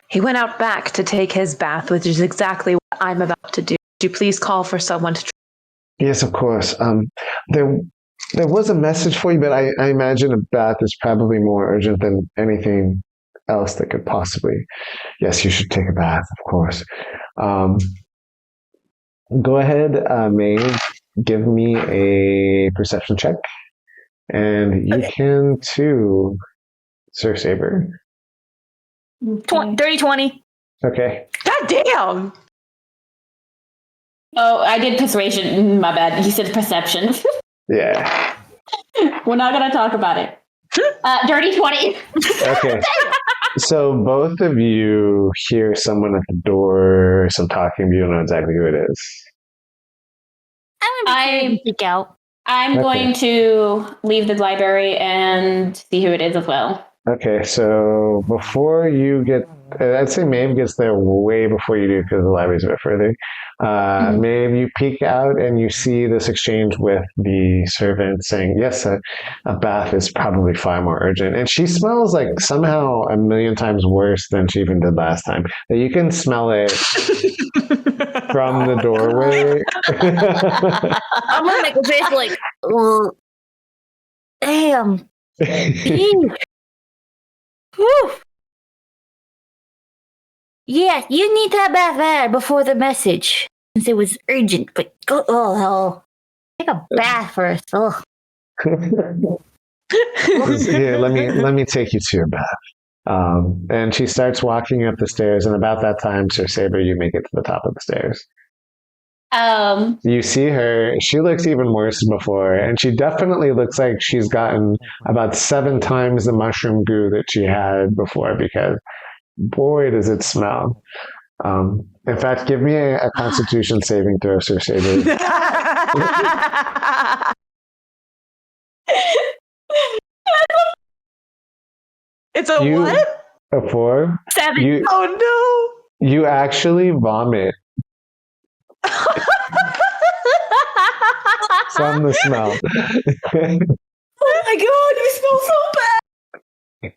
He went out back to take his bath, which is exactly what I'm about to do. Would you please call for someone to... Yes, of course. There was a message for you, but I imagine a bath is probably more urgent than anything else that could possibly... Yes, you should take a bath, of course. Go ahead, Maeve. Give me a perception check. And you can too, Sir Saber. 30-20. Okay. God damn! Oh, I did persuasion. My bad. You said perception. Yeah. We're not going to talk about it. Dirty 20. Okay. So both of you hear someone at the door, some talking, but you don't know exactly who it is. I'm going to peek out. I'm going to leave the library and see who it is as well. Okay, so before you get, I'd say Maeve gets there way before you do because the library's a bit further. Maeve, you peek out and you see this exchange with the servant saying, yes, a bath is probably far more urgent. And she smells like somehow a million times worse than she even did last time. You can smell it from the doorway. I'm gonna make a face like, damn. Ew. Whew. Yeah, you need that bath bad before the message, since it was urgent. But go, oh hell, take a bath first. Oh, Here, let me take you to your bath. And she starts walking up the stairs, and about that time, Sir Saber, you make it to the top of the stairs. You see her, she looks even worse than before, and she definitely looks like she's gotten about 7 times the mushroom goo that she had before, because boy, does it smell. In fact, give me a constitution saving throw, Sir Saber. It's a what? A 4? 7. Oh You actually vomit from the smell. Oh my god, you smell so bad.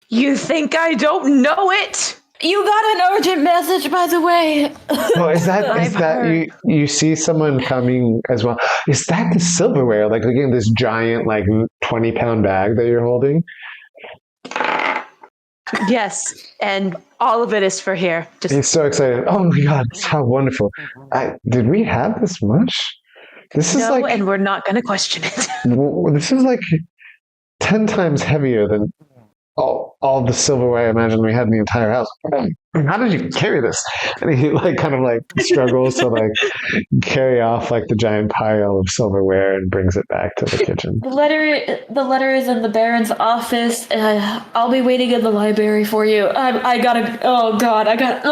You think I don't know it? You got an urgent message, by the way. Oh, is that you see someone coming as well? Is that the silverware? Like again, this giant, like 20-pound bag that you're holding? Yes, and all of it is for here. He's so excited. Oh my god, how wonderful! Did we have this much? This is like, and we're not going to question it. This is like 10 times heavier than all the silverware I imagine we had in the entire house. How did you carry this? And he like kind of like struggles to like carry off like the giant pile of silverware and brings it back to the kitchen. The letter is in the Baron's office. I'll be waiting in the library for you. I gotta. Oh God, I got.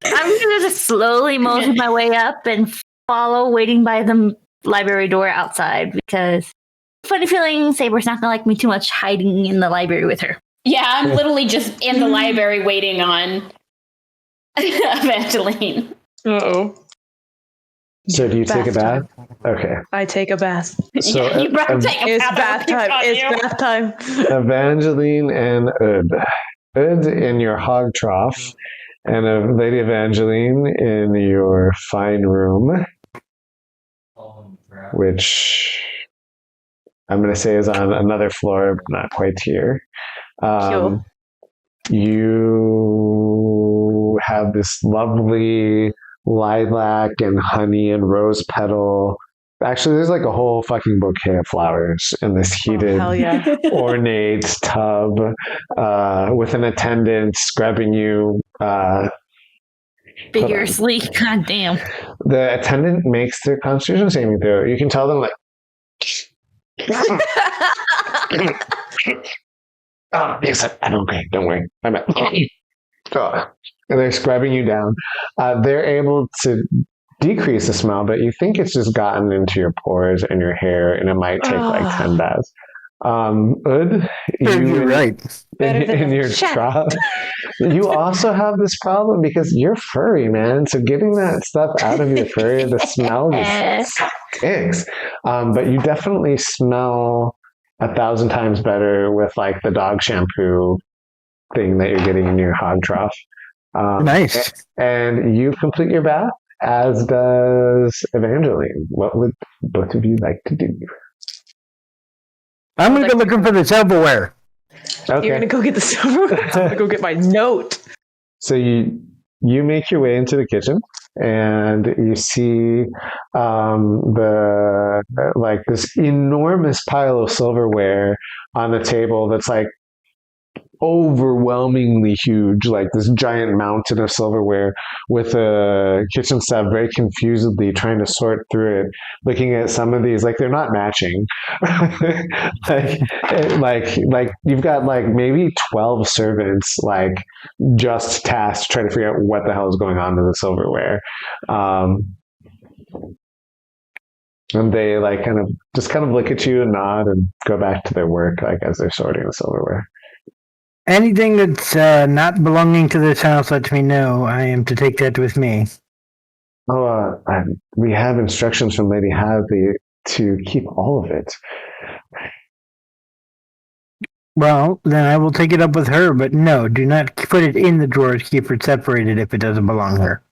I'm gonna just slowly motion my way up and follow, waiting by the library door outside, because funny feeling Saber's not gonna like me too much hiding in the library with her. Yeah, I'm literally just in the library waiting on Evangeline. Uh-oh. So do you take a bath? Okay. I take a bath. So yeah, you better take a It's bath. bath time. It's bath time. Evangeline and Ud. Ud in your hog trough, and Lady Evangeline in your fine room, which I'm going to say is on another floor, but not quite here. Cool. You have this lovely lilac and honey and rose petal. Actually, there's like a whole fucking bouquet of flowers in this heated, hell yeah. ornate tub with an attendant scrubbing you. Vigorously, goddamn. The attendant makes their constitution saving throw. You can tell them like, oh, yes, I'm okay. Don't worry. I'm at. Oh. And they're scrubbing you down. They're able to decrease the smell, but you think it's just gotten into your pores and your hair, and it might take like 10 baths. Ud, You're right. in your trough, you also have this problem because you're furry, man. So getting that stuff out of your fur, the smell just stinks. But you definitely smell 1,000 times better with like the dog shampoo thing that you're getting in your hog trough. Nice. And you complete your bath, as does Evangeline. What would both of you like to do? I'm going to go looking for the silverware. Okay. You're going to go get the silver? I'm going to go get my note. So you make your way into the kitchen, and you see this enormous pile of silverware on the table that's like overwhelmingly huge, like this giant mountain of silverware, with a kitchen staff very confusedly trying to sort through it, looking at some of these, like they're not matching. like you've got like maybe 12 servants like just tasked trying to figure out what the hell is going on with the silverware. And they like kind of look at you and nod and go back to their work, like as they're sorting the silverware. Anything that's not belonging to this house lets me know. I am to take that with me. Oh, we have instructions from Lady Hadley to keep all of it. Well, then I will take it up with her, but no, do not put it in the drawers. Keep it separated if it doesn't belong to her.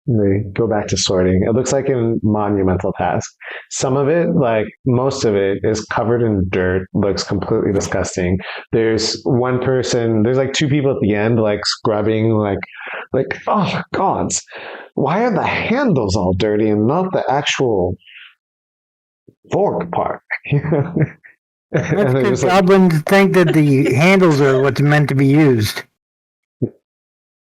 They go back to sorting. It looks like a monumental task. Some of it, like most of it, is covered in dirt, looks completely disgusting. There's one person, there's like two people at the end, like scrubbing, like, oh gods, why are the handles all dirty and not the actual fork part? That's because goblins think that the handles are what's meant to be used.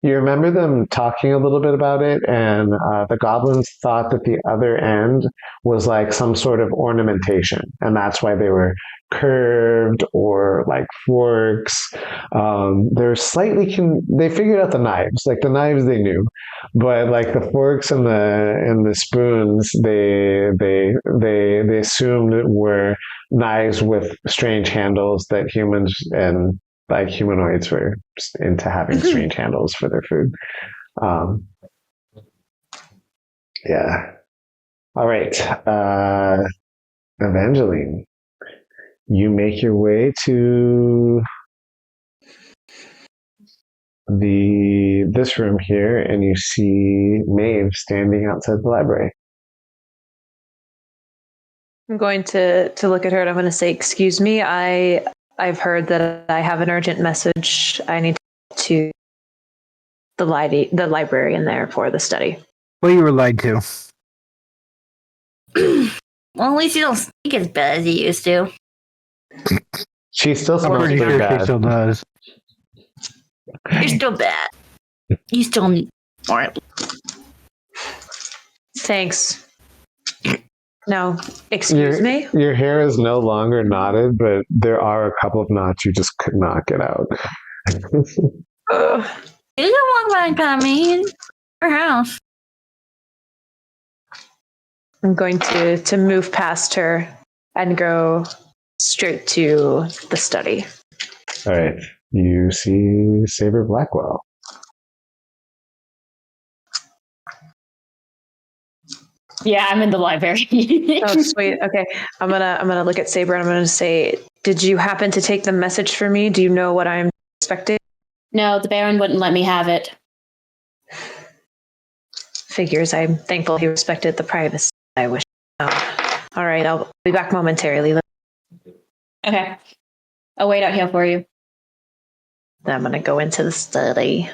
You remember them talking a little bit about it, and the goblins thought that the other end was like some sort of ornamentation, and that's why they were curved or like forks. They're slightly they figured out the knives, like the knives they knew, but like the forks and the spoons, they assumed were knives with strange handles that humans and like humanoids were into having strange handles for their food. Yeah. All right. Evangeline, you make your way to this room here, and you see Maeve standing outside the library. I'm going to look at her and I'm going to say, "Excuse me, I've heard that I have an urgent message. I need to the librarian there for the study." Well, you were lied to. Well, at least you don't speak as bad as you used to. She still I'm smells pretty pretty sure she bad. still does. You're still bad. You still need more. Thanks. Now, excuse me? Your hair is no longer knotted, but there are a couple of knots you just could not get out. Ugh. You can walk by and come in her house. I'm going to move past her and go straight to the study. All right. You see Saber Blackwell. Yeah, I'm in the library. Oh, sweet. Okay. I'm gonna look at Saber and I'm gonna say, "Did you happen to take the message for me? Do you know what I'm expecting?" No, the Baron wouldn't let me have it. Figures. I'm thankful he respected the privacy. I wish. Oh. All right. I'll be back momentarily. Okay. I'll wait out here for you. Then I'm gonna go into the study.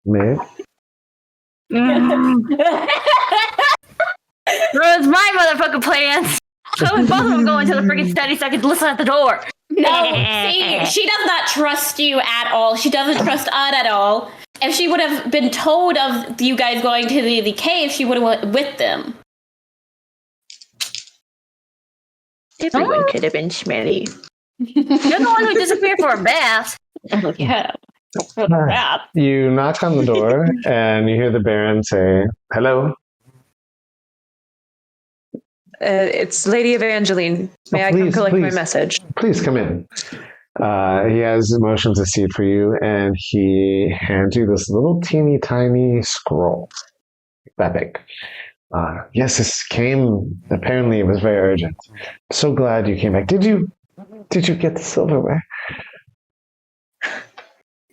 Maeve? Ruins my motherfucking plans. So both of them go into the freaking study so I could listen at the door. No, see, she does not trust you at all. She doesn't trust us at all. If she would have been told of you guys going to the cave, she would have went with them. Everyone could have been Schmitty. You're the one who disappeared for a bath. Yeah. You knock on the door, and you hear the Baron say, "Hello." It's Lady Evangeline. May I come collect my message? Please come in. He has motions a seat for you, and he hands you this little teeny tiny scroll. That big. Yes, this came. Apparently, it was very urgent. So glad you came back. Did you get the silverware?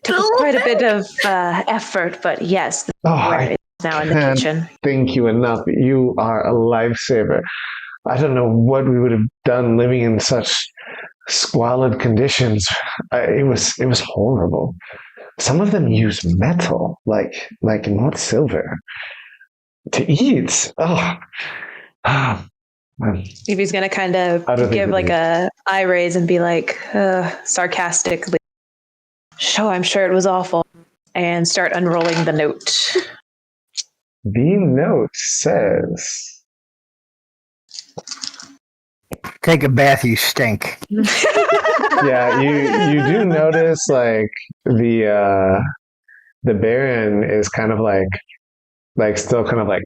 Took quite a bit of effort, but yes, the silverware is now in the kitchen. Thank you enough. You are a lifesaver. I don't know what we would have done living in such squalid conditions. It was horrible. Some of them use metal, like not silver, to eat. Evie's gonna kind of give like a eye raise and be like sarcastically, "So I'm sure it was awful," and start unrolling the note. The note says, "Take a bath, you stink." Yeah, you do notice like the Baron is kind of like still kind of like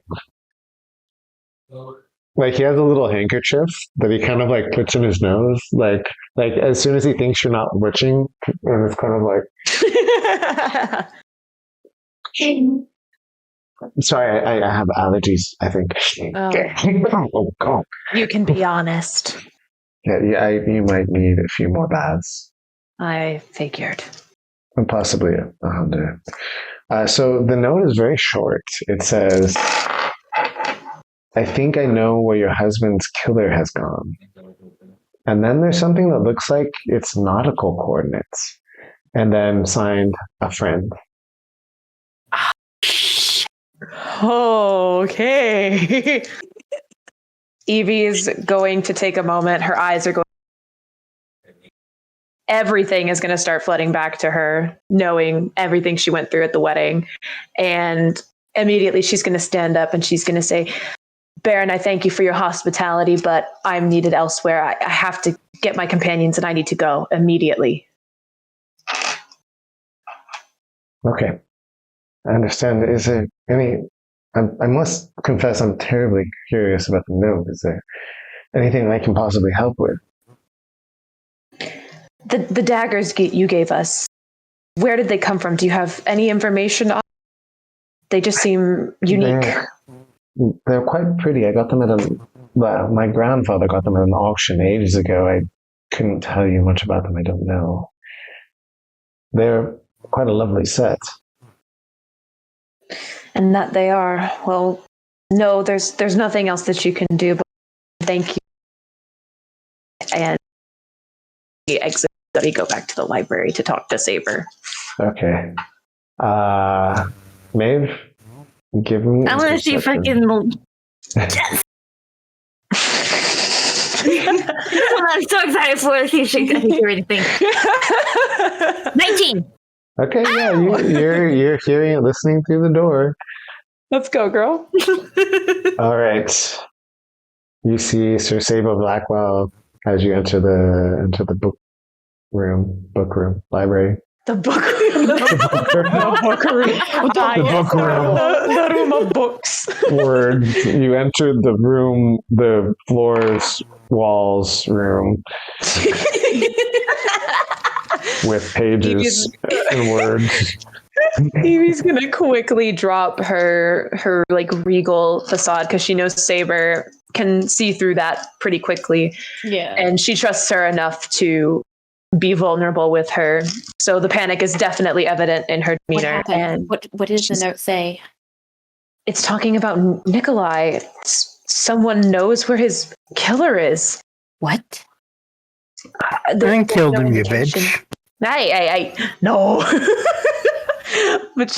Like he has a little handkerchief that he kind of like puts in his nose, like as soon as he thinks you're not watching, and it's kind of like. Sorry, I have allergies. I think. Oh God. You can be honest. Yeah, you might need a few more baths, I figured. and possibly 100. So the note is very short. It says, "I think I know where your husband's killer has gone." And then there's something that looks like it's nautical coordinates, and then signed a friend. Okay. Evie is going to take a moment. Her eyes are going. Everything is going to start flooding back to her, knowing everything she went through at the wedding. And immediately she's going to stand up and she's going to say, "Baron, I thank you for your hospitality, but I'm needed elsewhere. I have to get my companions and I need to go immediately." Okay, I understand. Is there any? I must confess, I'm terribly curious about the note. Is there anything I can possibly help with? The daggers you gave us, where did they come from? Do you have any information on? They just seem unique. They're quite pretty. I got them my grandfather got them at an auction ages ago. I couldn't tell you much about them. I don't know. They're quite a lovely set. And that they are. Well, no, there's nothing else that you can do, but thank you. And he exits. He go back to the library to talk to Saber. Okay. Maeve, give me. I want to see if I can. I'm so excited for it. See if she can hear anything. 19. Okay, yeah, you're hearing it, listening through the door. Let's go, girl. All right. You see Sir Sabo Blackwell as you enter the book room, library. The book room. The book room. The room of books. Words. You enter the room, the floors, walls room. With pages and words. Evie's gonna quickly drop her like regal facade because she knows Saber can see through that pretty quickly. Yeah. And she trusts her enough to be vulnerable with her. So the panic is definitely evident in her What demeanor. happened? And What does the note say? it's talking about Nikolai. Someone knows where his killer is. What? I killed him, you indication. bitch. I no. But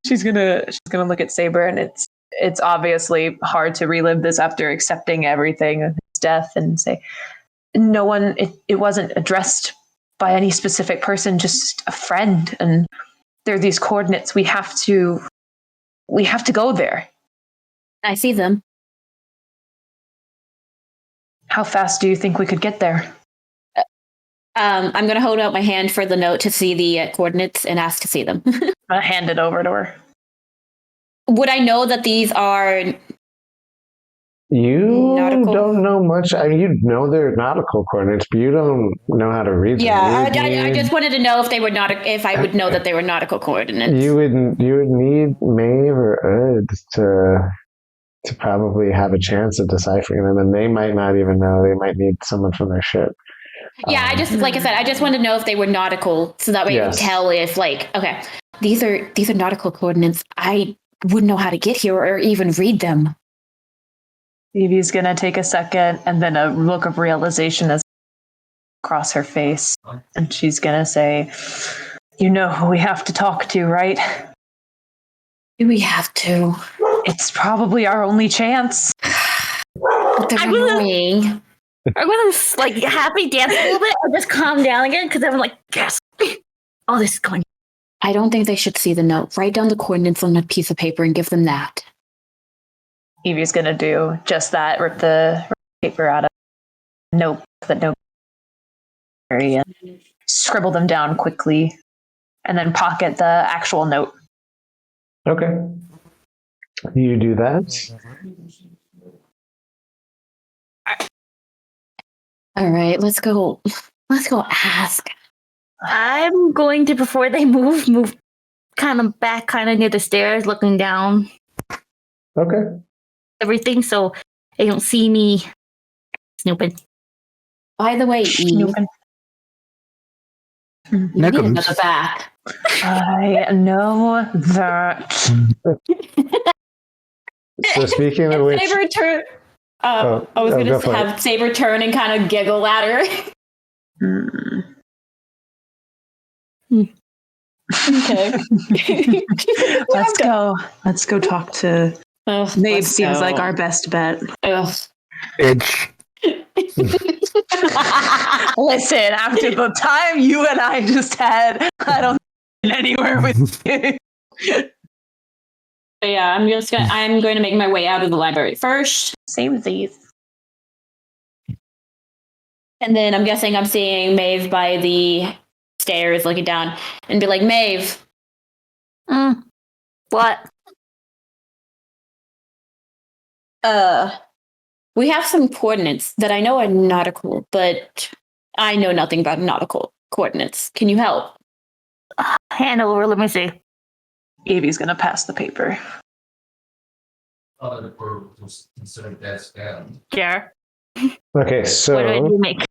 she's gonna look at Saber, and it's obviously hard to relive this after accepting everything of his death, and say no one. It wasn't addressed by any specific person, just a friend, and there are these coordinates. We have to go there. I see them. How fast do you think we could get there? I'm going to hold out my hand for the note to see the coordinates and ask to see them. I'm gonna hand it over to her. Would I know that these are You nautical? don't know much. I mean, you know they're nautical coordinates, but you don't know how to read them. Yeah, I just wanted to know if they were if I would know that they were nautical coordinates. You would need Maeve or Ud to probably have a chance of deciphering them, and they might not even know. They might need someone from their ship. Yeah, I just, like I said, I just wanted to know if they were nautical, so that way I Yes. could tell if, like, okay, these are nautical coordinates. I wouldn't know how to get here or even read them. Evie's gonna take a second, and then a look of realization as across her face, and she's gonna say, "You know who we have to talk to, right? Do we have to? It's probably our only chance." But they're annoying. I'm gonna like happy dance a little bit or just calm down again because I'm like, yes, all this is going. I don't think they should see the note. Write down the coordinates on a piece of paper and give them that. Evie's gonna do just that. Rip the paper out of the note and scribble them down quickly, and then pocket the actual note. Okay. You do that. All right, let's go. Let's go ask. I'm going to, before they move kind of back, kind of near the stairs, looking down Okay. everything, so they don't see me snooping. By the way, Eve, you need to go back. I know that. So speaking of which, Saber turn. I was going to have Saber turn and kind of giggle at her. Okay. Let's go talk to Maeve. Seems like our best bet. Bitch. Listen, after the time you and I just had, I don't anywhere with you. So yeah, I'm going to make my way out of the library first. Same these. And then I'm guessing I'm seeing Maeve by the stairs looking down and be like, Maeve. What? We have some coordinates that I know are nautical, but I know nothing about nautical coordinates. Can you help? Hand over, let me see. Evie's gonna pass the paper. Yeah. okay, so What do you make?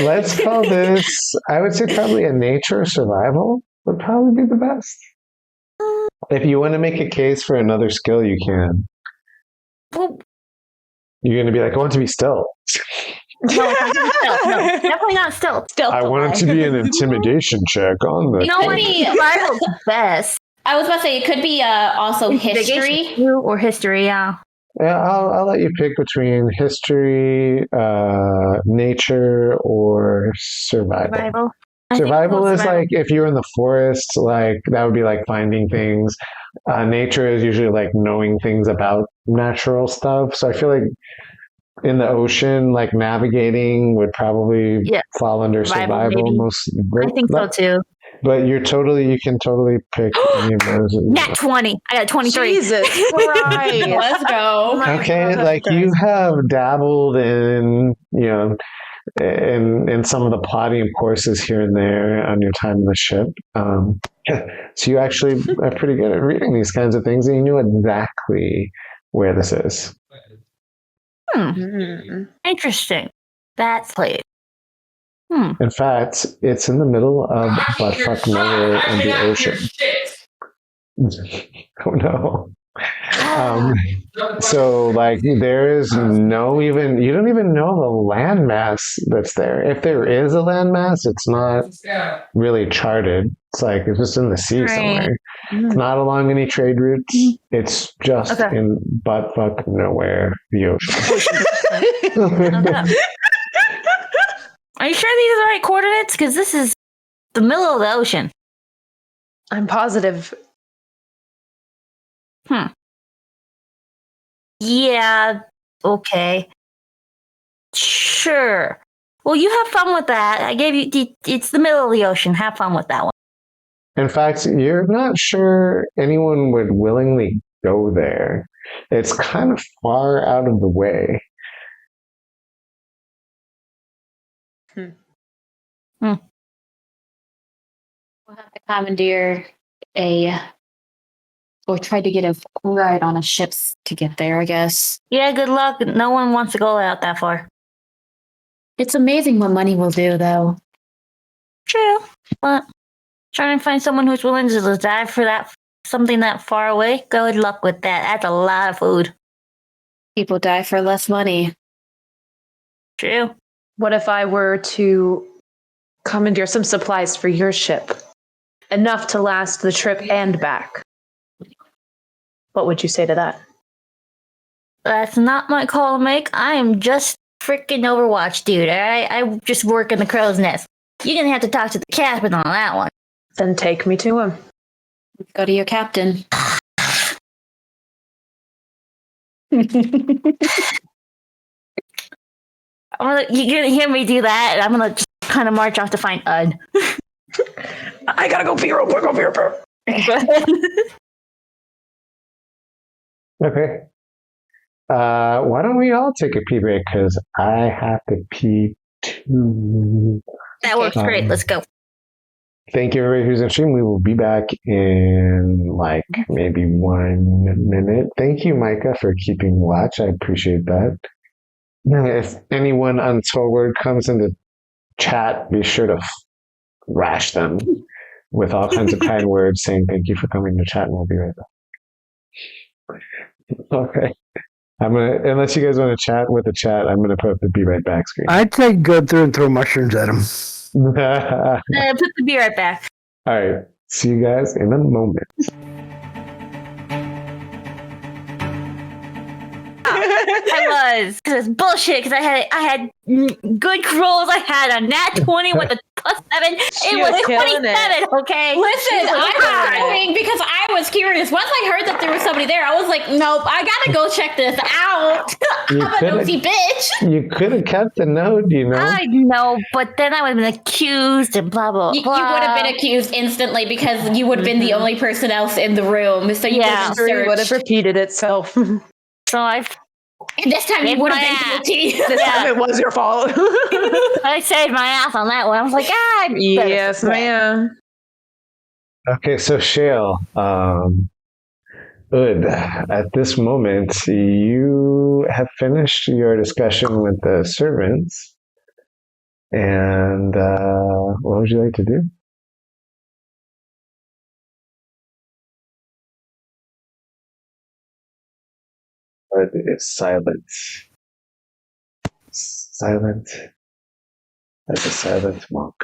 let's call this, I would say probably a nature survival would probably be the best. If you want to make a case for another skill, you can. Well, You're going to be like, I want to be stealth. no, definitely not still. I want it to be an intimidation check on the. You know what? Survival's best. I was about to say it could be also history. Or history, yeah. Yeah, I'll let you pick between history, nature, or survival. Survival is like if you're in the forest, like that would be like finding things. Nature is usually like knowing things about natural stuff. So I feel like in the ocean, like navigating would probably fall under survival most. I think so too. But you can totally pick any of those. Nat 20. I got 23. Jesus Christ. Let's go. Okay, like you have dabbled in, in some of the plotting courses here and there on your time on the ship. So you actually are pretty good at reading these kinds of things, and you know exactly where this is. Interesting. That place. In fact, it's in the middle of buttfuck nowhere in the ocean. Oh no. So like there is you don't even know the landmass that's there. If there is a landmass, it's not really charted. It's like it's just in the sea somewhere. It's not along any trade routes. It's just in buttfuck nowhere, the ocean. Are you sure these are the right coordinates? Because this is the middle of the ocean. I'm positive. Yeah, okay. Sure. Well, you have fun with that. I gave you, it's the middle of the ocean. Have fun with that one. In fact, you're not sure anyone would willingly go there. It's kind of far out of the way. We'll have to commandeer or try to get a ride on a ship to get there, I guess. Yeah, good luck. No one wants to go out that far. It's amazing what money will do, though. True, but trying to find someone who's willing to die for something that far away, good luck with that. That's a lot of food. People die for less money. True. What if I were to commandeer some supplies for your ship? Enough to last the trip and back. What would you say to that? That's not my call to make. I am just freaking Overwatch, dude. I just work in the crow's nest. You're going to have to talk to the captain on that one. Then take me to him. Go to your captain. You're going to hear me do that, and I'm going to just kind of march off to find Ud. I gotta go pee real quick. Okay. Why don't we all take a pee break? Because I have to pee too. That works great. Let's go. Thank you, everybody who's in stream. We will be back in like maybe 1 minute. Thank you, Micah, for keeping watch. I appreciate that. If anyone untoward comes into chat, be sure to rash them with all kinds of kind words saying thank you for coming to chat, and we'll be right back. Okay. Unless you guys want to chat with the chat, I'm gonna put up the be right back screen. I'd say go through and throw mushrooms at him. Put the be right back. All right. See you guys in a moment. I was bullshit because I had good rolls. I had a nat 20 with a +7. It was 27. Okay. Listen, I'm laughing because I was curious. Once I heard that there was somebody there, I was like, nope, I gotta go check this out. I'm a nosy bitch. You could have kept the note, you know. I know, but then I would have been accused and blah blah blah. You would have been accused instantly because you would have been the only person else in the room. So you would have repeated itself. So I've. This time you would have been guilty. This time it was your fault. I saved my ass on that one. I was like, yes, ma'am. Okay, so Shale, Ud, at this moment, you have finished your discussion with the servants, and what would you like to do? But it's silent. Silent as a silent monk.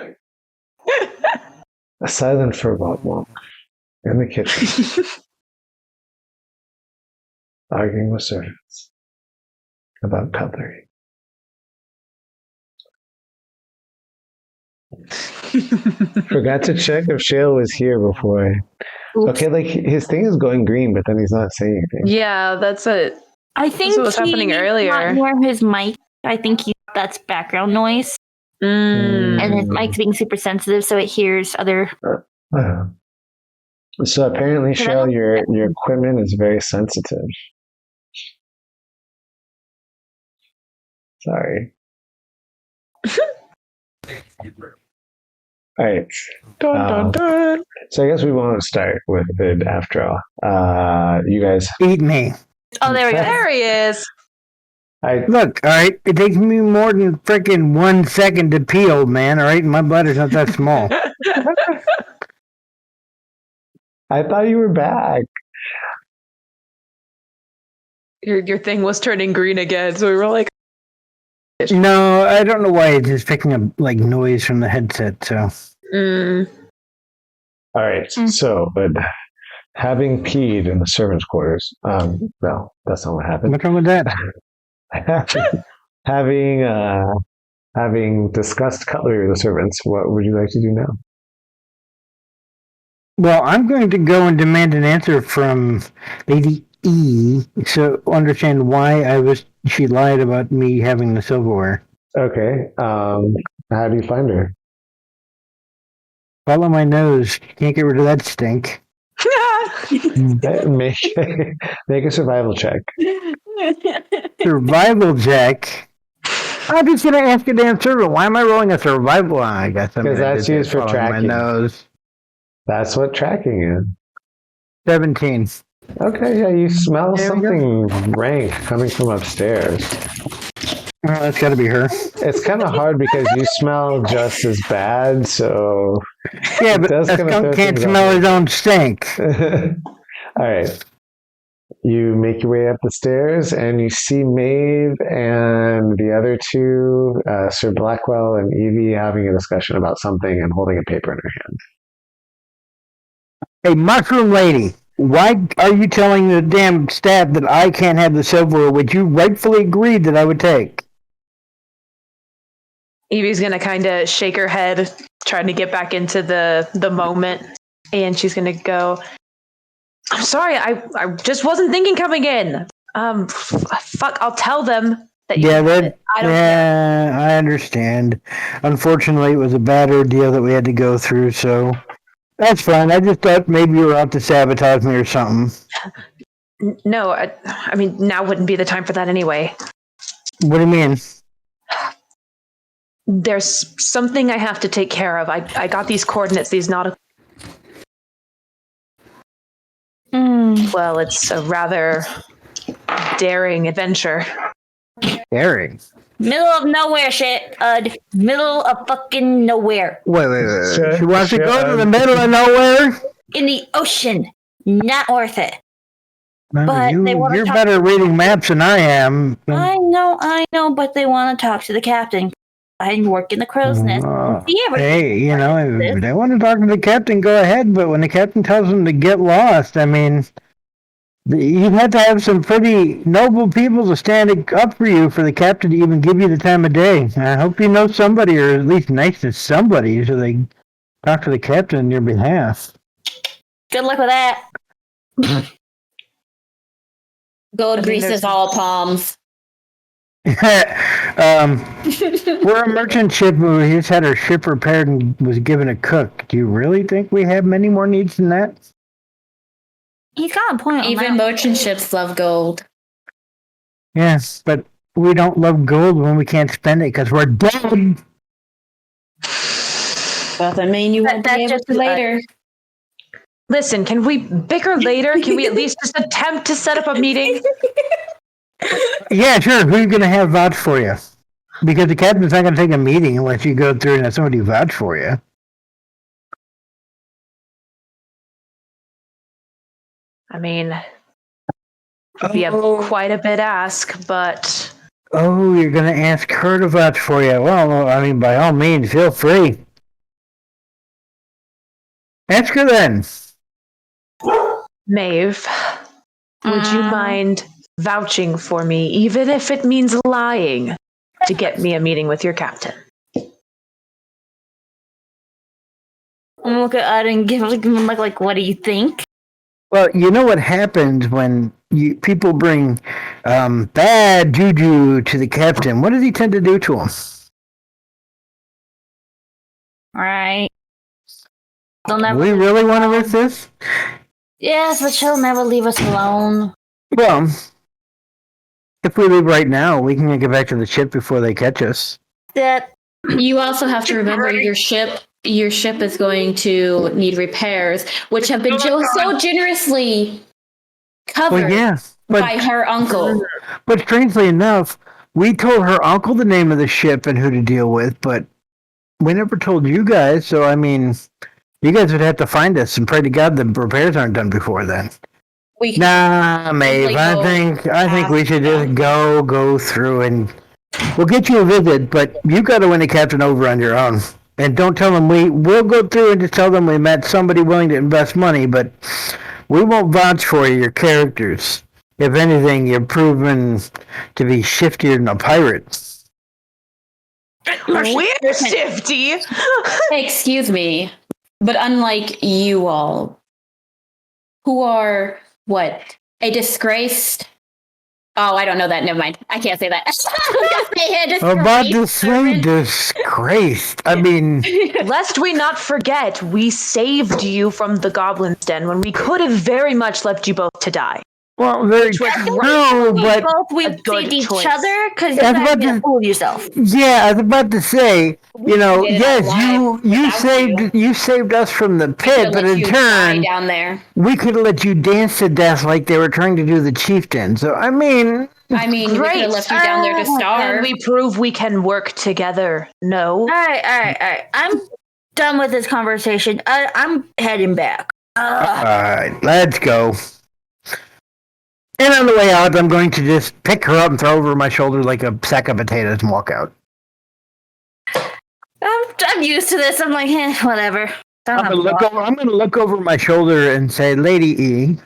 A silent Furbolg monk in the kitchen, arguing with servants about cutlery. Forgot to check if Shale was here before. Okay, like his thing is going green, but then he's not saying anything. Yeah, that's it. I think that's what was happening earlier. Not near his mic. I think that's background noise. And his mic's being super sensitive, so it hears other. So apparently, Shale, your equipment is very sensitive. Sorry. All right. Dun, dun, dun. So I guess we won't start with it after all. You guys eat me. Oh, there we go. There he is. Look, all right. It takes me more than freaking 1 second to pee, old man. All right, my bladder's not that small. I thought you were back. Your thing was turning green again, so we were like, no, I don't know why it's just picking up like noise from the headset. So, all right. So, but having peed in the servants' quarters. No, that's not what happened. What's wrong with that? Having discussed cutlery with the servants, what would you like to do now? Well, I'm going to go and demand an answer from Lady E. So understand why she lied about me having the silverware. Okay. How do you find her? Follow my nose. Can't get rid of that stink. Make a survival check. Survival check. I'm just gonna ask a damn servant. Why am I rolling a survival? I guess because that's used for tracking. My nose. That's what tracking is. 17. Okay, yeah, you smell something rank coming from upstairs. Oh, that's got to be her. It's kind of hard because you smell just as bad, so... Yeah, but a skunk can't smell his own stink. All right. You make your way up the stairs, and you see Maeve and the other two, Sir Blackwell and Evie, having a discussion about something and holding a paper in her hand. Hey, mushroom lady, why are you telling the damn staff that I can't have the silverware, which you rightfully agreed that I would take? Evie's gonna kind of shake her head, trying to get back into the moment, and she's gonna go, I'm sorry, I just wasn't thinking coming in. Fuck, I'll tell them that you I understand. Unfortunately, it was a bad ordeal that we had to go through, so That's fine. I just thought maybe you were out to sabotage me or something. No, I mean, now wouldn't be the time for that anyway. What do you mean? There's something I have to take care of. I got these coordinates, these nautical. Well, it's a rather daring adventure. Daring? Middle of nowhere shit. Middle of fucking nowhere. Wait. She wants to go to the middle of nowhere? In the ocean. Not worth it. Well, But they want to you're talk. better at reading maps than I am. I know, but they want to talk to the captain. I work in the crow's nest. Hey, if they want to talk to the captain, go ahead. But when the captain tells them to get lost, I mean, you've had to have some pretty noble people to stand up for you for the captain to even give you the time of day. I hope you know somebody, or at least nice to somebody, so they talk to the captain on your behalf. Good luck with that. Gold greases all palms. We're a merchant ship who just had our ship repaired and was given a cook. Do you really think we have many more needs than that? He's got a point. Even merchant ships love gold. Yes, but we don't love gold when we can't spend it because we're dead. Doesn't mean you won't be able to later. Listen, can we bicker later? Can we at least just attempt to set up a meeting? Yeah, sure. Who are you going to have vouch for you? Because the captain's not going to take a meeting unless you go through and have somebody vouch for you. I mean, it'd be quite a bit ask, but... Oh, you're going to ask her to vouch for you. Well, I mean, by all means, feel free. Ask her then. Maeve, would you mind vouching for me, even if it means lying, to get me a meeting with your captain? I'm looking at it and give him like, what do you think? Well, you know what happens when people bring bad juju to the captain? What does he tend to do to them? Right. We really want to risk this? Yes, but she'll never leave us alone. Well, if we leave right now, we can get back to the ship before they catch us. That you also have to remember your ship is going to need repairs, which have been so generously covered by her uncle. But strangely enough, we told her uncle the name of the ship and who to deal with, but we never told you guys, so I mean, you guys would have to find us and pray to God the repairs aren't done before then. Nah, Maeve, I think we should just go through and we'll get you a visit, but you got to win the captain over on your own. And don't tell them we'll go through and just tell them we met somebody willing to invest money, but we won't vouch for your characters. If anything, you're proven to be shiftier than a pirate. We're shifty! Excuse me, but unlike you all, who are, a disgraced... Oh, I don't know that. Never mind. I can't say that. About to say disgraced. I mean... Lest we not forget, we saved you from the goblin's den when we could have very much left you both to die. Well, very true, but... We saved each other because you guys to fool yourself. Yeah, I was about to say, you saved us from the pit, but in turn, down there. we could have let you dance to death like they were trying to do the chieftain. So, I mean, we could have left you down there to starve. And we prove we can work together. No. All right. I'm done with this conversation. I'm heading back. All right, let's go. And on the way out, I'm going to just pick her up and throw her over my shoulder like a sack of potatoes and walk out. I'm used to this. I'm like, whatever. I'm going to look over my shoulder and say, Lady E,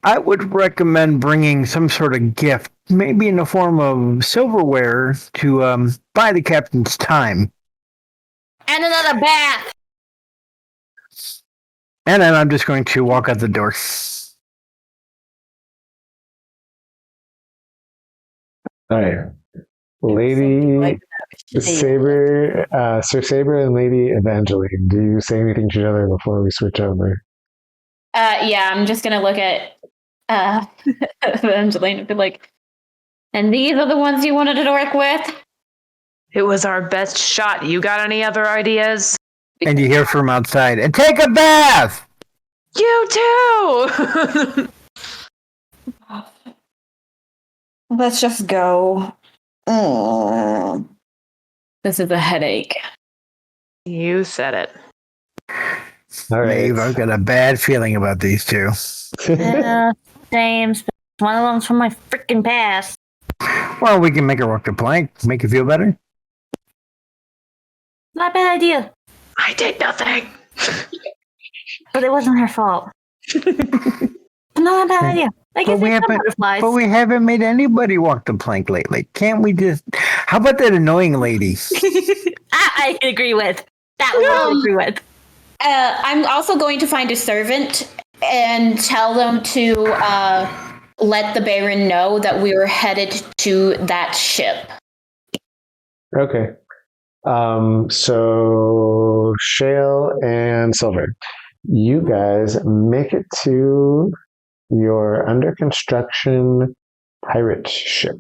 I would recommend bringing some sort of gift, maybe in the form of silverware, to buy the captain's time. And another bath. And then I'm just going to walk out the door. All right. Lady Saber, Sir Saber and Lady Evangeline, do you say anything to each other before we switch over? Yeah, I'm just gonna look at Evangeline and be like, and these are the ones you wanted to work with? It was our best shot. You got any other ideas? And you hear from outside, and take a bath! You too! Let's just go. This is a headache. You said it. All right. Maeve, I've got a bad feeling about these two. Same. One of them's from my freaking past. Well, we can make her walk the plank, make you feel better. Not a bad idea. I did nothing. But it wasn't her fault. Not a bad idea. I guess But we haven't made anybody walk the plank lately. Can't we just... How about that annoying lady? I can agree with. That one I agree with. I'm also going to find a servant and tell them to let the Baron know that we were headed to that ship. Okay. So Shale and Silver, you guys make it to your under construction pirate ship.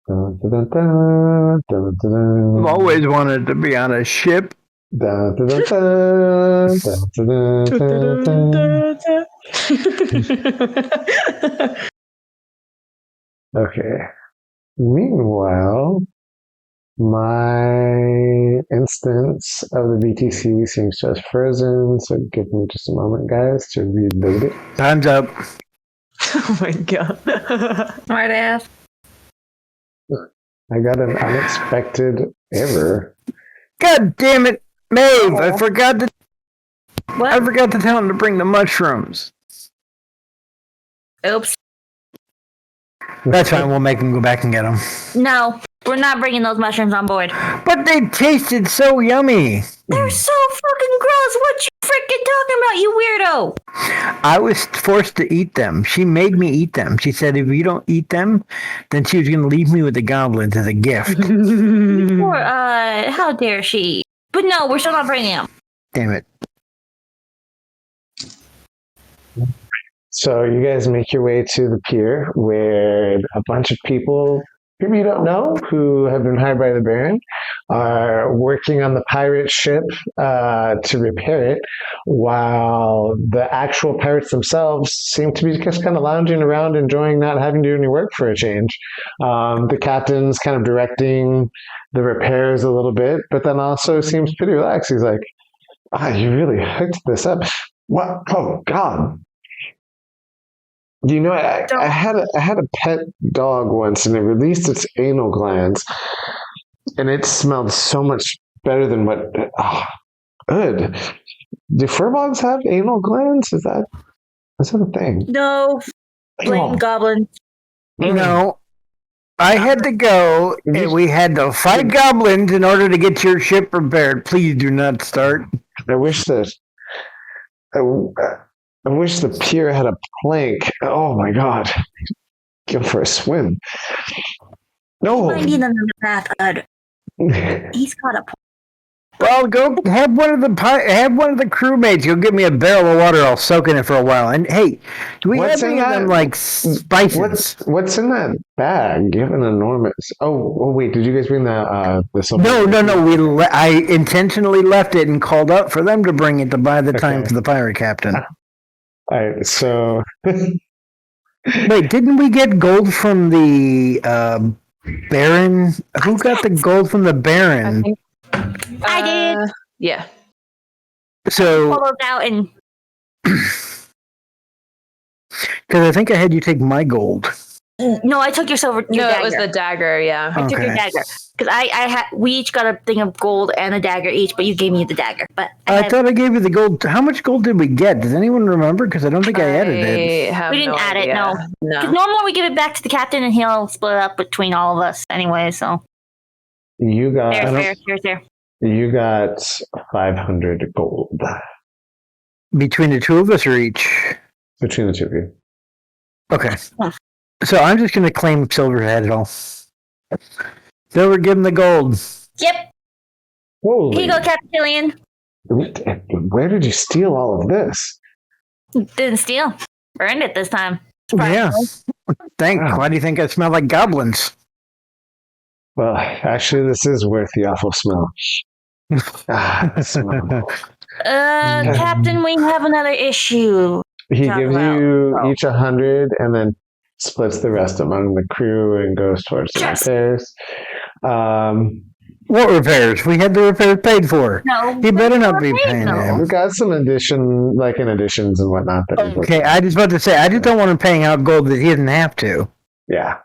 Dun, dun, dun, dun, dun, dun. I've always wanted to be on a ship. Dun, dun, dun, dun, dun, dun, dun, dun. Okay. Meanwhile, my instance of the BTC seems to have frozen, so give me just a moment, guys, to reload it. Time's up. Oh my god. Smart ass. I got an unexpected error. God damn it, Maeve! I forgot to tell him to bring the mushrooms. Oops. That's fine. We'll make him go back and get them. No, we're not bringing those mushrooms on board. But they tasted so yummy. They're so fucking gross. What you freaking talking about, you weirdo? I was forced to eat them. She made me eat them. She said if you don't eat them, then she was going to leave me with the goblins as a gift. Or, how dare she? But no, we're still not bringing them. Damn it. So you guys make your way to the pier where a bunch of people you don't know who have been hired by the Baron are working on the pirate ship to repair it, while the actual pirates themselves seem to be just kind of lounging around, enjoying not having to do any work for a change. The captain's kind of directing the repairs a little bit, but then also seems pretty relaxed. He's like, you really hooked this up. What? Oh, God. You know, I had a pet dog once, and it released its anal glands, and it smelled so much better than what. Good. Do furbolgs have anal glands? Is that a thing? No, blame goblins. No, I had to go, and we had to fight goblins in order to get your ship repaired. Please do not start. I wish that. I wish the pier had a plank. Oh my God. Go for a swim. No. I need another bath, Bud. He's got a point. Well, go have one of the crewmates. Go get me a barrel of water. I'll soak in it for a while. And hey, do we have any of them like spices? What's in that bag? You have an enormous. Oh wait, did you guys bring the silver? No. I intentionally left it and called up for them to bring it to buy the time for the pirate captain. All right, so wait, didn't we get gold from the Baron? Who got the gold from the Baron? I did. Yeah. So I pulled out and because I think I had you take my gold. no, I took your silver. Your No, dagger. it was the dagger. Yeah. I took your dagger because we each got a thing of gold and a dagger each, but you gave me the dagger. But I thought I gave you the gold. How much gold did we get? Does anyone remember? Because I don't think I added it. We didn't add it. No. Because normally we give it back to the captain and he'll split it up between all of us anyway. So you got fair. You got 500 gold between the two of us, or each? Between the two of you. Okay. So I'm just going to claim silver had it all. Silver, give him the gold. Yep. Holy. Here you go, Captain Killian. Where did you steal all of this? Didn't steal. Earned it this time. Yeah. Thanks. Wow. Why do you think I smell like goblins? Well, actually, this is worth the awful smell. The smell. Captain, we have another issue. He Talk gives about- you each 100 and then splits the rest among the crew and goes towards the Yes. repairs. What repairs? We had the repairs paid for. No. He better not be no. paying them. We've got some additions and whatnot. That he's Okay, I just about to say, I just don't want him paying out gold that he didn't have to. Yeah.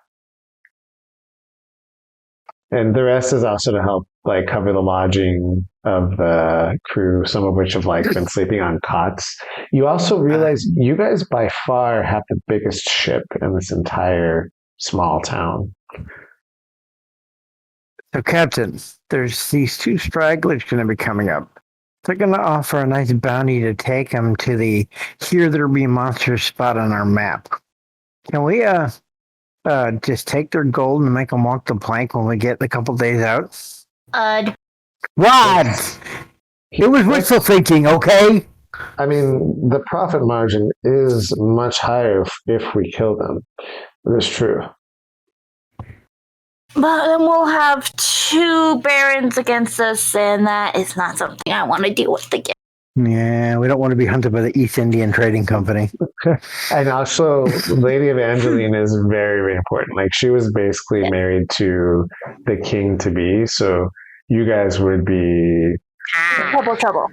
And the rest is also to help like cover the lodging of the crew, some of which have like been sleeping on cots. You also realize you guys by far have the biggest ship in this entire small town. So, Captain, there's these two stragglers going to be coming up. They're going to offer a nice bounty to take them to the Here There Be Monsters spot on our map. Can we just take their gold and make them walk the plank when we get a couple days out? What? It was wishful thinking, okay? I mean, the profit margin is much higher if we kill them. That's true. But then we'll have two barons against us, and that is not something I want to deal with again. Yeah, we don't want to be hunted by the East Indian Trading Company. And also, Lady Evangeline is very, very important. Like, she was basically married to the king to be, so you guys would be, Trouble.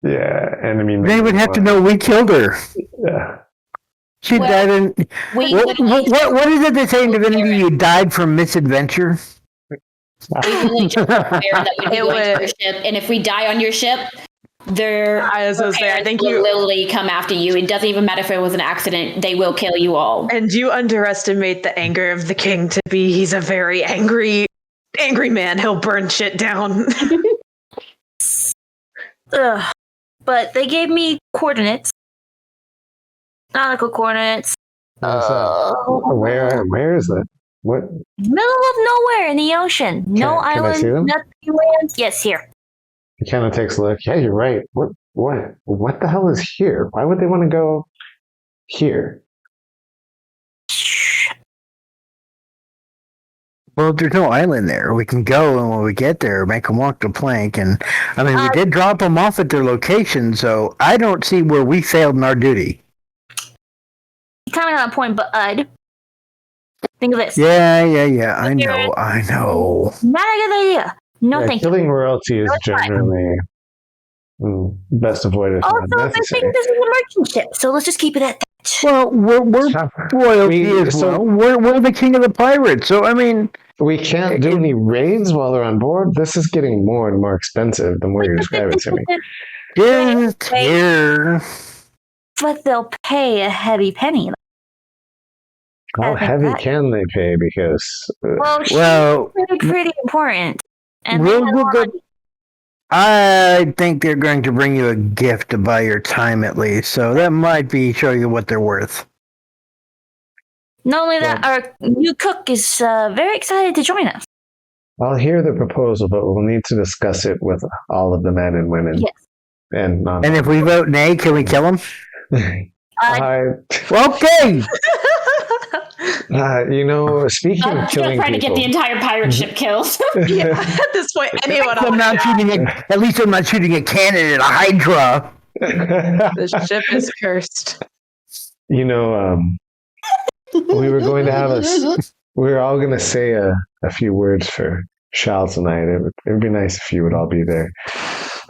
yeah. And I mean, They would have to know we killed her. Yeah. She Well, died in. We What is it they say in Divinity? You died from misadventure? really just that would be It going to would- your ship, and if we die on your ship, I was gonna say, I think will you literally come after you. It doesn't even matter if it was an accident; they will kill you all. and you underestimate the anger of the king to be. He's a very angry man. He'll burn shit down. Ugh. But they gave me coordinates. Nautical coordinates. What's that? Where is that? What? Middle of nowhere in the ocean. No Can I island, see them? nothing land. Yes, here. He kind of takes a look. Yeah, you're right. What the hell is here? Why would they want to go here? Well, there's no island there. We can go, and when we get there, make them walk the plank. And I mean, we did drop them off at their location, so I don't see where we failed in our duty. Kind of got a point, but think of this. Yeah. I know. Not a good idea. No, Yeah, thank you. killing royalty is No, it's fine. generally best avoided. If Also, not I necessary. think this is a merchant ship, so let's just keep it at that. Well, we're royalty as so- well. We're the king of the pirates. So I mean, We can't do any raids while they're on board. This is getting more and more expensive the more you describe it to me. just here. But they'll pay a heavy penny. How I think heavy that- can they pay? Because Well, pretty important. And they We'll had a go lot good. of- I think they're going to bring you a gift to buy your time at least. So that might be show you what they're worth. Not only that, our new cook is very excited to join us. I'll hear the proposal, but we'll need to discuss it with all of the men and women. Yes. And And if we vote nay, can we kill him? Okay. Speaking I'm of still killing trying to people, get the entire pirate ship killed. Yeah, at this point, anyone I'm not shooting at least I'm not shooting a cannon at a hydra. The ship is cursed. we were going to have we were all going to say a few words for Shal tonight. It would be nice if you would all be there.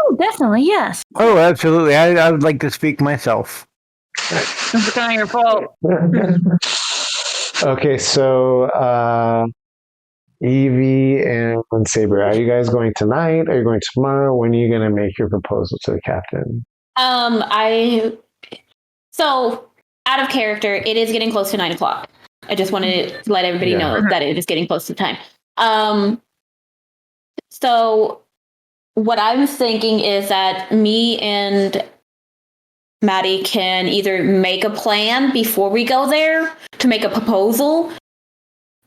Oh, definitely, yes. Oh, absolutely. I would like to speak myself. It's kind of your fault. Okay, so Evie and Saber, are you guys going tonight? Are you going tomorrow? When are you going to make your proposal to the captain? So out of character, it is getting close to 9:00. I just wanted to let everybody know that it is getting close to time. So what I'm thinking is that me and Maddie can either make a plan before we go there to make a proposal,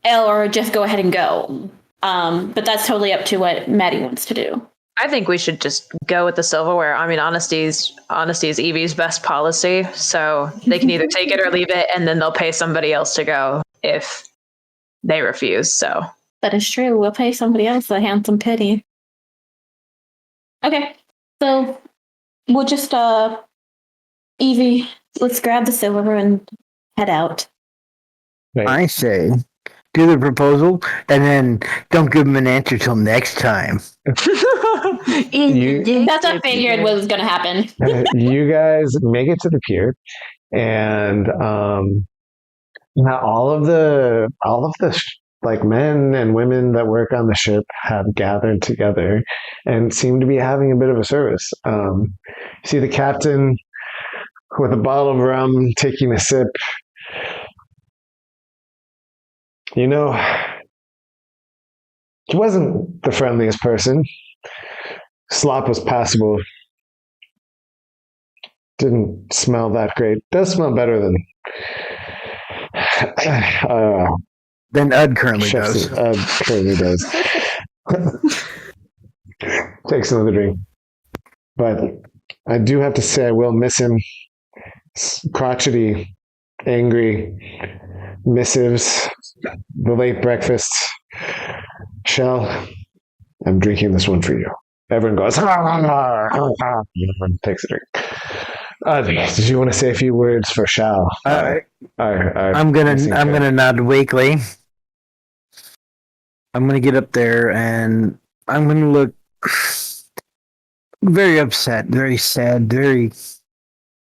or just go ahead and go. But that's totally up to what Maddie wants to do. I think we should just go with the silverware. I mean, honesty is Evie's best policy. So they can either take it or leave it, and then they'll pay somebody else to go if they refuse. So that is true. We'll pay somebody else a handsome pity. Okay, so we'll just Evie, let's grab the silverware and head out. Right. I say, do the proposal, and then don't give him an answer till next time. That's what I figured was going to happen. You guys make it to the pier, and now all of the like men and women that work on the ship have gathered together and seem to be having a bit of a service. You see the captain with a bottle of rum taking a sip. You know, he wasn't the friendliest person. Slop was passable. Didn't smell that great. Does smell better than Ud currently does. Ud currently does. Takes another drink. But I do have to say I will miss him. Crotchety, angry, missives, the late breakfast. Shell, I'm drinking this one for you. Everyone goes, everyone takes a drink. Did you want to say a few words for Shell? I'm gonna nod weakly. I'm gonna get up there and I'm gonna look very upset, very sad, very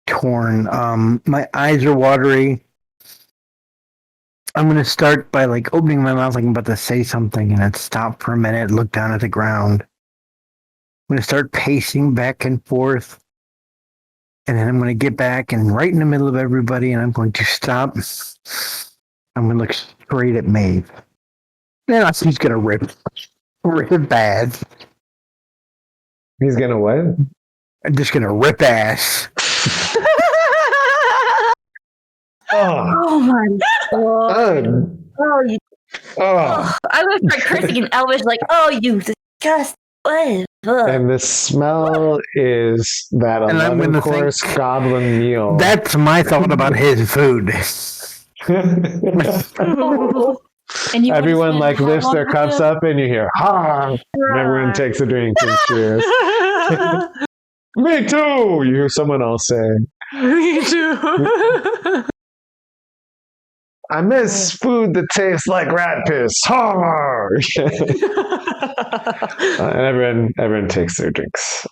torn. My eyes are watery. I'm gonna start by like opening my mouth like I'm about to say something and then stop for a minute, look down at the ground. I'm gonna start pacing back and forth. And then I'm going to get back and right in the middle of everybody, and I'm going to stop. I'm going to look straight at Maeve. Then he's going to rip bad. He's going to what? I'm just going to rip ass. Oh my god. I was like cursing in Elvish, like, oh, you disgust. And the smell is that 11-course goblin meal. That's my thought about his food. And everyone like lifts their cups up, and you hear "ha!" And everyone takes a drink and cheers. Me too. You hear someone else say, "Me too." I miss food that tastes like rat piss. And everyone takes their drinks.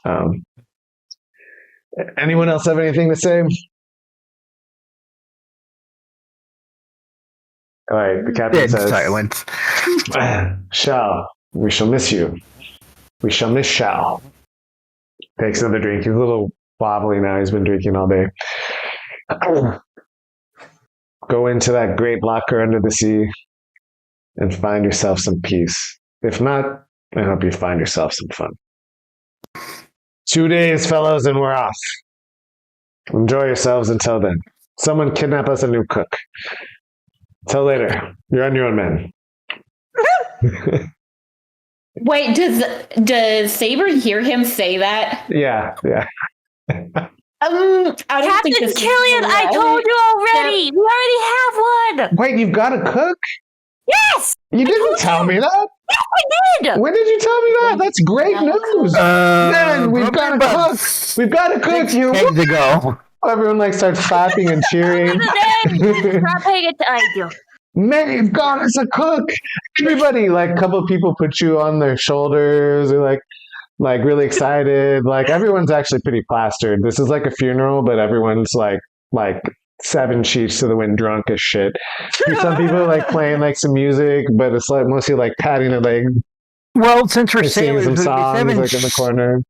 Anyone else have anything to say? All right, the captain says, silence. Shall, we shall miss you. We shall miss Shall. Takes another drink. He's a little wobbly now. He's been drinking all day. Go into that great locker under the sea and find yourself some peace. If not, I hope you find yourself some fun. 2 days, fellows, and we're off. Enjoy yourselves until then. Someone kidnap us a new cook. Till later. You're on your own, men. Wait, does Saber hear him say that? Yeah. I don't Captain think Killian, I told you already. Yep. We already have one. Wait, you've got a cook? Yes. You didn't tell me that. Yes, I did. When did you tell me that? That's great news. Man, we've got a cook. We've got a cook here. To go. Everyone like starts clapping and cheering. Not paying it to idea. Man, you've got us a cook. Everybody, like a couple of people put you on their shoulders. They're like really excited. Like everyone's actually pretty plastered. This is like a funeral, but everyone's like 7 sheets to the wind, drunk as shit. Some people are like playing like some music, but it's like mostly like patting their leg. Well, since we're sailors, some would songs it be like in the corner.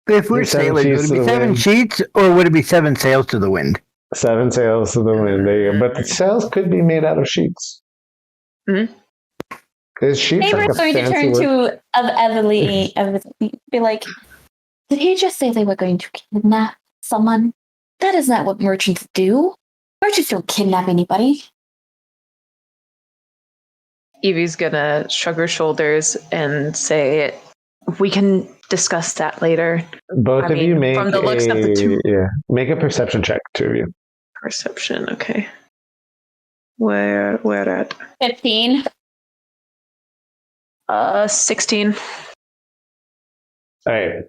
If we're sailors, would it be 7 sheets or would it be 7 sails to the wind? 7 sails to the wind. There you go. But the sails could be made out of sheets. Mm-hmm. Is sheets Saber's like a going to fancy turn word? to Evelyn, be like, did he just say they were going to kidnap someone? That is not what merchants do. Merchants don't kidnap anybody. Evie's gonna shrug her shoulders and say, "We can discuss that later." Both of you make from the looks of the two. make a perception check, two of you. Perception, okay. Where at? 15. 16. All right.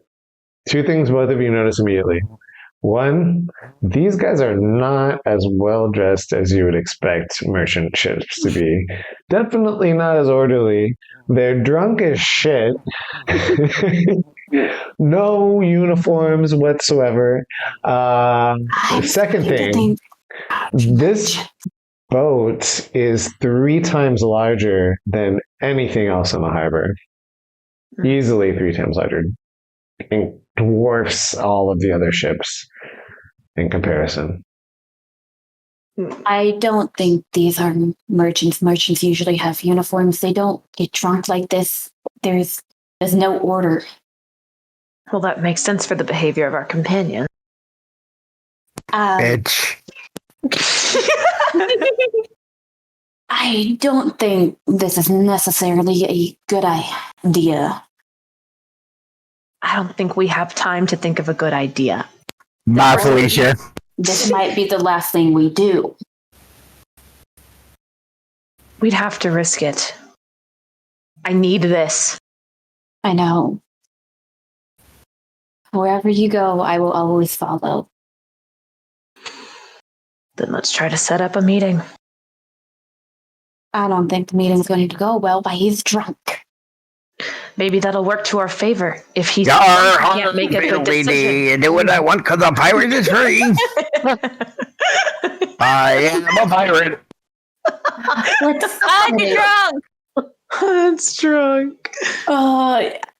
Two things both of you notice immediately. One, these guys are not as well dressed as you would expect merchant ships to be. Definitely not as orderly. They're drunk as shit. No uniforms whatsoever. Second thing, this boat is 3 times larger than anything else in the harbor. Easily 3 times larger. It dwarfs all of the other ships in comparison. I don't think these are merchants. Merchants usually have uniforms. They don't get drunk like this. There's no order. Well, that makes sense for the behavior of our companion. Bitch. I don't think this is necessarily a good idea. I don't think we have time to think of a good idea. Bye, Felicia. This might be the last thing we do. We'd have to risk it. I need this. I know. Wherever you go, I will always follow. Then let's try to set up a meeting. I don't think the meeting's going to go well, but he's drunk. Maybe that'll work to our favor if he can't make a good decision. Do what I want because a pirate is free. I am a pirate. I'm drunk. That's drunk.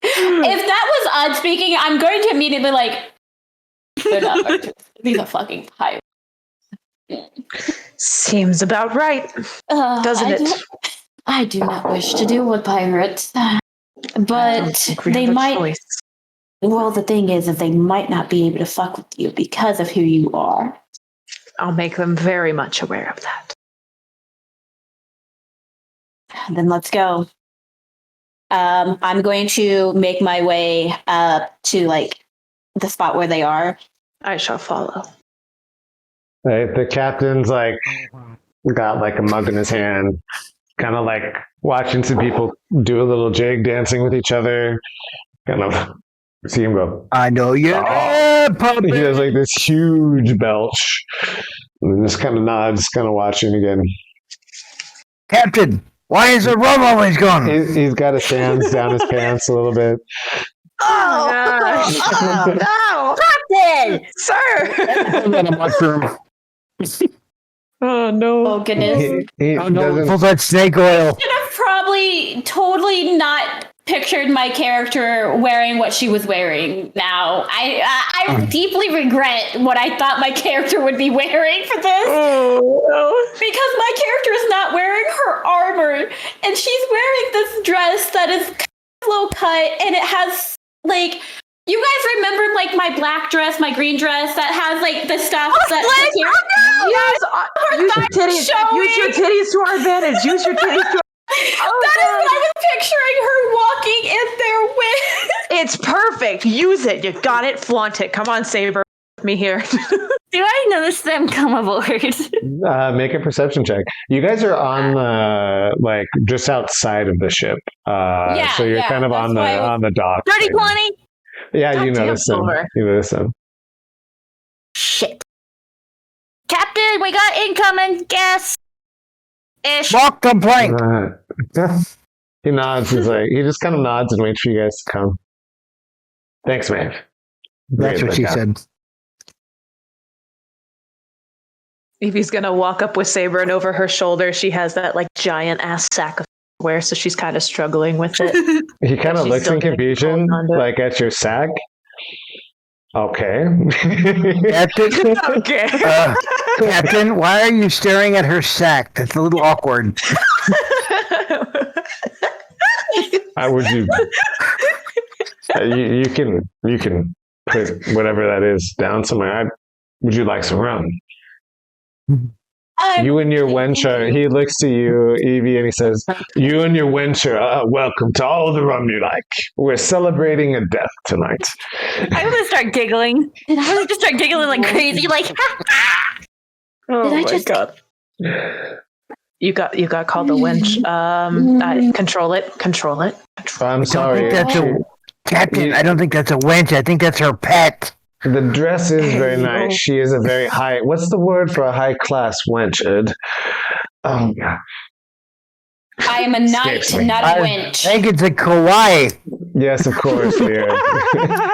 If that was odd speaking, I'm going to immediately they're not merchants. These are fucking pirates. Seems about right, doesn't it? I do not wish to deal with pirates, but they might. Choice. Well, the thing is they might not be able to fuck with you because of who you are. I'll make them very much aware of that. Then let's go. I'm going to make my way up to the spot where they are. I shall follow. Right, the captain's got a mug in his hand, kind of watching some people do a little jig dancing with each other. Kind of see him go, I know you. He does this huge belch. And just kind of nods, kind of watching again. Captain, why is the rum always gone? He's got his hands down his pants a little bit. Oh, no! Captain! Sir! Oh, no. Oh, goodness. He Oh no, doesn't- full that snake oil. Should have probably totally not pictured my character wearing what she was wearing now. I deeply regret what I thought my character would be wearing for this. Oh, no. Because my character is not wearing her armor, and she's wearing this dress that is low cut, and it has you guys remember my black dress, my green dress that has the stuff that Use your titties. Use your titties to our advantage. Use your titties to that is what I was picturing her walking in there with. It's perfect. Use it. You got it. Flaunt it. Come on, Saber. With me here. Do I notice them come aboard? Make a perception check. You guys are on just outside of the ship. So you're kind of on the dock. 30-20? Yeah, God you damn, notice them. Silver. You notice them. Shit. Captain, we got incoming gas. Ish. Walk the plank. He nods. He just kind of nods and waits for you guys to come. Thanks, man. That's what she said. Evie's gonna walk up with Saber, and over her shoulder, she has that giant ass sack of wear, so she's kind of struggling with it. He kind of She's looks still in getting confusion, hold on to it. at your sack. Okay. Captain, Okay. Captain, why are you staring at her sack? That's a little awkward. How would you? You can put whatever that is down somewhere. Would you like some rum? You and your wench are, he looks to you, Evie, and he says, you and your wench are welcome to all the rum you like. We're celebrating a death tonight. I'm gonna start giggling. I'm gonna just start giggling like crazy, like. Oh Did I my just- god! You got called a wench. Control it. I'm sorry. That's a Captain. I don't think that's a wench. I think that's her pet. The dress is very nice. She is a very high, what's the word for a high class wench, Ed? Oh, God. I am a knight, Escapes me. not a I wench. think it's a kawaii. Yes, of course, Lear.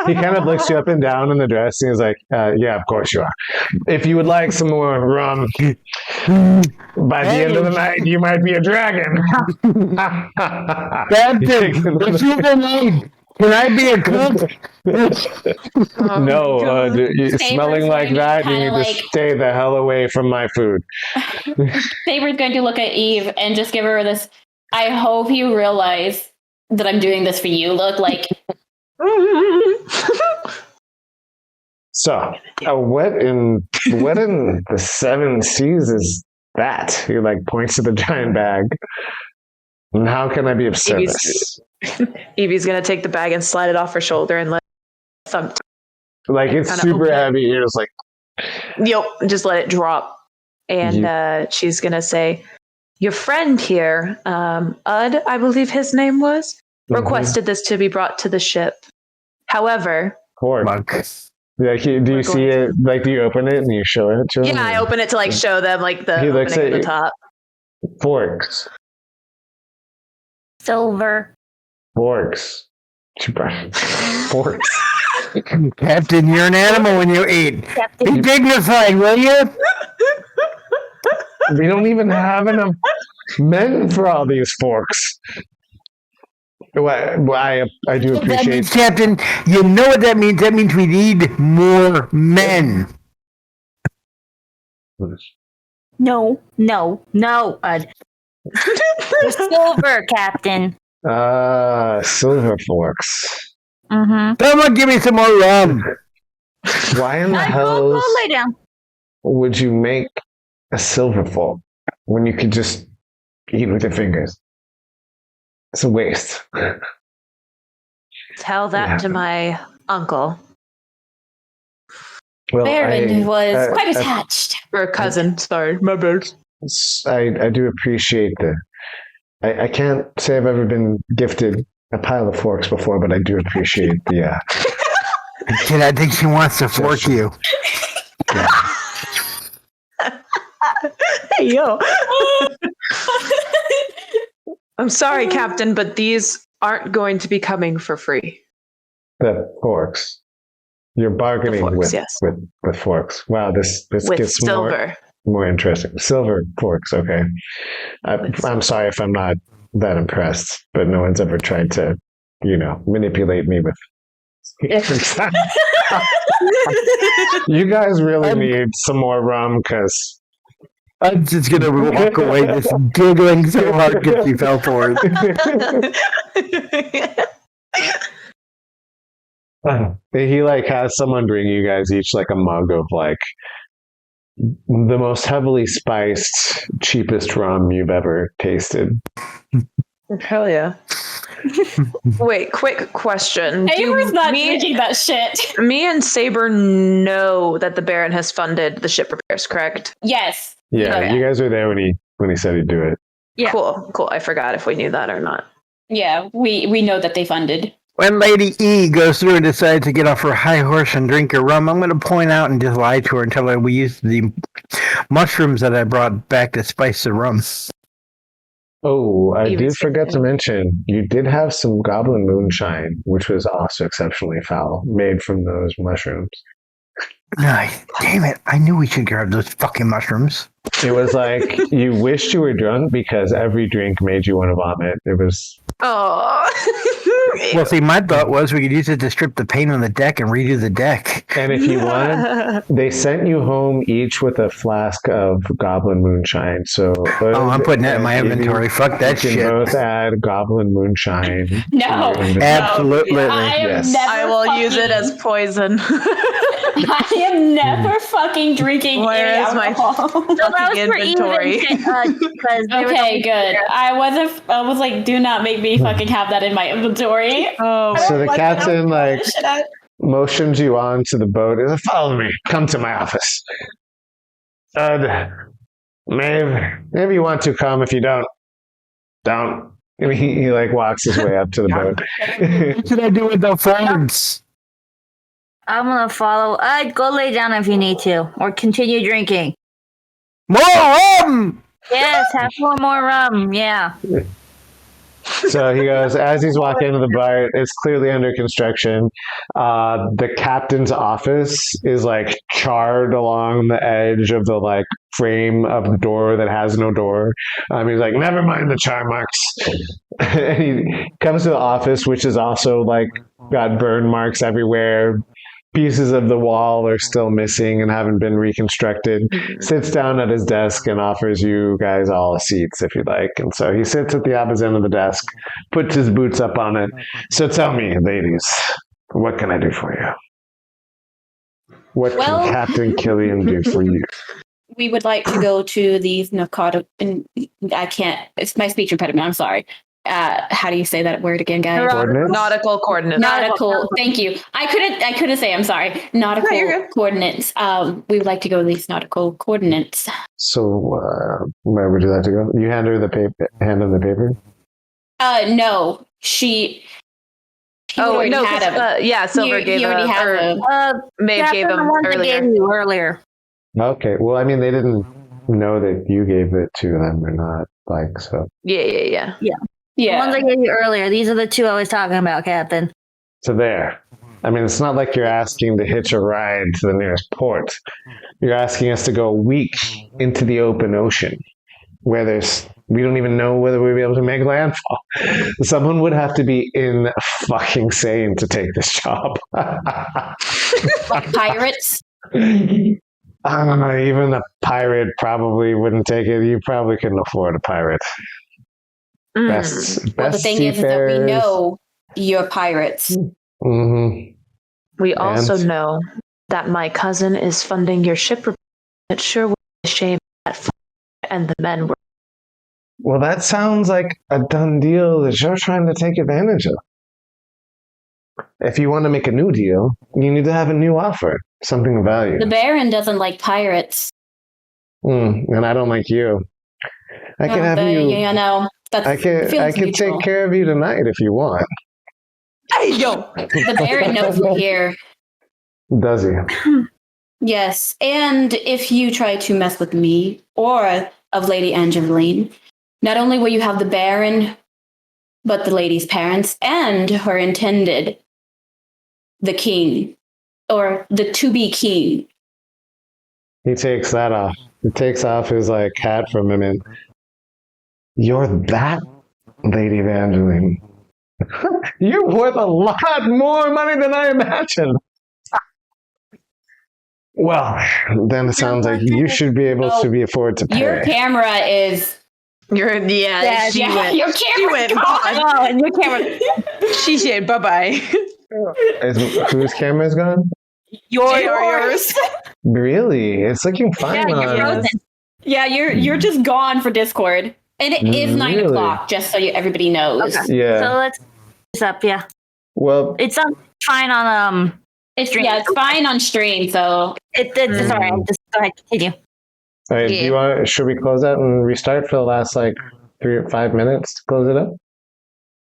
He kind of looks you up and down in the dress and he's like, yeah, of course you are. If you would like some more rum, by the end of the night, you might be a dragon. Captain, if you can eat, can I be a cook? No, smelling like going to that, you kinda need to stay the hell away from my food. Saber's going to look at Eve and just give her this, I hope you realize that I'm doing this for you look. Like, So, what in the seven seas is that? He like points to the giant bag. And how can I be of service? Evie's gonna take the bag and slide it off her shoulder and let thump. Like it's kinda super open it. heavy. You're just like, Yep, just let it drop. And she's gonna say, "Your friend here, Ud, I believe his name was, requested this to be brought to the ship. However, pork. Like, do you see it? Like, do you open it and you show it to him? yeah, I open it to like show them like the He looks opening at at the top. Forks. Silver. Forks. Forks. Captain, you're an animal when you eat. Captain. Be dignified, will you? We don't even have enough men for all these forks. Well, I do That appreciate. means, Captain, you know what that means? That means we need more men. No, Ud. The silver, Captain. Silver forks. Mm-hmm. Someone give me some more rum. Why in the Go hell lay down. would you make a silver fork when you could just eat with your fingers? It's a waste. Tell that to my uncle Well, Baron was quite I- attached. or cousin. Sorry, my bad. I do appreciate I can't say I've ever been gifted a pile of forks before, but I do appreciate the. Kid, I think she wants to fork you. Hey, yo. I'm sorry, Captain, but these aren't going to be coming for free. The forks. You're bargaining The forks, with, yes. with forks. Wow, this With gets silver. more interesting. Silver forks, okay. I'm sorry if I'm not that impressed, but no one's ever tried to, manipulate me with. You guys really need some more rum, because I'm just going to walk away just giggling so hard because she fell for it. he has someone bring you guys each a mug of the most heavily spiced, cheapest rum you've ever tasted. Hell yeah. Wait, quick question. Saber's not drinking that shit. Me and Saber know that the Baron has funded the ship repairs, correct? Yes. Yeah, Okay. you guys were there when he said he'd do it. Yeah. Cool. I forgot if we knew that or not. Yeah, we know that they funded. When Lady E goes through and decides to get off her high horse and drink her rum, I'm going to point out and just lie to her and tell her we used the mushrooms that I brought back to spice the rum. Oh, I Even did forget to mention, you did have some goblin moonshine, which was also exceptionally foul, made from those mushrooms. Ay, damn it. I knew we should grab those fucking mushrooms. It was like you wished you were drunk because every drink made you want to vomit. It was Oh. Well, see, my thought was we could use it to strip the paint on the deck and redo the deck. And if you wanted, they sent you home each with a flask of goblin moonshine. So I'm putting that in my inventory. Fuck that you can shit. both add goblin moonshine. No. to your inventory. Absolutely. I am Yes. never I will use it fucking- as poison. I am never fucking drinking Where any is my alcohol. So that was for inventory? because Okay, good. I was like, do not make me fucking have that in my inventory. Oh, So the captain like motions you on to the boat. He's like, follow me. Come to my office. Maybe you want to come. If you don't. And he like walks his way up to the boat. What should I do with the phones? I'm gonna follow. Go lay down if you need to, or continue drinking. More rum! Yes, have one more rum. Yeah. So he goes, as he's walking into the bar, it's clearly under construction. The captain's office is like charred along the edge of the like frame of the door that has no door. He's like, never mind the char marks. And he comes to the office, which is also like got burn marks everywhere. Pieces of the wall are still missing and haven't been reconstructed. Sits down at his desk and offers you guys all seats if you'd like. And so he sits at the opposite end of the desk, puts his boots up on it. So tell me, ladies, what can I do for you? What can Captain Killian do for you? We would like to go to these narcotic. I can't. It's my speech impediment. I'm sorry. How do you say that word again, guys? nautical coordinates. Nautical. Thank you. I couldn't say. I'm sorry. Nautical coordinates. We would like to go to these nautical coordinates. So where would you like to go? You hand her the paper. Hand him the paper. No. She already had him. Yeah, Silver gave him. Maeve gave him earlier. Gave you earlier. Okay. Well, I mean, they didn't know that you gave it to them or not. Like so. Yeah. The ones I gave you earlier. These are the two I was talking about, Captain. So there. I mean, it's not like you're asking to hitch a ride to the nearest port. You're asking us to go a week into the open ocean where we don't even know whether we'll be able to make landfall. Someone would have to be fucking sane to take this job. Like pirates? I don't know. Even a pirate probably wouldn't take it. You probably couldn't afford a pirate. Best the thing is that we know you're pirates. Mm-hmm. We also know that my cousin is funding your ship. It sure would be a shame that and the men were. Well, that sounds like a done deal that you're trying to take advantage of. If you want to make a new deal, you need to have a new offer, something of value. The Baron doesn't like pirates. And I don't like you. I can have you. Yeah, no. I can take care of you tonight if you want. Hey, yo! The Baron knows we're here. Does he? Yes, and if you try to mess with me or of Lady Angeline, not only will you have the Baron, but the lady's parents and her intended, the king, or the to-be king. He takes that off. He takes off his hat from him and you're that Lady Evangeline. You're worth a lot more money than I imagined. Well, then it sounds like you should be able to be afford to pay. Your camera is. She went. Your camera went. Oh, and your camera. She said, bye-bye. Whose camera is gone? Yours. Really? It's looking fine. Yeah, you're just gone for Discord. And it is 9 o'clock, just so everybody knows. Okay. Yeah. So let's this up, yeah. Well, it's fine on it's fine on stream, so it's alright. Just go ahead, continue. All right, should we close out and restart for the last 3 or 5 minutes to close it up?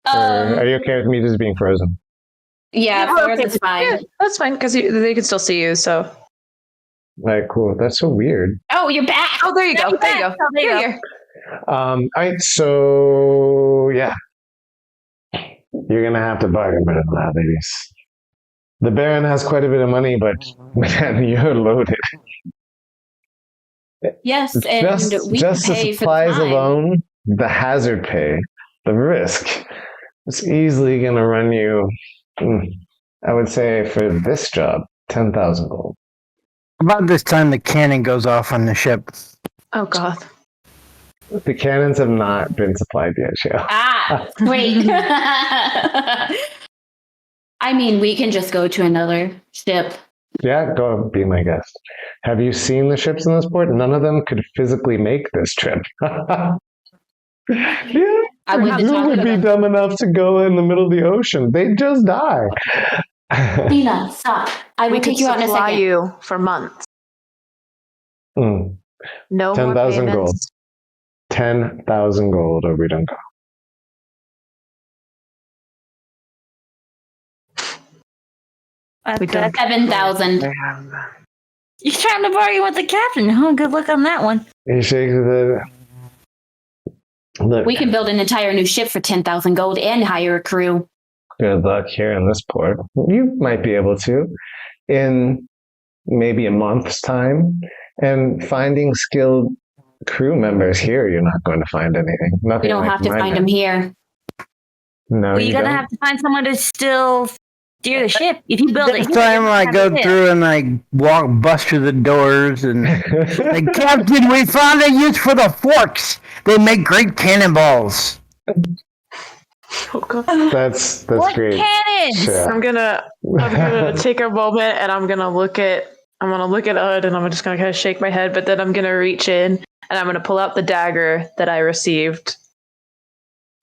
Or are you okay with me just being frozen? Yeah, frozen's fine. Yeah, that's fine because they can still see you. So, all right, cool. That's so weird. Oh, you're back. Oh, there you go. There you go. Oh, there you go. All right, so yeah, you're gonna have to bargain better than that, ladies. The Baron has quite a bit of money, but man, you're loaded. Yes, and we just pay the supplies for the time. alone, the hazard pay, the risk. It's easily gonna run you. I would say for this job, 10,000 gold. About this time, the cannon goes off on the ship. Oh God. The cannons have not been supplied yet, Shale. Wait. I mean, we can just go to another ship Yeah, go be my guest. Have you seen the ships in this port? None of them could physically make this trip. Yeah, I would who would be dumb enough to go in the middle of the ocean? They'd just die. Dina, stop. I will take you out in a supply second. you for months. Mm, No more 10,000 gold. payments. 10,000 gold, or we don't go. We don't. 7,000. You're trying to bargain with the captain. Oh, good luck on that one. He shakes the. Look, We can build an entire new ship for 10,000 gold and hire a crew. good luck here in this port. You might be able to in maybe a month's time. And finding skilled crew members here, you're not going to find anything. Nothing. We don't like have to mine find has. them here. No, Well, you you're gonna don't. have to find someone to still steer the ship. If you build it, This here, time you I have go it. through and I bust through the doors and like, Captain, we found a use for the forks. They make great cannonballs. Oh, God. That's What great. cannons? Yeah. I'm gonna take a moment and I'm gonna look at Ud and I'm just gonna kind of shake my head, but then I'm gonna reach in and I'm gonna pull out the dagger that I received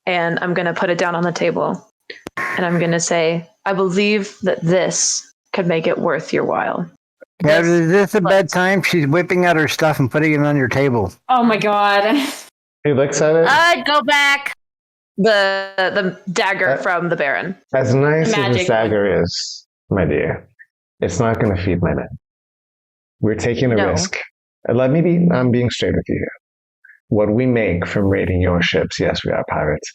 and I'm gonna put it down on the table and I'm gonna say, I believe that this could make it worth your while. Now, This- is this a bad time? She's whipping out her stuff and putting it on your table. Oh my god. He looks at it. I'd go back. The dagger from the Baron. As nice as Magic this dagger is, my dear, it's not going to feed my men. We're taking a No. risk. I'm being straight with you here. What we make from raiding your ships, yes, we are pirates,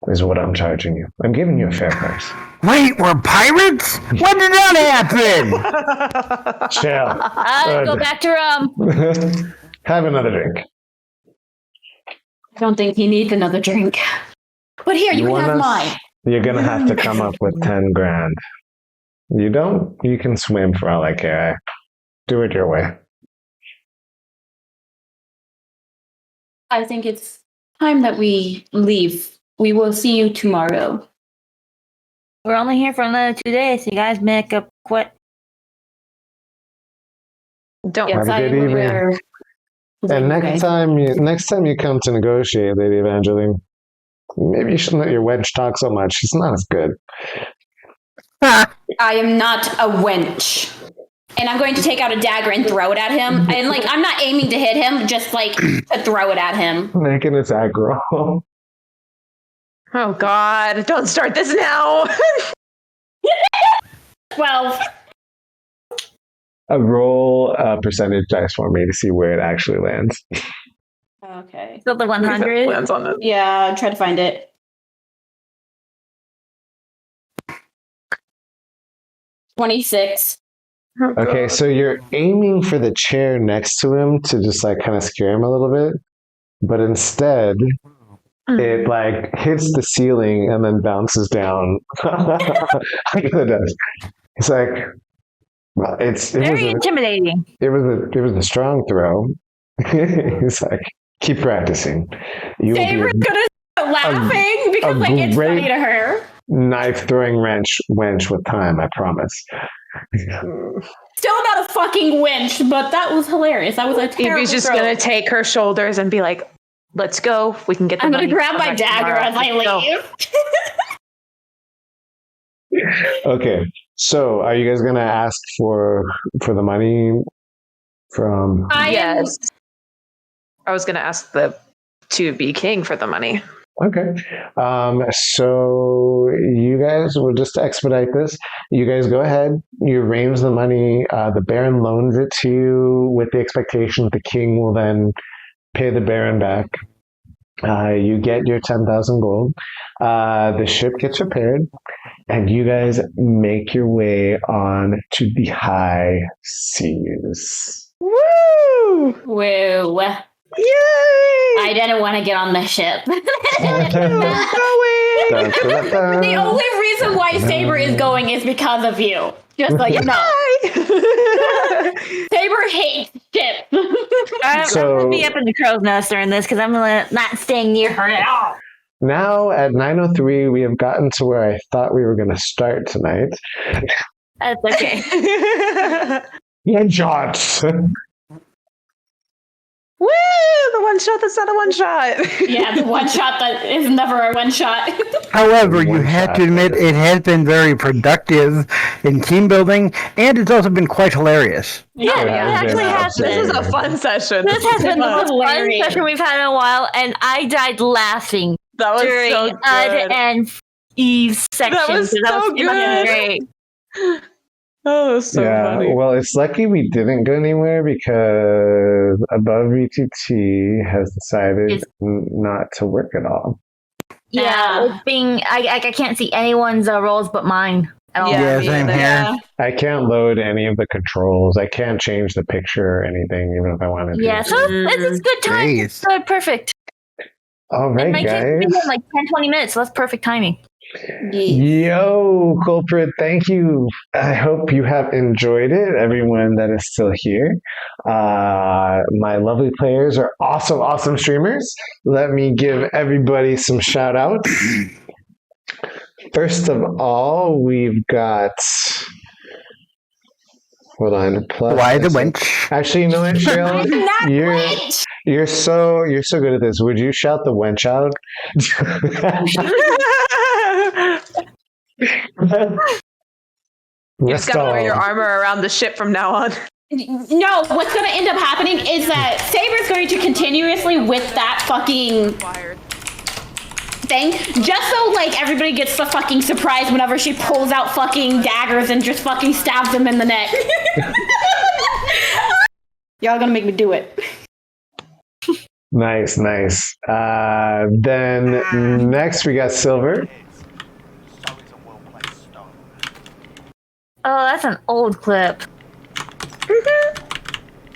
is what I'm charging you. I'm giving you a fair price. Wait, we're pirates? When did that happen? Chill. I'd go back to rum. Have another drink. I don't think he needs another drink. But here, you can want have us? mine. You're going to have to come up with 10 grand. You don't? You can swim for all I care. Do it your way. I think it's time that we leave. We will see you tomorrow. We're only here for another 2 days. So you guys make up quick. Don't Yes, Have a I good will evening. wear- And Okay. next time you come to negotiate, Lady Evangeline, maybe you shouldn't let your wench talk so much. She's not as good. I am not a wench. And I'm going to take out a dagger and throw it at him. And like, I'm not aiming to hit him, just like to throw it at him. Make an attack roll. Oh God! Don't start this now. 12. Roll a percentage dice for me to see where it actually lands. Okay. So the 100. Lands on it. Yeah, try to find it. 26. Oh, Okay, God. so you're aiming for the chair next to him to just like kind of scare him a little bit, but instead it like hits the ceiling and then bounces down. Like it does. It's like, well, it Very intimidating. was a strong throw. He's like, keep practicing. You'll Saber's be gonna start laughing because like it's great- funny to her. a knife throwing wench with time. I promise. Still not a fucking winch, but that was hilarious. That was a terrible Evie's just throw. gonna take her shoulders and be like, "Let's go. We can get." The I'm gonna money grab my back dagger tomorrow. as I Let's go." leave. Okay, so are you guys gonna ask for the money from? Yes. I was gonna ask to be king for the money. Okay, so you guys will just expedite this. You guys go ahead. You arrange the money. The Baron loans it to you with the expectation that the king will then pay the Baron back. You get your 10,000 gold. The ship gets repaired, and you guys make your way on to the high seas. Woo! Woo. Yay! I didn't want to get on the ship. Going. The only reason why Saber is going is because of you. Just so you know. Saber hates ships. I'm So- gonna be up in the crow's nest during this because I'm not staying near her at all. Now at 9:03, we have gotten to where I thought we were going to start tonight. That's okay. One shot. Woo! The one shot that's not a one shot. Yeah, the one shot that is never a one shot. However, you One have shot. to admit it has been very productive in team building, and it's also been quite hilarious. Yeah, it actually has This been. is a fun session. This has been the most fun Hilarious. session we've had in a while, and I died laughing That was during so good. and Eve's section. That was so fucking good. great. Oh, that was so funny. Well, it's lucky we didn't go anywhere because Above VTT has decided It's- not to work at all. Yeah, it's being. I can't see anyone's roles but mine at all. Yeah, me same either. here. I can't load any of the controls. I can't change the picture or anything, even if I wanted to. Yeah, so it's good time. Jeez. Good, perfect. All And right, my guys. kids in like 10, 20 minutes, so that's perfect timing. Yo, Culprit, thank you. I hope you have enjoyed it, everyone that is still here. My lovely players are also awesome streamers. Let me give everybody some shout outs. First of all, we've got. Hold on. Plus, Why the wench? Actually, you know what, Cheryl? Not You're wench. you're so good at this. Would you shout the wench out? You just gotta wear your armor around the ship from now on. No, what's going to end up happening is that Saber's going to continuously with that fucking thing, just so like everybody gets the fucking surprise whenever she pulls out fucking daggers and just fucking stabs them in the neck. Y'all gonna make me do it. Nice. Then next we got Silver. Oh, that's an old clip.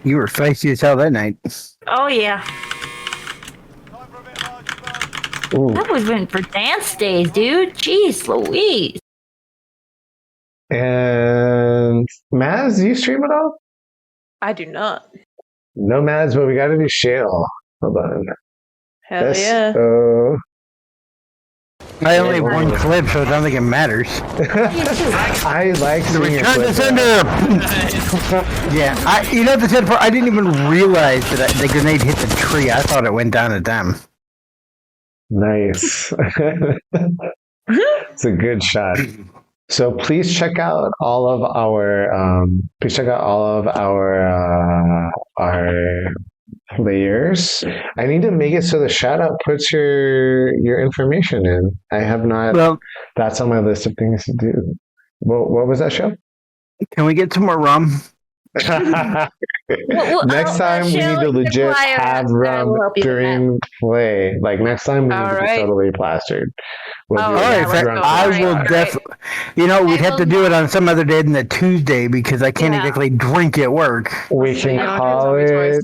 You were feisty as hell that night. Oh yeah, Ooh. that was been for dance days, dude. Jeez, Louise. And Maz, do you stream at all? I do not. No Maz, but we gotta do Shale. Hold on. Hell yeah. Oh. I only have one clip, so I don't think it matters. I like seeing your Return to clip. sender! Yeah, you know the sad part? I didn't even realize that the grenade hit the tree. I thought it went down at them. Nice. It's a good shot. So please check out all of our our players. I need to make it so the shout out puts your information in. I have not. Well, That's on my list of things to do. What was that show? can we get some more rum? Next time we need to legit have rum during play. Like next time we need to be Alright. totally plastered. We'll do All a right, we're rum going. I play. will Alright. definitely. You know, we'd have to do it on some other day than the Tuesday because I can't Yeah. exactly drink at work. We So can you don't do call zombie it. toys.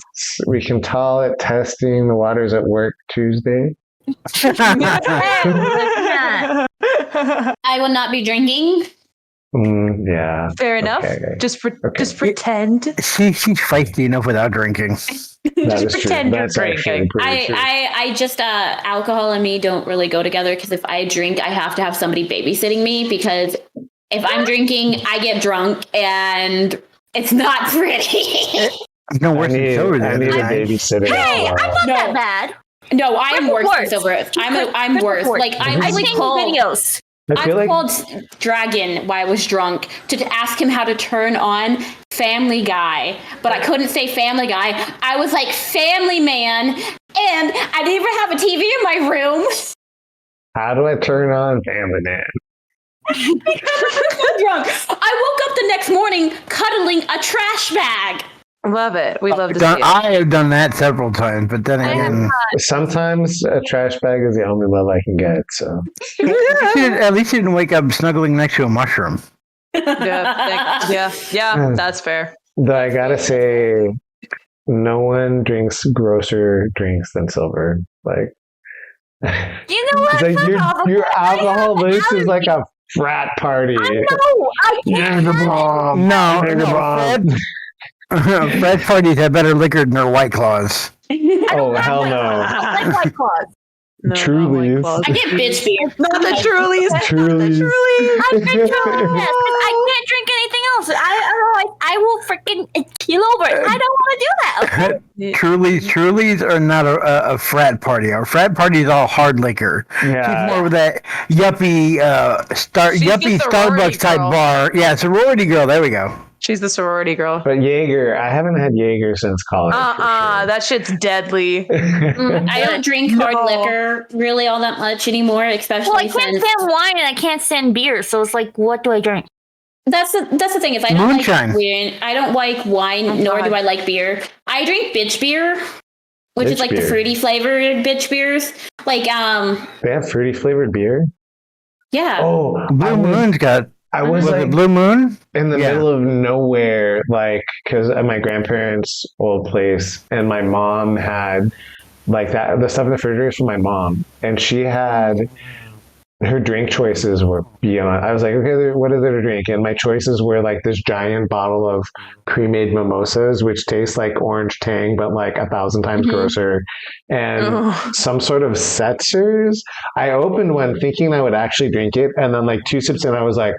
We can call it testing the waters at work Tuesday. I will not be drinking. Yeah. Fair enough. Okay. Just pretend. She's feisty enough without drinking. That is true. pretend you're That's actually drinking. pretty true. I just alcohol and me don't really go together because if I drink, I have to have somebody babysitting me because if I'm drinking, I get drunk and it's not pretty. No I worse than need, silver I there need a tonight. babysitter. Hey, as I'm well. not No. that bad. No, I am worse than Worse. Silver. I'm worse. Report. Like I I've really seen called videos. I feel I've like called Dragon while I was drunk to ask him how to turn on Family Guy, but I couldn't say Family Guy. I was like Family Man, and I didn't even have a TV in my room. how do I turn on Family Man? Because I was so drunk. I woke up the next morning cuddling a trash bag. Love it. We love to see it. I have done that several times, but then again, Sometimes a trash bag is the only love I can get. So at least you didn't wake up snuggling next to a mushroom. Yeah, that's fair. though I gotta say, no one drinks grosser drinks than Silver. Like, You know what? it's like Fuck off. your I have alcohol list is allergies. like a frat party. I know. I You're can't. the bomb. No, You're the bomb. Fred parties have better liquor than their White Claws. Oh hell no! I like White Claws. No, Trulies. I get bitch beer. Not the Trulies. Trulies. I drink Trulies. I can't drink I will freaking keel over. I don't want to do that. Okay? Trulies are not a frat party. Our frat party is all hard liquor. Yeah. She's more of that yuppie, yuppie Starbucks type bar. Yeah, sorority girl. There we go. She's the sorority girl. But Jaeger, I haven't had Jaeger since college. For sure. That shit's deadly. I don't drink hard liquor really all that much anymore, especially Well, I can't stand wine and I can't stand beer, so it's like, what do I drink? That's the thing. Is I don't Moonshine. like wine. I don't like wine, nor do I like beer. I drink bitch beer, which is like the fruity flavored bitch beers. Like They have fruity flavored beer. Yeah. Oh, Blue Moon's got. I was Was like it Blue Moon? in the middle of nowhere, like because at my grandparents' old place, and my mom had like that the stuff in the refrigerator is from my mom, and she had her drink choices were beyond. I was like, okay, what is there to drink? And my choices were like this giant bottle of pre-made mimosas, which tastes like orange tang, but like 1,000 times grosser, and some sort of seltzers. I opened one thinking I would actually drink it, and then like 2 sips in, I was like,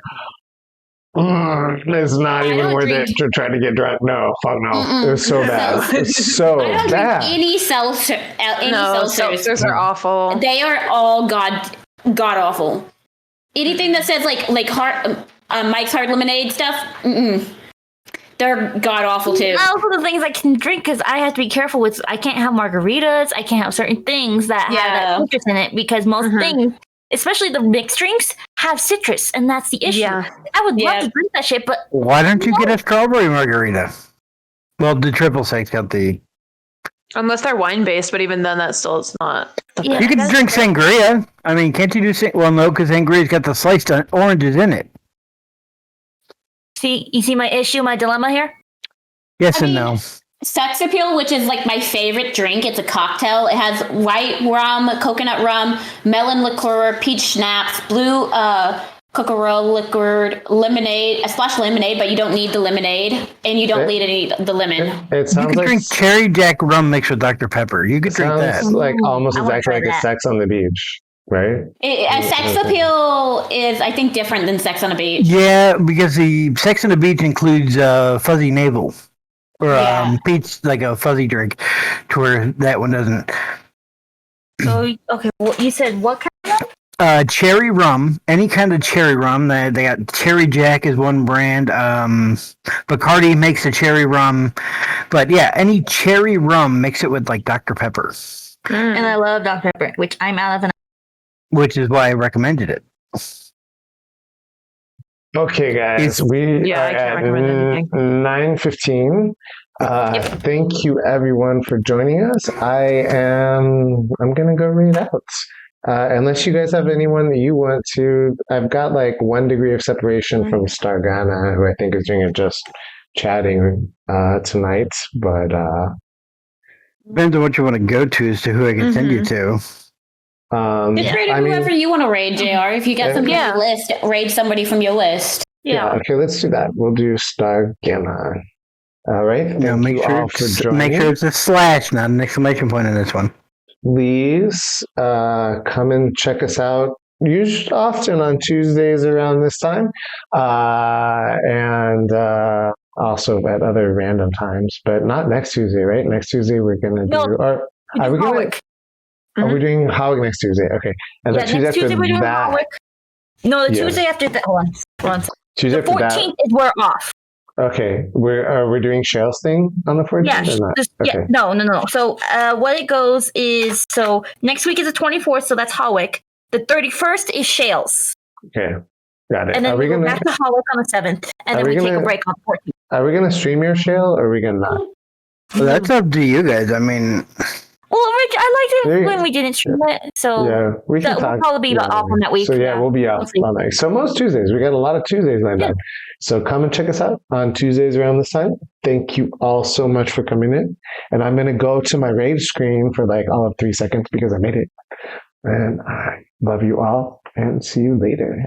it's not even worth it to try to get drunk. No, fuck no. It was so bad. It's so I don't bad. drink any seltzers. Seltzers are awful. They are all god awful. Anything that says like hard Mike's Hard Lemonade stuff, they're god awful too. Also, the things I can drink because I have to be careful with. I can't have margaritas. I can't have certain things that have that citrus in it because most things, especially the mixed drinks, have citrus, and that's the issue. Yeah. I would love to drink that shit, but Why don't you get a strawberry margarita? Well, the triple six got the. Unless they're wine based, but even then, it's not. yeah, You can that's- drink sangria. I mean, can't you do well? No, because sangria's got the sliced oranges in it. See, you see my issue, my dilemma here. Yes I and mean, no. Sex Appeal, which is like my favorite drink. It's a cocktail. It has white rum, coconut rum, melon liqueur, peach schnapps, blue Coca-Cola liqueur, lemonade, a splash of lemonade, but you don't need the lemonade, and you don't need the lemon. It You sounds could like drink cherry jack rum mixed with Dr Pepper. You could drink that. sounds like almost I wanna exactly try like a that. Sex on the Beach, right? A Sex Appeal is, I think, different than Sex on a Beach. Yeah, because the Sex on the Beach includes fuzzy navel or peach, like a fuzzy drink, to where that one doesn't. So okay, well, you said what kind of? Cherry rum, any kind of cherry rum. They got Cherry Jack is one brand. Bacardi makes a cherry rum, but yeah, any cherry rum, mix it with like Dr Pepper, And I love Dr Pepper, which I'm out of an. which is why I recommended it. Okay, guys, we I are can't at recommend anything. 9:15. Thank you, everyone, for joining us. I'm gonna go read out. Unless you guys have anyone that you want to, I've got like 1 degree of separation from Stargana, who I think is doing it just chatting tonight. But Depends on what you want to go to as to who I can send you to. Just raid whoever you want to raid, JR. If you got somebody on your list, raid somebody from your list. Yeah. Okay, let's do that. We'll do Stargana. All right. Yeah, Thank you all for joining. make sure it's a slash, not an exclamation point in this one. Please come and check us out often on Tuesdays around this time, and also at other random times, but not next Tuesday, right? Next Tuesday we're gonna do. Are we gonna? Are we doing Howick next Tuesday? Okay, and the Tuesday next Tuesday we're doing that. Howick. No, the Tuesday after that. Hold on. Tuesday The 14th is we're off. Okay, we're doing Cheryl's thing on the 14th. Yeah, or not? Okay. no. So what it goes is, so next week is the 24th, so that's Hawick. The 31st is Shales. Okay, got it. And then are we we go gonna? back to Hawick on the 7th, and then we take a break on the 14th. Are we gonna stream your Shale, or are we gonna not? Well, that's up to you guys. I mean, Well, Rich, I liked it when we didn't stream it, so yeah, we can talk. we'll probably be off on that week. So yeah, we'll be off on that. So most Tuesdays, we got a lot of Tuesdays lined up. So come and check us out on Tuesdays around this time. Thank you all so much for coming in. And I'm gonna go to my rage screen for like all of 3 seconds because I made it. And I love you all and see you later.